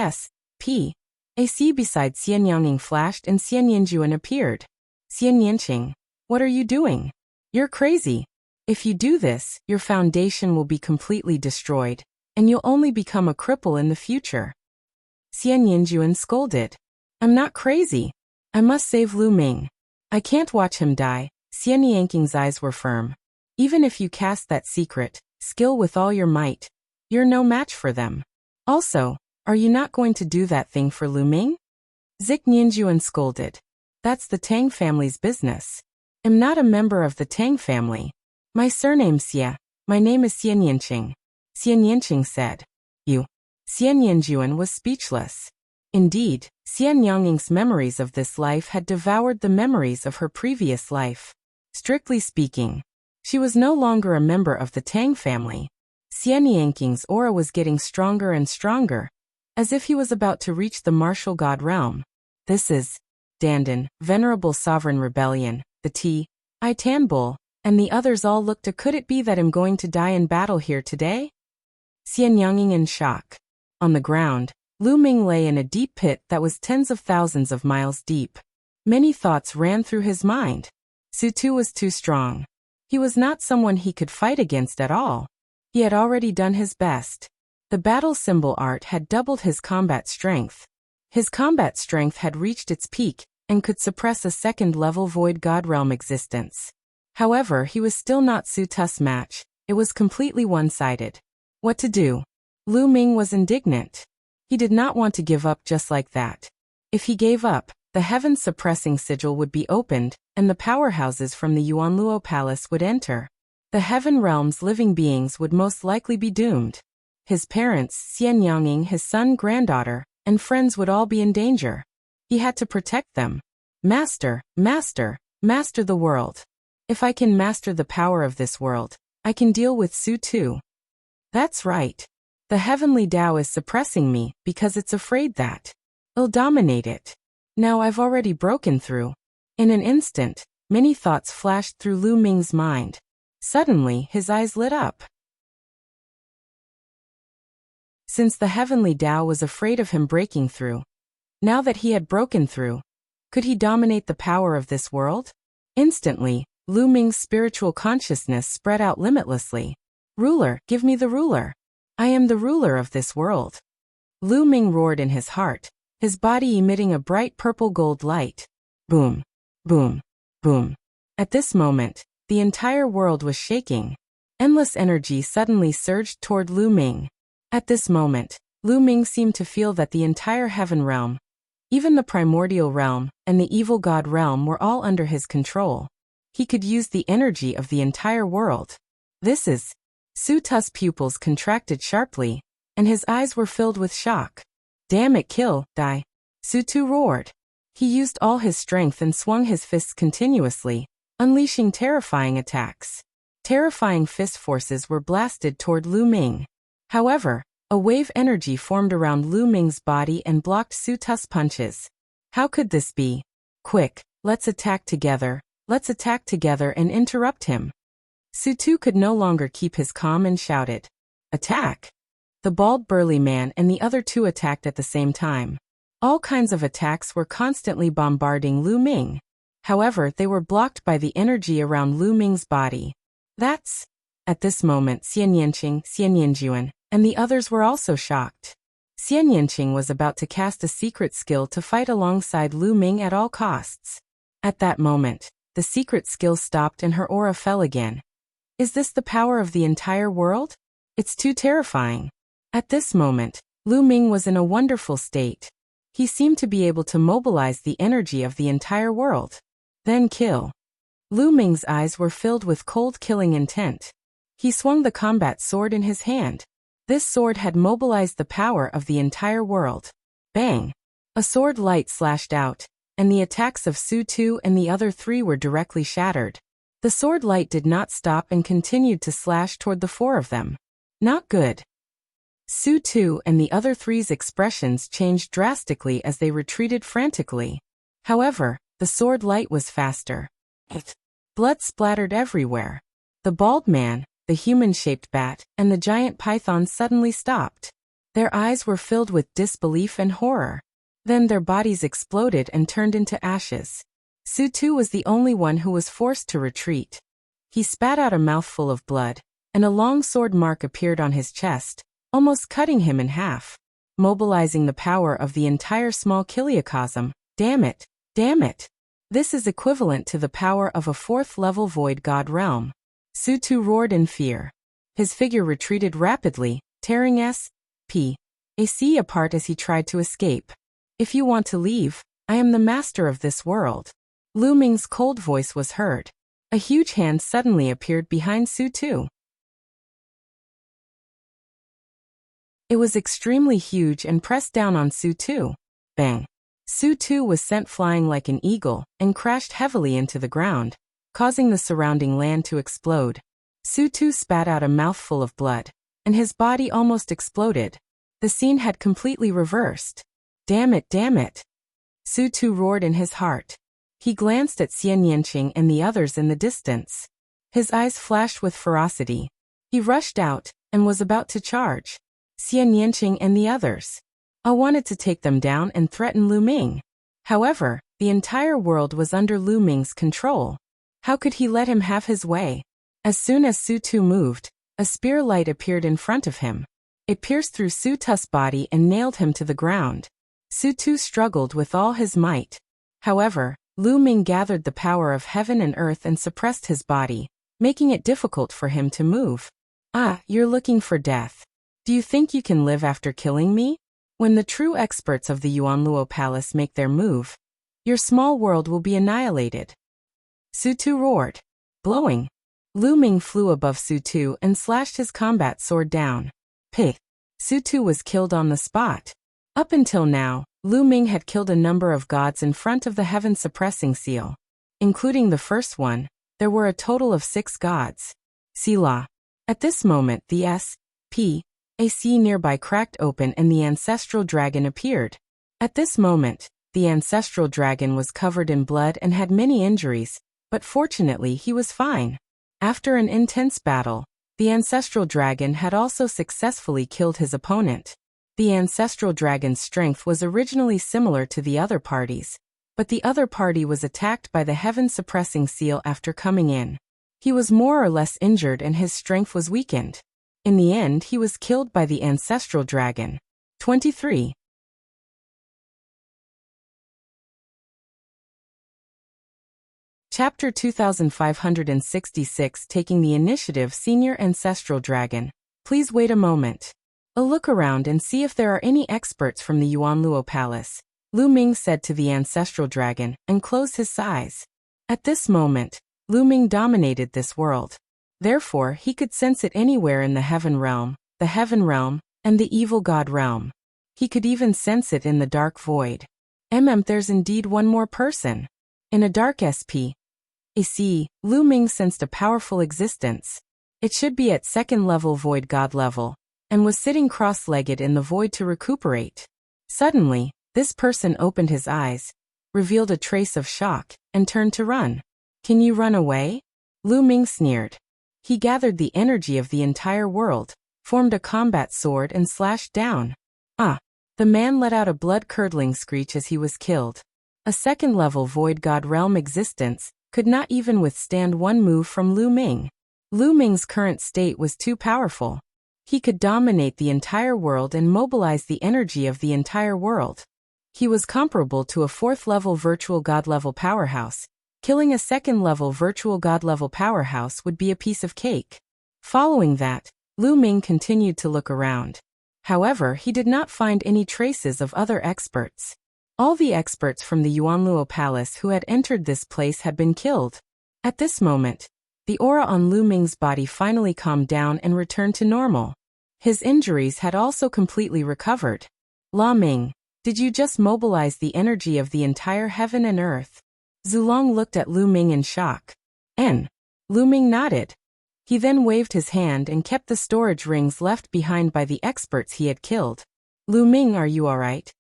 AC beside Xian Yaoning flashed and Xian Yanjuan appeared. Xian Yanqing, what are you doing? You're crazy. If you do this, your foundation will be completely destroyed, and you'll only become a cripple in the future. Xian Yanjuan scolded. I'm not crazy. I must save Lu Ming. I can't watch him die. Xian Yanking's eyes were firm. Even if you cast that secret skill with all your might, you're no match for them. Also, are you not going to do that thing for Lu Ming? Zik Ninjuan scolded. That's the Tang family's business. I'm not a member of the Tang family. My surname's Xie. My name is Xian Yanqing. Xian Yanqing said. You. Xian Yanjuan was speechless. Indeed, Xian Yanqing's memories of this life had devoured the memories of her previous life. Strictly speaking, she was no longer a member of the Tang family. Xian Yanqing's aura was getting stronger and stronger, as if he was about to reach the martial god realm. This is Dandan, Venerable Sovereign Rebellion, the I Tan Bull, and the others all looked. Could it be that I'm going to die in battle here today? Xian Yanqing in shock. On the ground, Lu Ming lay in a deep pit that was tens of thousands of miles deep. Many thoughts ran through his mind. Su Tu was too strong. He was not someone he could fight against at all. He had already done his best. The battle symbol art had doubled his combat strength. His combat strength had reached its peak and could suppress a second-level void god realm existence. However, he was still not Su Tu's match. It was completely one-sided. What to do? Lu Ming was indignant. He did not want to give up just like that. If he gave up, the heaven-suppressing sigil would be opened, and the powerhouses from the Yuanluo Palace would enter. The heaven realm's living beings would most likely be doomed. His parents, Xian Yanqing, his son, granddaughter, and friends would all be in danger. He had to protect them. Master, master, master the world. If I can master the power of this world, I can deal with Su Tu. That's right. The heavenly Tao is suppressing me because it's afraid that I'll dominate it. Now I've already broken through. In an instant, many thoughts flashed through Lu Ming's mind. Suddenly, his eyes lit up. Since the heavenly Tao was afraid of him breaking through, now that he had broken through, could he dominate the power of this world? Instantly, Lu Ming's spiritual consciousness spread out limitlessly. Ruler, give me the ruler. I am the ruler of this world. Lu Ming roared in his heart, his body emitting a bright purple gold light. Boom, boom, boom. At this moment, the entire world was shaking. Endless energy suddenly surged toward Lu Ming. At this moment, Lu Ming seemed to feel that the entire heaven realm, even the primordial realm, and the evil god realm were all under his control. He could use the energy of the entire world. This is... Su Tu's pupils contracted sharply, and his eyes were filled with shock. Damn it, kill, die. Su Tu roared. He used all his strength and swung his fists continuously, unleashing terrifying attacks. Terrifying fist forces were blasted toward Lu Ming. However, a wave energy formed around Lu Ming's body and blocked Su Tu's punches. How could this be? Quick, let's attack together and interrupt him. Su Tu could no longer keep his calm and shouted, "Attack!" The bald burly man and the other two attacked at the same time. All kinds of attacks were constantly bombarding Lu Ming. However, they were blocked by the energy around Lu Ming's body. That's... At this moment, Xian Yanqing, Xian Yanjuan, and the others were also shocked. Xian Yanqing was about to cast a secret skill to fight alongside Lu Ming at all costs. At that moment, the secret skill stopped and her aura fell again. Is this the power of the entire world? It's too terrifying. At this moment, Lu Ming was in a wonderful state. He seemed to be able to mobilize the energy of the entire world. Then kill. Lu Ming's eyes were filled with cold killing intent. He swung the combat sword in his hand. This sword had mobilized the power of the entire world. Bang! A sword light slashed out, and the attacks of Su Tu and the other three were directly shattered. The sword light did not stop and continued to slash toward the four of them. Not good. Su Tu and the other three's expressions changed drastically as they retreated frantically. However, the sword light was faster. Blood splattered everywhere. The bald man, the human-shaped bat, and the giant python suddenly stopped. Their eyes were filled with disbelief and horror. Then their bodies exploded and turned into ashes. Su Tu was the only one who was forced to retreat. He spat out a mouthful of blood, and a long sword mark appeared on his chest, almost cutting him in half. Mobilizing the power of the entire small Kiliacosm. Damn it! Damn it! This is equivalent to the power of a fourth-level void god realm. Su Tu roared in fear. His figure retreated rapidly, tearing S.P. A.C. apart as he tried to escape. If you want to leave, I am the master of this world. Lu Ming's cold voice was heard. A huge hand suddenly appeared behind Su Tu. It was extremely huge and pressed down on Su Tu. Bang! Su Tu was sent flying like an eagle and crashed heavily into the ground, causing the surrounding land to explode. Su Tu spat out a mouthful of blood, and his body almost exploded. The scene had completely reversed. Damn it, damn it! Su Tu roared in his heart. He glanced at Xian Yanqing and the others in the distance. His eyes flashed with ferocity. He rushed out and was about to charge Xian Yanqing and the others. I wanted to take them down and threaten Lu Ming. However, the entire world was under Lu Ming's control. How could he let him have his way? As soon as Su Tu moved, a spear light appeared in front of him. It pierced through Su Tu's body and nailed him to the ground. Su Tu struggled with all his might. However, Lu Ming gathered the power of heaven and earth and suppressed his body, making it difficult for him to move. Ah, you're looking for death. Do you think you can live after killing me? When the true experts of the Yuanluo Palace make their move, your small world will be annihilated. Su Tu roared. Blowing. Lu Ming flew above Su Tu and slashed his combat sword down. Pih! Su Tu was killed on the spot. Up until now, Lu Ming had killed a number of gods in front of the heaven suppressing seal. Including the first one, there were a total of 6 gods. Selah. At this moment the S.P.A.C. nearby cracked open and the ancestral dragon appeared. At this moment, the ancestral dragon was covered in blood and had many injuries, but fortunately he was fine. After an intense battle, the ancestral dragon had also successfully killed his opponent. The ancestral dragon's strength was originally similar to the other parties, but the other party was attacked by the heaven-suppressing seal after coming in. He was more or less injured and his strength was weakened. In the end, he was killed by the ancestral dragon. 23. Chapter 2566 Taking the Initiative Senior Ancestral Dragon. Please wait a moment. I'll look around and see if there are any experts from the Yuanluo Palace, Lu Ming said to the ancestral dragon, and closed his eyes. At this moment, Lu Ming dominated this world. Therefore, he could sense it anywhere in the heaven realm, and the evil god realm. He could even sense it in the dark void. There's indeed one more person. In a dark SP.AC, Lu Ming sensed a powerful existence. It should be at second level void god level, and was sitting cross-legged in the void to recuperate. Suddenly, this person opened his eyes, revealed a trace of shock, and turned to run. Can you run away? Lu Ming sneered. He gathered the energy of the entire world, formed a combat sword and slashed down. Ah! The man let out a blood-curdling screech as he was killed. A second-level void god realm existence could not even withstand one move from Lu Ming. Lu Ming's current state was too powerful. He could dominate the entire world and mobilize the energy of the entire world. He was comparable to a 4th-level virtual god-level powerhouse. Killing a 2nd-level virtual god-level powerhouse would be a piece of cake. Following that, Lu Ming continued to look around. However, he did not find any traces of other experts. All the experts from the Yuanluo Palace who had entered this place had been killed. At this moment, the aura on Lu Ming's body finally calmed down and returned to normal. His injuries had also completely recovered. La Ming, did you just mobilize the energy of the entire heaven and earth? Zulong looked at Lu Ming in shock. Lu Ming nodded. He then waved his hand and kept the storage rings left behind by the experts he had killed. Lu Ming, are you alright?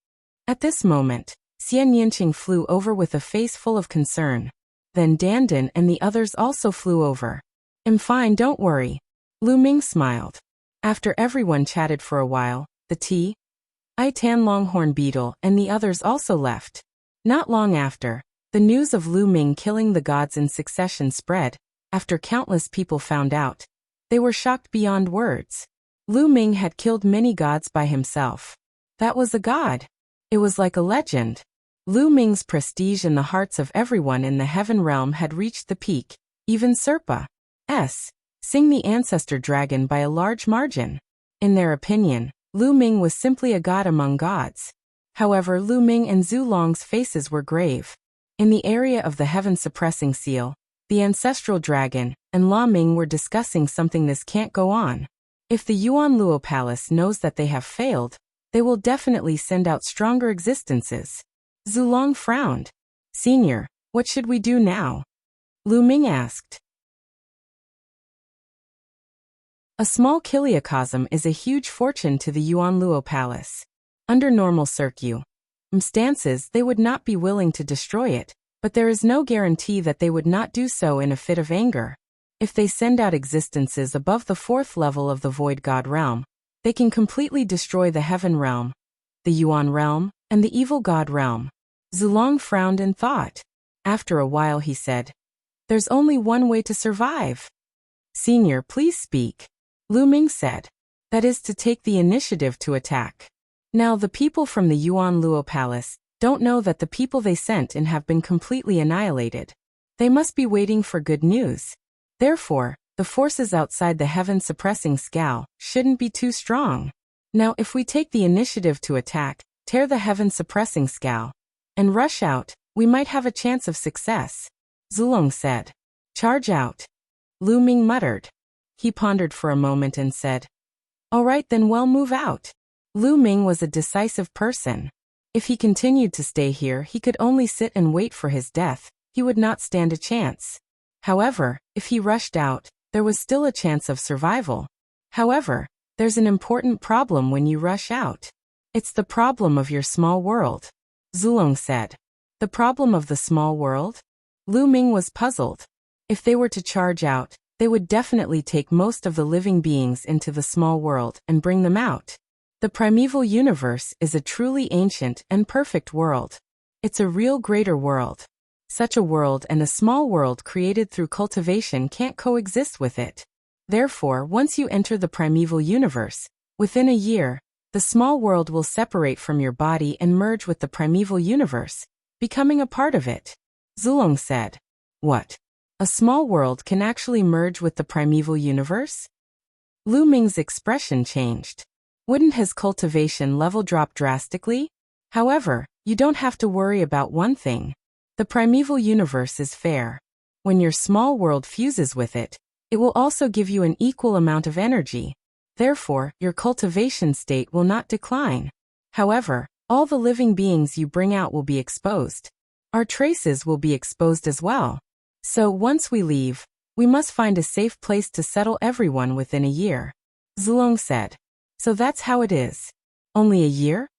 At this moment, Xian Yanqing flew over with a face full of concern. Then Dandan and the others also flew over. I'm fine, don't worry. Lu Ming smiled. After everyone chatted for a while, the Tan Longhorn Beetle and the others also left. Not long after, the news of Lu Ming killing the gods in succession spread. After countless people found out, they were shocked beyond words. Lu Ming had killed many gods by himself. That was a god. It was like a legend. Lu Ming's prestige in the hearts of everyone in the heaven realm had reached the peak, even Serpa's Sing the ancestor dragon by a large margin. In their opinion, Lu Ming was simply a god among gods. However, Lu Ming and Zulong's faces were grave. In the area of the heaven-suppressing seal, the ancestral dragon and La Ming were discussing something. This can't go on. If the Yuan Luo Palace knows that they have failed, they will definitely send out stronger existences. Zulong frowned. Senior, what should we do now? Lu Ming asked. A small kiliacosm is a huge fortune to the Yuan Luo Palace. Under normal circumstances, they would not be willing to destroy it, but there is no guarantee that they would not do so in a fit of anger. If they send out existences above the 4th level of the Void God realm, they can completely destroy the Heaven realm, the Yuan realm, and the Evil God realm. Zulong frowned and thought. After a while he said, "There's only one way to survive." Senior, please speak. Lu Ming said. That is to take the initiative to attack. Now the people from the Yuan Luo Palace don't know that the people they sent in have been completely annihilated. They must be waiting for good news. Therefore, the forces outside the heaven-suppressing scowl shouldn't be too strong. Now if we take the initiative to attack, tear the heaven-suppressing scowl, and rush out, we might have a chance of success. Zulong said. Charge out. Lu Ming muttered. He pondered for a moment and said, "All right then, we'll move out." Lu Ming was a decisive person. If he continued to stay here, he could only sit and wait for his death. He would not stand a chance. However, if he rushed out, there was still a chance of survival. However, there's an important problem when you rush out. It's the problem of your small world. Zulong said. The problem of the small world? Lu Ming was puzzled. If they were to charge out, they would definitely take most of the living beings into the small world and bring them out. The primeval universe is a truly ancient and perfect world. It's a real greater world. Such a world and a small world created through cultivation can't coexist with it. Therefore, once you enter the primeval universe, within a year, the small world will separate from your body and merge with the primeval universe, becoming a part of it. Zulong said. What? A small world can actually merge with the primeval universe? Lu Ming's expression changed. Wouldn't his cultivation level drop drastically? However, you don't have to worry about one thing. The primeval universe is fair. When your small world fuses with it, it will also give you an equal amount of energy. Therefore, your cultivation state will not decline. However, all the living beings you bring out will be exposed. Our traces will be exposed as well. So once we leave, we must find a safe place to settle everyone within a year. Zulong said. So that's how it is. Only a year?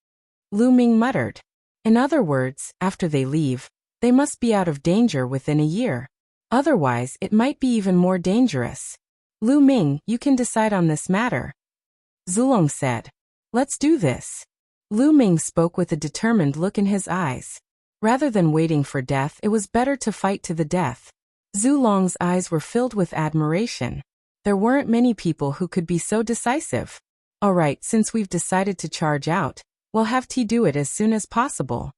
Lu Ming muttered. In other words, after they leave, they must be out of danger within a year. Otherwise, it might be even more dangerous. Lu Ming, you can decide on this matter. Zulong said. Let's do this. Lu Ming spoke with a determined look in his eyes. Rather than waiting for death, it was better to fight to the death. Zulong's eyes were filled with admiration. There weren't many people who could be so decisive. All right, since we've decided to charge out, we'll have T do it as soon as possible.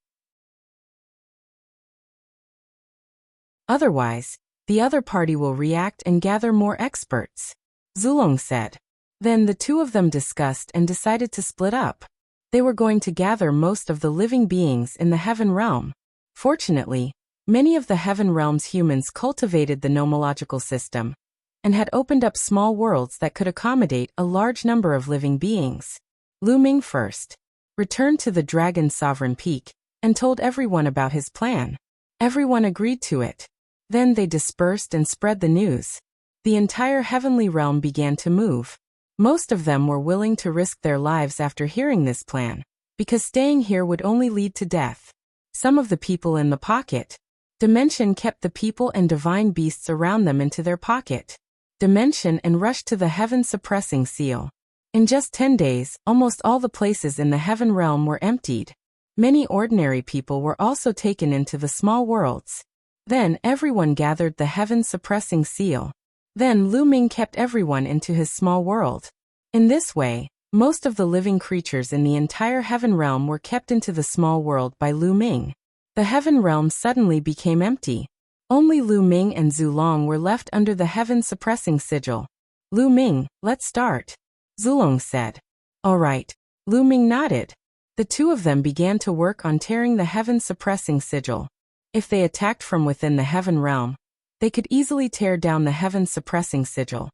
Otherwise, the other party will react and gather more experts. Zulong said. Then the two of them discussed and decided to split up. They were going to gather most of the living beings in the Heaven realm. Fortunately, many of the Heaven realm's humans cultivated the nomological system and had opened up small worlds that could accommodate a large number of living beings. Lu Ming first returned to the Dragon Sovereign Peak and told everyone about his plan. Everyone agreed to it. Then they dispersed and spread the news. The entire heavenly realm began to move. Most of them were willing to risk their lives after hearing this plan, because staying here would only lead to death. Some of the people in the pocket dimension kept the people and divine beasts around them into their pocket dimension and rushed to the heaven suppressing seal. In just 10 days, almost all the places in the heaven realm were emptied. Many ordinary people were also taken into the small worlds. Then everyone gathered the heaven suppressing seal. Then Lu Ming kept everyone into his small world. In this way, most of the living creatures in the entire heaven realm were kept into the small world by Lu Ming. The heaven realm suddenly became empty. Only Lu Ming and Zulong were left under the heaven suppressing sigil. Lu Ming, let's start. Zulong said. All right. Lu Ming nodded. The two of them began to work on tearing the heaven suppressing sigil. If they attacked from within the heaven realm, they could easily tear down the heaven suppressing sigil.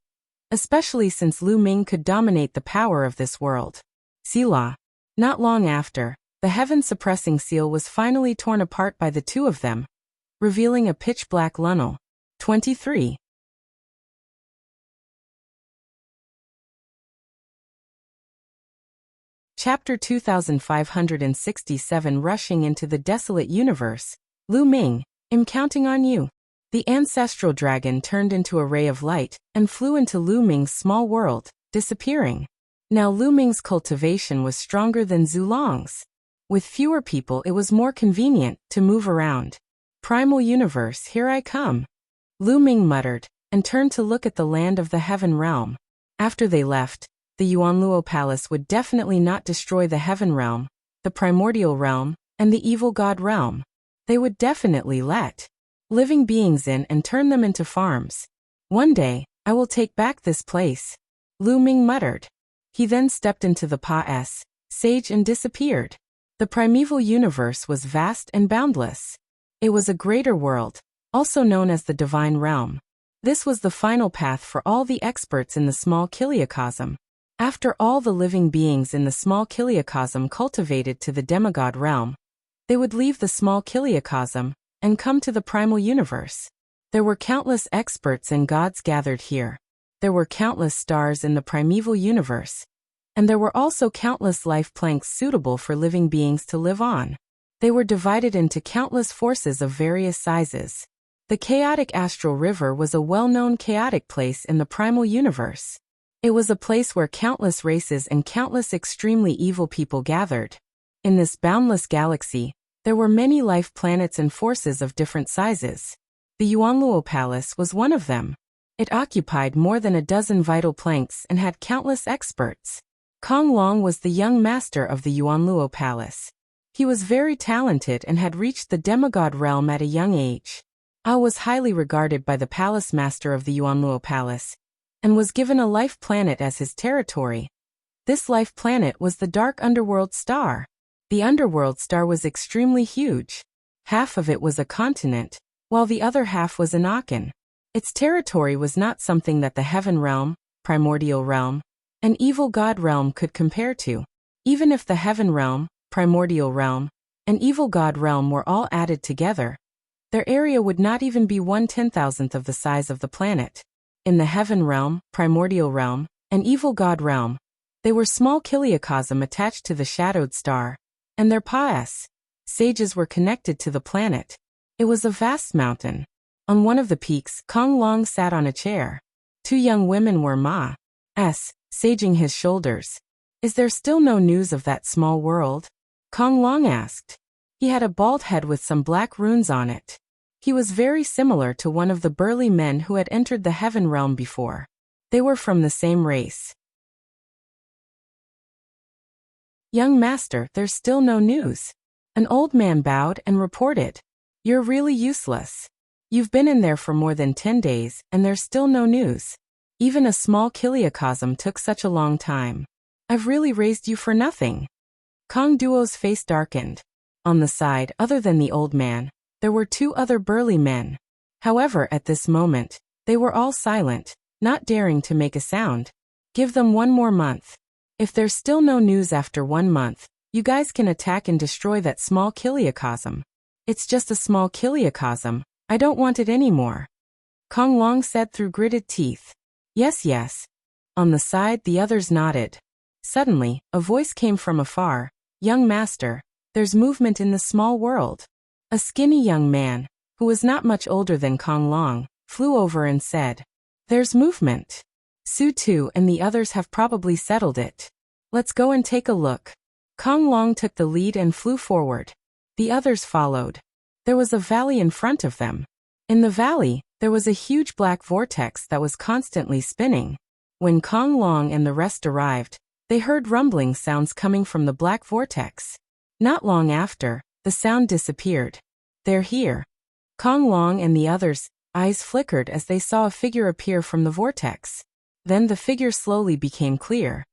especially since Lu Ming could dominate the power of this world. Selah. Not long after, the heaven-suppressing seal was finally torn apart by the two of them, revealing a pitch-black Lunnel. 23. Chapter 2567. Rushing into the desolate universe. Lu Ming, I'm counting on you. The ancestral dragon turned into a ray of light and flew into Lu Ming's small world, disappearing. Now Lu Ming's cultivation was stronger than Zulong's. With fewer people, it was more convenient to move around. Primal universe, here I come. Lu Ming muttered and turned to look at the land of the heaven realm. After they left, the Yuanluo Palace would definitely not destroy the heaven realm, the primordial realm, and the evil god realm. They would definitely let living beings in and turn them into farms. One day, I will take back this place, Lu Ming muttered. He then stepped into the Pa-S sage and disappeared. The primeval universe was vast and boundless. It was a greater world, also known as the divine realm. This was the final path for all the experts in the small kiliacosm. After all the living beings in the small kiliacosm cultivated to the demigod realm, they would leave the small kiliacosm and come to the primal universe. There were countless experts and gods gathered here. There were countless stars in the primeval universe. And there were also countless life planks suitable for living beings to live on. They were divided into countless forces of various sizes. The chaotic astral river was a well-known chaotic place in the primal universe. It was a place where countless races and countless extremely evil people gathered. In this boundless galaxy, there were many life planets and forces of different sizes. The Yuanluo Palace was one of them. It occupied more than a dozen vital planks and had countless experts. Kong Long was the young master of the Yuanluo Palace. He was very talented and had reached the demigod realm at a young age. Ao was highly regarded by the palace master of the Yuanluo Palace, and was given a life planet as his territory. This life planet was the dark underworld star. The underworld star was extremely huge. Half of it was a continent, while the other half was an Aachen. Its territory was not something that the heaven realm, primordial realm, and evil god realm could compare to. Even if the heaven realm, primordial realm, and evil god realm were all added together, their area would not even be 1/10,000th of the size of the planet. In the heaven realm, primordial realm, and evil god realm, they were small kiliacosm attached to the shadowed star, and their Pa-S sages were connected to the planet. It was a vast mountain. On one of the peaks, Kong Long sat on a chair. Two young women were Ma-S saging his shoulders. Is there still no news of that small world? Kong Long asked. He had a bald head with some black runes on it. He was very similar to one of the burly men who had entered the heaven realm before. They were from the same race. Young master, there's still no news. An old man bowed and reported. You're really useless. You've been in there for more than 10 days, and there's still no news. Even a small kiliacosm took such a long time. I've really raised you for nothing. Kong Duo's face darkened. On the side, other than the old man, there were two other burly men. However, at this moment, they were all silent, not daring to make a sound. Give them 1 more month. If there's still no news after 1 month, you guys can attack and destroy that small kiliacosm. It's just a small kiliacosm. I don't want it anymore. Kong Long said through gritted teeth. Yes, yes. On the side, the others nodded. Suddenly, a voice came from afar. Young master, there's movement in the small world. A skinny young man, who was not much older than Kong Long, flew over and said, There's movement. Su Tu and the others have probably settled it. Let's go and take a look. Kong Long took the lead and flew forward. The others followed. There was a valley in front of them. In the valley, there was a huge black vortex that was constantly spinning. When Kong Long and the rest arrived, they heard rumbling sounds coming from the black vortex. Not long after, the sound disappeared. They're here. Kong Long and the others' eyes flickered as they saw a figure appear from the vortex. Then the figure slowly became clear.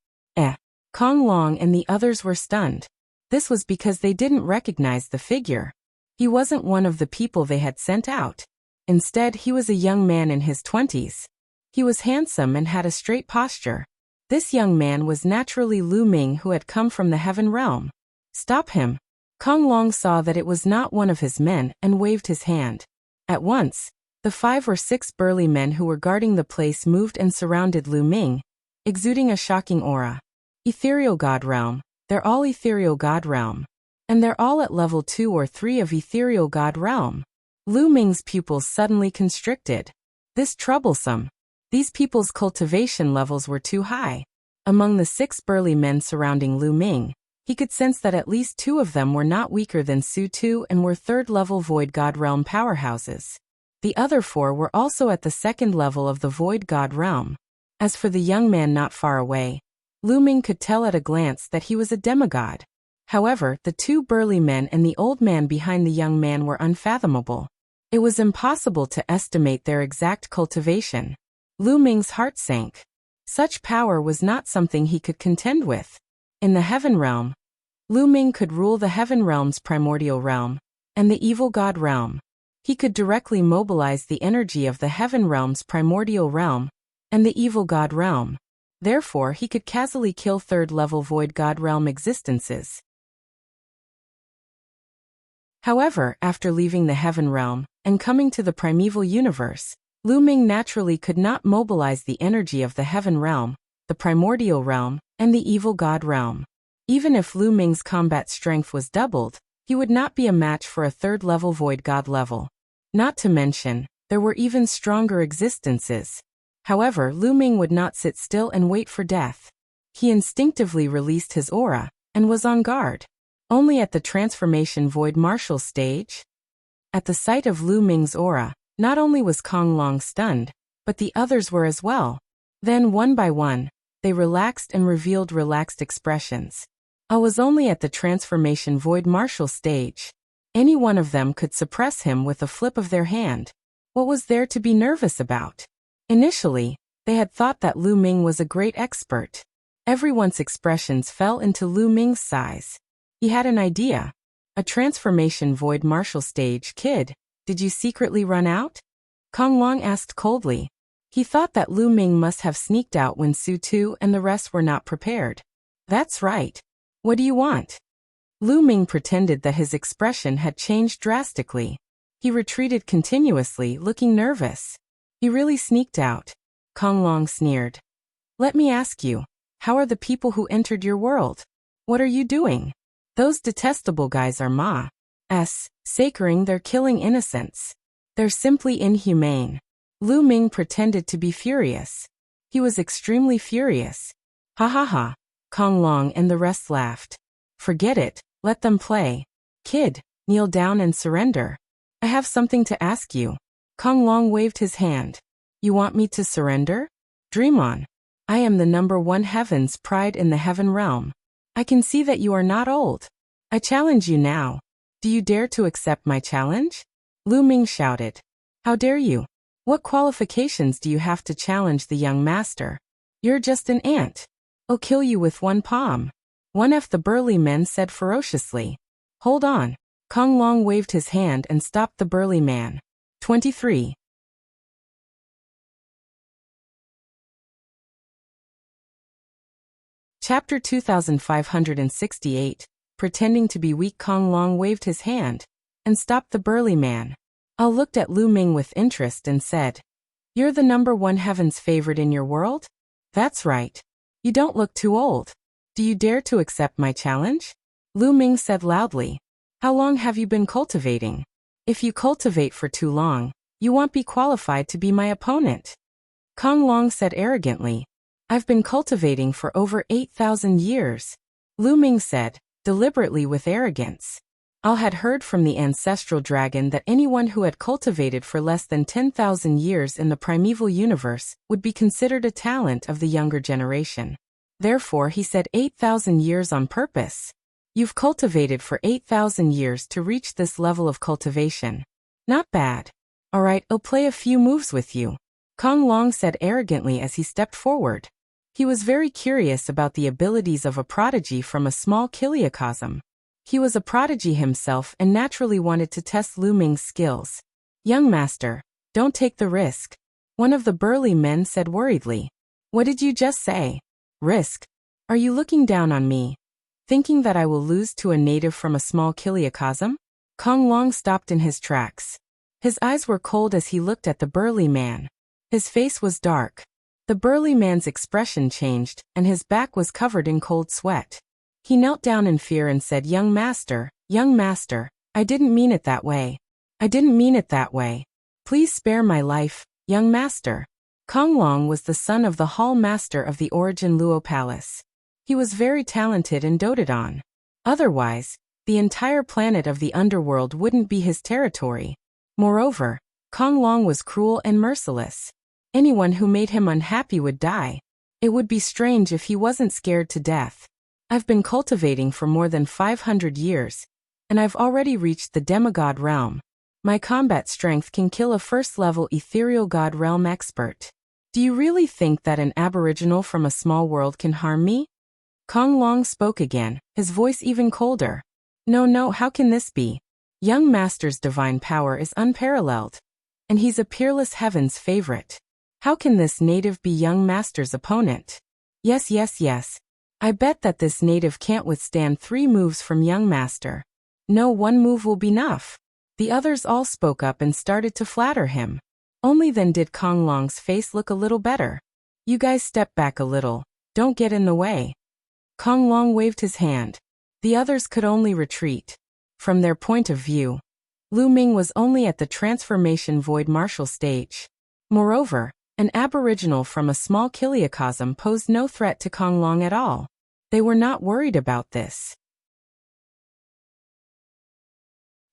Kong Long and the others were stunned. This was because they didn't recognize the figure. He wasn't one of the people they had sent out. Instead, he was a young man in his 20s. He was handsome and had a straight posture. This young man was naturally Lu Ming, who had come from the heaven realm. Stop him. Kong Long saw that it was not one of his men and waved his hand. At once, the 5 or 6 burly men who were guarding the place moved and surrounded Lu Ming, exuding a shocking aura. Ethereal God Realm. They're all Ethereal God Realm. And they're all at level 2 or 3 of Ethereal God Realm. Lu Ming's pupils suddenly constricted. This troublesome. These people's cultivation levels were too high. Among the 6 burly men surrounding Lu Ming, he could sense that at least 2 of them were not weaker than Su Tu and were 3rd-level Void God Realm powerhouses. The other 4 were also at the 2nd level of the Void God Realm. As for the young man not far away, Lu Ming could tell at a glance that he was a demigod. However, the 2 burly men and the old man behind the young man were unfathomable. It was impossible to estimate their exact cultivation. Lu Ming's heart sank. Such power was not something he could contend with. In the heaven realm, Lu Ming could rule the heaven realm's primordial realm and the evil god realm. He could directly mobilize the energy of the heaven realm's primordial realm and the evil god realm. Therefore, he could casually kill 3rd-level void god realm existences. However, after leaving the heaven realm and coming to the primeval universe, Lu Ming naturally could not mobilize the energy of the heaven realm, the primordial realm, and the evil god realm. Even if Lu Ming's combat strength was doubled, he would not be a match for a 3rd-level void god level. Not to mention, there were even stronger existences. However, Lu Ming would not sit still and wait for death. He instinctively released his aura and was on guard. Only at the transformation void martial stage? At the sight of Lu Ming's aura, not only was Kong Long stunned, but the others were as well. Then, one by one, they relaxed and revealed relaxed expressions. I was only at the transformation void martial stage. Any one of them could suppress him with a flip of their hand. What was there to be nervous about? Initially, they had thought that Lu Ming was a great expert. Everyone's expressions fell into Lu Ming's size. He had an idea. A transformation void martial stage kid. Did you secretly run out? Kong Long asked coldly. He thought that Lu Ming must have sneaked out when Su Tu and the rest were not prepared. That's right. What do you want? Lu Ming pretended that his expression had changed drastically. He retreated continuously, looking nervous. He really sneaked out. Kong Long sneered. Let me ask you, how are the people who entered your world? What are you doing? Those detestable guys are sacring their killing innocents. They're simply inhumane. Lu Ming pretended to be furious. He was extremely furious. Ha ha ha. Kong Long and the rest laughed. Forget it, let them play. Kid, kneel down and surrender. I have something to ask you. Kong Long waved his hand. You want me to surrender? Dream on. I am the #1 heaven's pride in the heaven realm. I can see that you are not old. I challenge you now. Do you dare to accept my challenge? Lu Ming shouted. How dare you? What qualifications do you have to challenge the young master? You're just an ant. I'll kill you with one palm. One of the burly men said ferociously. Hold on. Kong Long waved his hand and stopped the burly man. 23. Chapter 2568. Pretending to be weak. Kong Long waved his hand and stopped the burly man. Al looked at Lu Ming with interest and said, You're the #1 heaven's favorite in your world? That's right. You don't look too old. Do you dare to accept my challenge? Lu Ming said loudly. How long have you been cultivating? If you cultivate for too long, you won't be qualified to be my opponent. Kong Long said arrogantly. I've been cultivating for over 8,000 years. Lu Ming said, deliberately with arrogance. Al had heard from the ancestral dragon that anyone who had cultivated for less than 10,000 years in the primeval universe would be considered a talent of the younger generation. Therefore, he said 8,000 years on purpose. You've cultivated for 8,000 years to reach this level of cultivation. Not bad. All right, I'll play a few moves with you. Kong Long said arrogantly as he stepped forward. He was very curious about the abilities of a prodigy from a small kiliacosm. He was a prodigy himself and naturally wanted to test Lu Ming's skills. Young master, don't take the risk. One of the burly men said worriedly. What did you just say? Risk? Are you looking down on me, thinking that I will lose to a native from a small kiliacosm? Kong Long stopped in his tracks. His eyes were cold as he looked at the burly man. His face was dark. The burly man's expression changed, and his back was covered in cold sweat. He knelt down in fear and said, young master, I didn't mean it that way. I didn't mean it that way. Please spare my life, young master. Kong Long was the son of the hall master of the Origin Luo Palace. He was very talented and doted on. Otherwise, the entire planet of the underworld wouldn't be his territory. Moreover, Kong Long was cruel and merciless. Anyone who made him unhappy would die. It would be strange if he wasn't scared to death. I've been cultivating for more than 500 years, and I've already reached the demigod realm. My combat strength can kill a first-level ethereal god realm expert. Do you really think that an aboriginal from a small world can harm me? Kong Long spoke again, his voice even colder. No, how can this be? Young master's divine power is unparalleled, and he's a peerless heaven's favorite. How can this native be young master's opponent? Yes. I bet that this native can't withstand 3 moves from young master. No, 1 move will be enough. The others all spoke up and started to flatter him. Only then did Kong Long's face look a little better. You guys step back a little. Don't get in the way. Kong Long waved his hand. The others could only retreat. From their point of view, Lu Ming was only at the transformation void martial stage. Moreover, an aboriginal from a small kiliacosm posed no threat to Kong Long at all. They were not worried about this.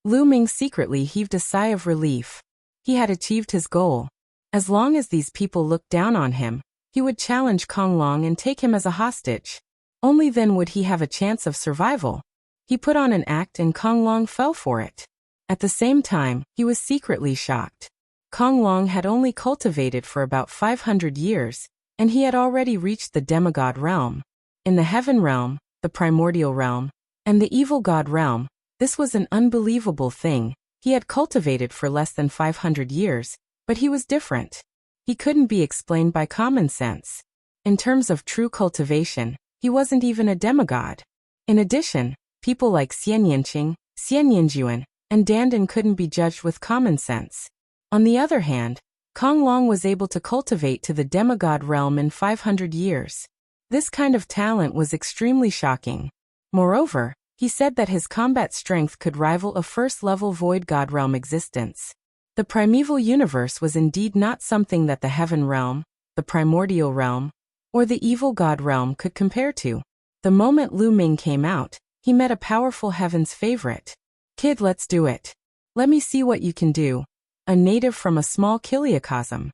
Lu Ming secretly heaved a sigh of relief. He had achieved his goal. As long as these people looked down on him, he would challenge Kong Long and take him as a hostage. Only then would he have a chance of survival. He put on an act and Kong Long fell for it. At the same time, he was secretly shocked. Kong Long had only cultivated for about 500 years, and he had already reached the demigod realm. In the heaven realm, the primordial realm, and the evil god realm, this was an unbelievable thing. He had cultivated for less than 500 years, but he was different. He couldn't be explained by common sense. In terms of true cultivation, he wasn't even a demigod. In addition, people like Xian Yanqing, Xian Yanjuan, and Dandan couldn't be judged with common sense. On the other hand, Kong Long was able to cultivate to the demigod realm in 500 years. This kind of talent was extremely shocking. Moreover, he said that his combat strength could rival a first-level void god realm existence. The primeval universe was indeed not something that the heaven realm, the primordial realm, or the evil god realm could compare to. The moment Lu Ming came out, he met a powerful heaven's favorite. Kid, let's do it. Let me see what you can do. A native from a small kiliacosm.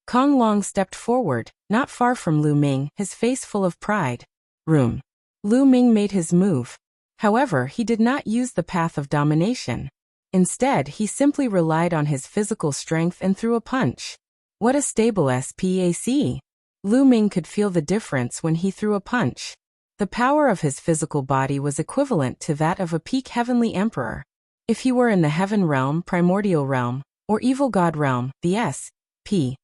Kong Long stepped forward, not far from Lu Ming, his face full of pride. Room. Lu Ming made his move. However, he did not use the path of domination. Instead, he simply relied on his physical strength and threw a punch. What a stable SPAC! Lu Ming could feel the difference when he threw a punch. The power of his physical body was equivalent to that of a peak heavenly emperor. If he were in the heaven realm, primordial realm, or evil god realm, the S.P.A.C.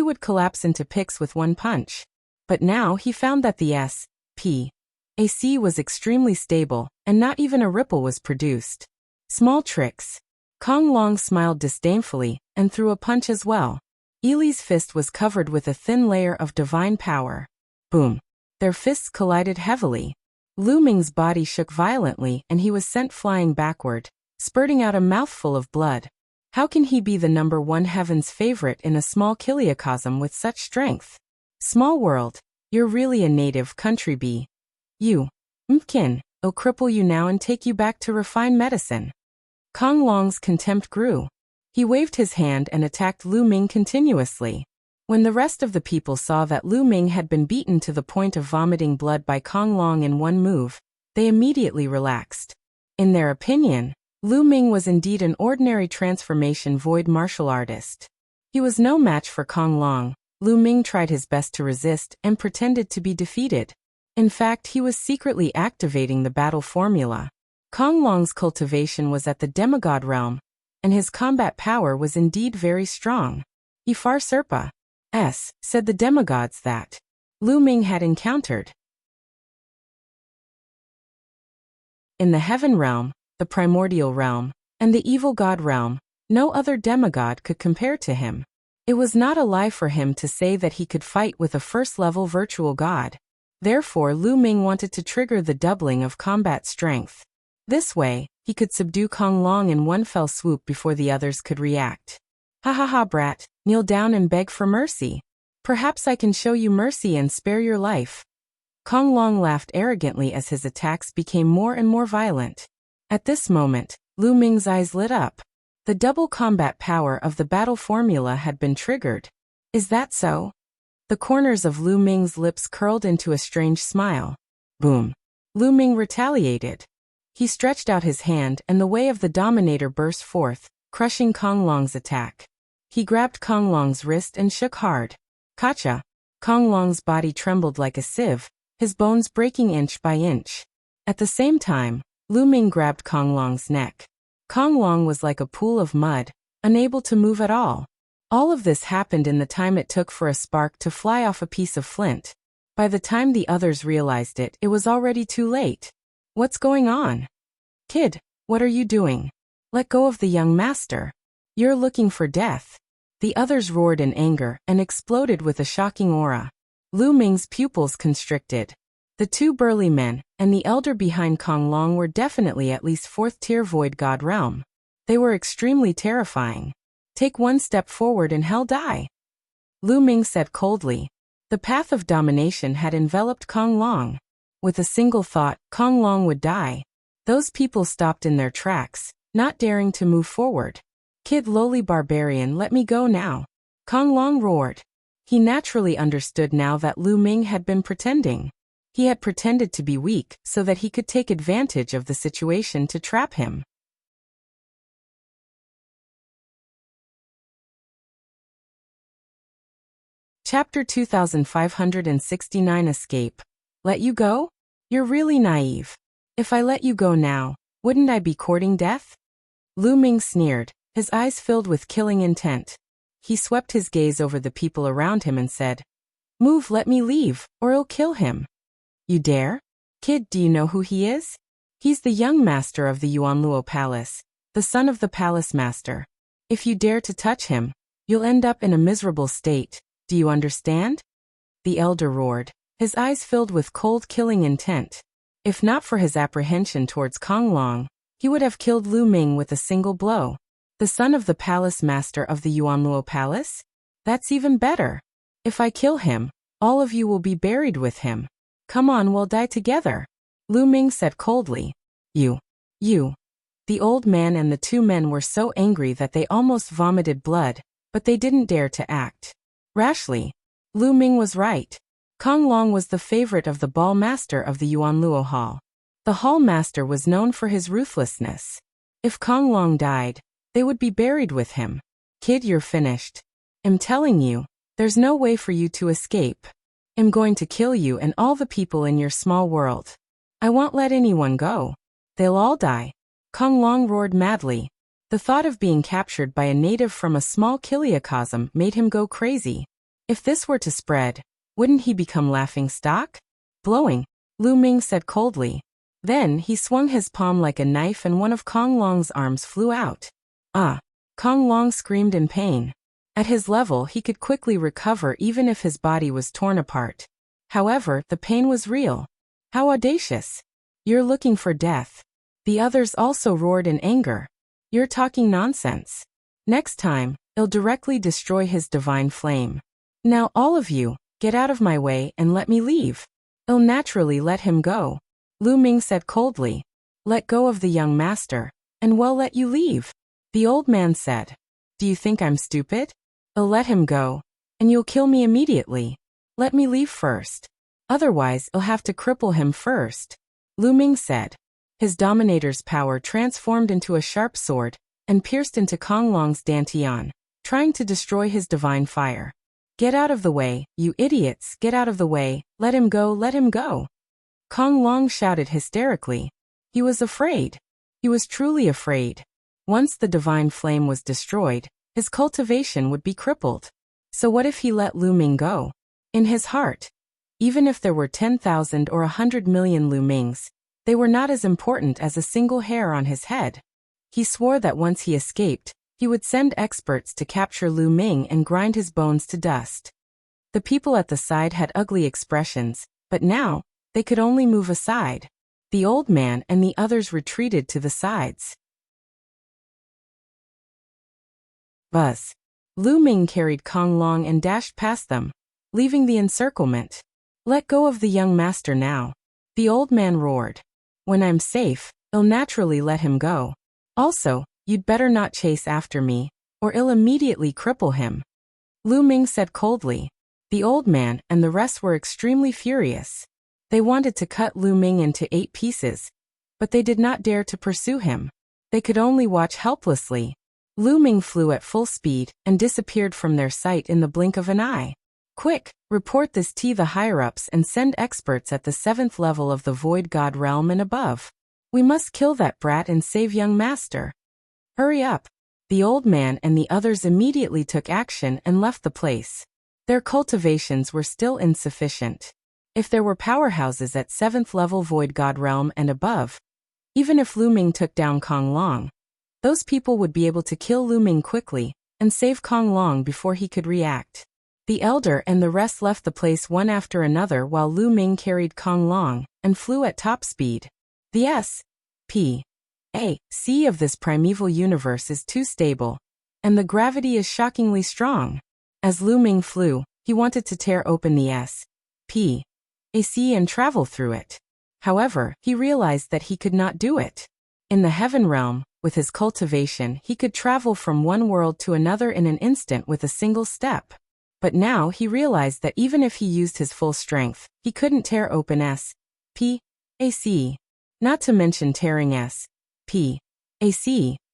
would collapse into pix with 1 punch. But now he found that the S.P.A.C. was extremely stable, and not even a ripple was produced. Small tricks. Kong Long smiled disdainfully, and threw a punch as well. Ili's fist was covered with a thin layer of divine power. Boom. Their fists collided heavily. Lu Ming's body shook violently and he was sent flying backward, spurting out a mouthful of blood. How can he be the #1 heaven's favorite in a small kiliacosm with such strength? Small world, you're really a native country bee. You, Mkin, I'll cripple you now and take you back to refine medicine. Kong Long's contempt grew. He waved his hand and attacked Lu Ming continuously. When the rest of the people saw that Lu Ming had been beaten to the point of vomiting blood by Kong Long in 1 move, they immediately relaxed. In their opinion, Lu Ming was indeed an ordinary transformation void martial artist. He was no match for Kong Long. Lu Ming tried his best to resist and pretended to be defeated. In fact, he was secretly activating the battle formula. Kong Long's cultivation was at the demigod realm, and his combat power was indeed very strong. Ifar Serpa. Said the demigods that Lu Ming had encountered. In the heaven realm, the primordial realm, and the evil god realm, no other demigod could compare to him. It was not a lie for him to say that he could fight with a first-level virtual god. Therefore, Lu Ming wanted to trigger the doubling of combat strength. This way, he could subdue Kong Long in one fell swoop before the others could react. Ha ha ha, brat, kneel down and beg for mercy. Perhaps I can show you mercy and spare your life. Kong Long laughed arrogantly as his attacks became more and more violent. At this moment, Lu Ming's eyes lit up. The double combat power of the battle formula had been triggered. Is that so? The corners of Lu Ming's lips curled into a strange smile. Boom. Lu Ming retaliated. He stretched out his hand and the way of the Dominator burst forth, crushing Kong Long's attack. He grabbed Kong Long's wrist and shook hard. Kacha! Kong Long's body trembled like a sieve, his bones breaking inch by inch. At the same time, Lu Ming grabbed Kong Long's neck. Kong Long was like a pool of mud, unable to move at all. All of this happened in the time it took for a spark to fly off a piece of flint. By the time the others realized it, it was already too late. What's going on? Kid, what are you doing? Let go of the young master. You're looking for death. The others roared in anger and exploded with a shocking aura. Lu Ming's pupils constricted. The two burly men, and the elder behind Kong Long were definitely at least 4th-tier void god realm. They were extremely terrifying. Take one step forward and hell die. Lu Ming said coldly. The path of domination had enveloped Kong Long. With a single thought, Kong Long would die. Those people stopped in their tracks, not daring to move forward. Kid lowly barbarian, let me go now. Kong Long roared. He naturally understood now that Lu Ming had been pretending. He had pretended to be weak so that he could take advantage of the situation to trap him. Chapter 2569 Escape. Let you go? You're really naive. If I let you go now, wouldn't I be courting death? Lu Ming sneered, his eyes filled with killing intent. He swept his gaze over the people around him and said, Move, let me leave, or I'll kill him. You dare? Kid, do you know who he is? He's the young master of the Yuanluo Palace, the son of the palace master. If you dare to touch him, you'll end up in a miserable state. Do you understand? The elder roared, his eyes filled with cold killing intent. If not for his apprehension towards Kong Long, he would have killed Lu Ming with a single blow. The son of the palace master of the Yuanluo Palace? That's even better. If I kill him, all of you will be buried with him. Come on, we'll die together. Lu Ming said coldly. You. The old man and the two men were so angry that they almost vomited blood, but they didn't dare to act rashly. Lu Ming was right. Kong Long was the favorite of the ball master of the Yuanluo Hall. The hall master was known for his ruthlessness. If Kong Long died, they would be buried with him. Kid, you're finished. I'm telling you, there's no way for you to escape. I'm going to kill you and all the people in your small world. I won't let anyone go. They'll all die. Kong Long roared madly. The thought of being captured by a native from a small kiliacosm made him go crazy. If this were to spread, wouldn't he become laughingstock? Blowing, Lu Ming said coldly. Then he swung his palm like a knife and one of Kong Long's arms flew out. Ah! Kong Long screamed in pain. At his level he could quickly recover even if his body was torn apart. However, the pain was real. How audacious! You're looking for death. The others also roared in anger. You're talking nonsense. Next time, I'll directly destroy his divine flame. Now all of you, get out of my way and let me leave. I'll naturally let him go. Lu Ming said coldly. Let go of the young master, and we'll let you leave. The old man said. Do you think I'm stupid? I'll let him go, and you'll kill me immediately. Let me leave first. Otherwise, I'll have to cripple him first. Lu Ming said. His dominator's power transformed into a sharp sword and pierced into Kong Long's dantian, trying to destroy his divine fire. Get out of the way, you idiots, get out of the way, let him go, let him go. Kong Long shouted hysterically. He was afraid. He was truly afraid. Once the divine flame was destroyed, his cultivation would be crippled. So what if he let Lu Ming go? In his heart, even if there were 10,000 or 100 million Lu Mings, they were not as important as a single hair on his head. He swore that once he escaped, he would send experts to capture Lu Ming and grind his bones to dust. The people at the side had ugly expressions, but now, they could only move aside. The old man and the others retreated to the sides. Buzz. Lu Ming carried Kong Long and dashed past them, leaving the encirclement. Let go of the young master now. The old man roared. When I'm safe, I'll naturally let him go. Also, you'd better not chase after me, or I'll immediately cripple him. Lu Ming said coldly. The old man and the rest were extremely furious. They wanted to cut Lu Ming into 8 pieces, but they did not dare to pursue him. They could only watch helplessly. Lu Ming flew at full speed and disappeared from their sight in the blink of an eye. Quick, report this to the higher-ups and send experts at the 7th level of the Void God realm and above. We must kill that brat and save young master. Hurry up. The old man and the others immediately took action and left the place. Their cultivations were still insufficient. If there were powerhouses at 7th level Void God realm and above, even if Lu Ming took down Kong Long, those people would be able to kill Lu Ming quickly and save Kong Long before he could react. The elder and the rest left the place one after another while Lu Ming carried Kong Long and flew at top speed. The S.P.A. of this primeval universe is too stable, and the gravity is shockingly strong. As Lu Ming flew, he wanted to tear open the S.P.A. and travel through it. However, he realized that he could not do it. In the heaven realm, with his cultivation, he could travel from one world to another in an instant with a single step. But now he realized that even if he used his full strength, he couldn't tear open S.P.A.C. Not to mention tearing S.P.A.C.,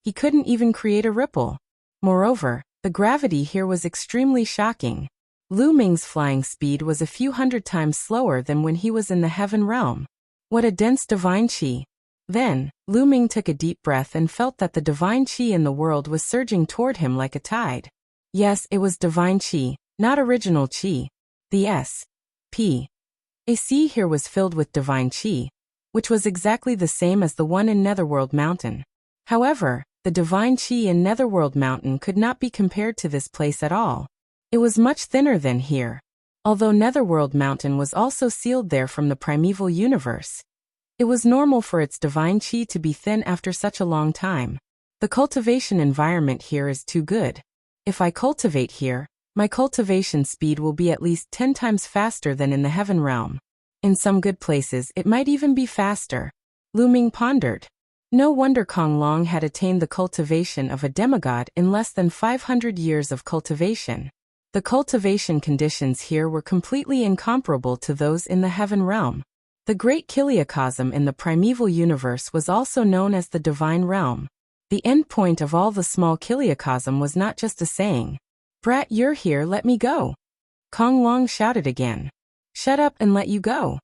he couldn't even create a ripple. Moreover, the gravity here was extremely shocking. Lu Ming's flying speed was a few hundred times slower than when he was in the heaven realm. What a dense divine qi. Then, Lu Ming took a deep breath and felt that the divine qi in the world was surging toward him like a tide. Yes, it was divine qi, not original qi. The S.P.A.C. here was filled with divine qi, which was exactly the same as the one in Netherworld Mountain. However, the divine qi in Netherworld Mountain could not be compared to this place at all. It was much thinner than here. Although Netherworld Mountain was also sealed there from the primeval universe, it was normal for its divine qi to be thin after such a long time. The cultivation environment here is too good. If I cultivate here, my cultivation speed will be at least 10 times faster than in the heaven realm. In some good places it might even be faster. Lu Ming pondered. No wonder Kong Long had attained the cultivation of a demigod in less than 500 years of cultivation. The cultivation conditions here were completely incomparable to those in the heaven realm. The great Kiliacosm in the primeval universe was also known as the divine realm. The end point of all the small Kiliacosm was not just a saying. Brat, you're here, let me go. Kong Long shouted again. Shut up and let you go.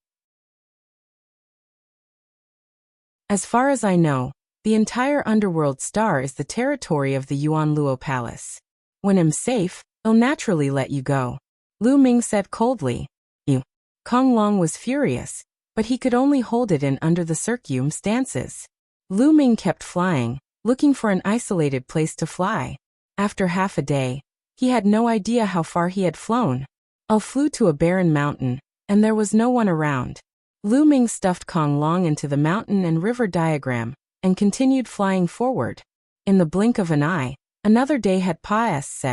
As far as I know, the entire underworld star is the territory of the Yuan Luo Palace. When I'm safe, I'll naturally let you go. Lu Ming said coldly. You. Kong Long was furious, but he could only hold it in under the circumstances. Lu Ming kept flying, looking for an isolated place to fly. After half a day, he had no idea how far he had flown. I flew to a barren mountain, and there was no one around. Lu Ming stuffed Kong Long into the mountain and river diagram, and continued flying forward. In the blink of an eye, another day had passed.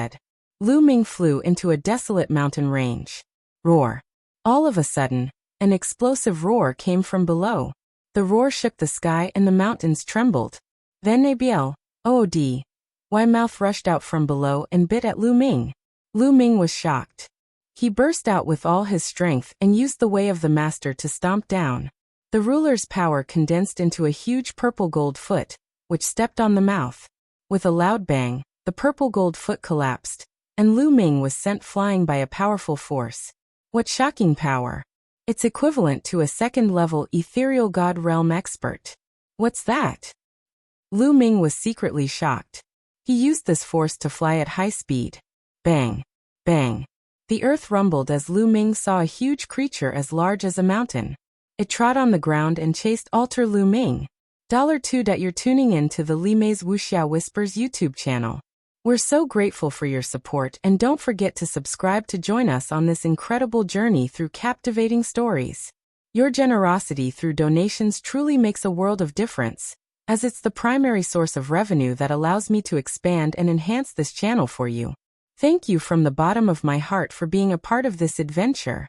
Lu Ming flew into a desolate mountain range. Roar. All of a sudden, an explosive roar came from below. The roar shook the sky and the mountains trembled. Then Abiel, OOD. Y mouth rushed out from below and bit at Lu Ming. Lu Ming was shocked. He burst out with all his strength and used the way of the master to stomp down. The ruler's power condensed into a huge purple gold foot, which stepped on the mouth. With a loud bang, the purple gold foot collapsed, and Lu Ming was sent flying by a powerful force. What shocking power! It's equivalent to a second-level ethereal god realm expert. What's that? Lu Ming was secretly shocked. He used this force to fly at high speed. Bang! Bang! The earth rumbled as Lu Ming saw a huge creature as large as a mountain. It trod on the ground and chased Alter Lu Ming. $2 that you're tuning in to the Li Mei's Wuxia Whispers YouTube channel. We're so grateful for your support, and don't forget to subscribe to join us on this incredible journey through captivating stories. Your generosity through donations truly makes a world of difference, as it's the primary source of revenue that allows me to expand and enhance this channel for you. Thank you from the bottom of my heart for being a part of this adventure.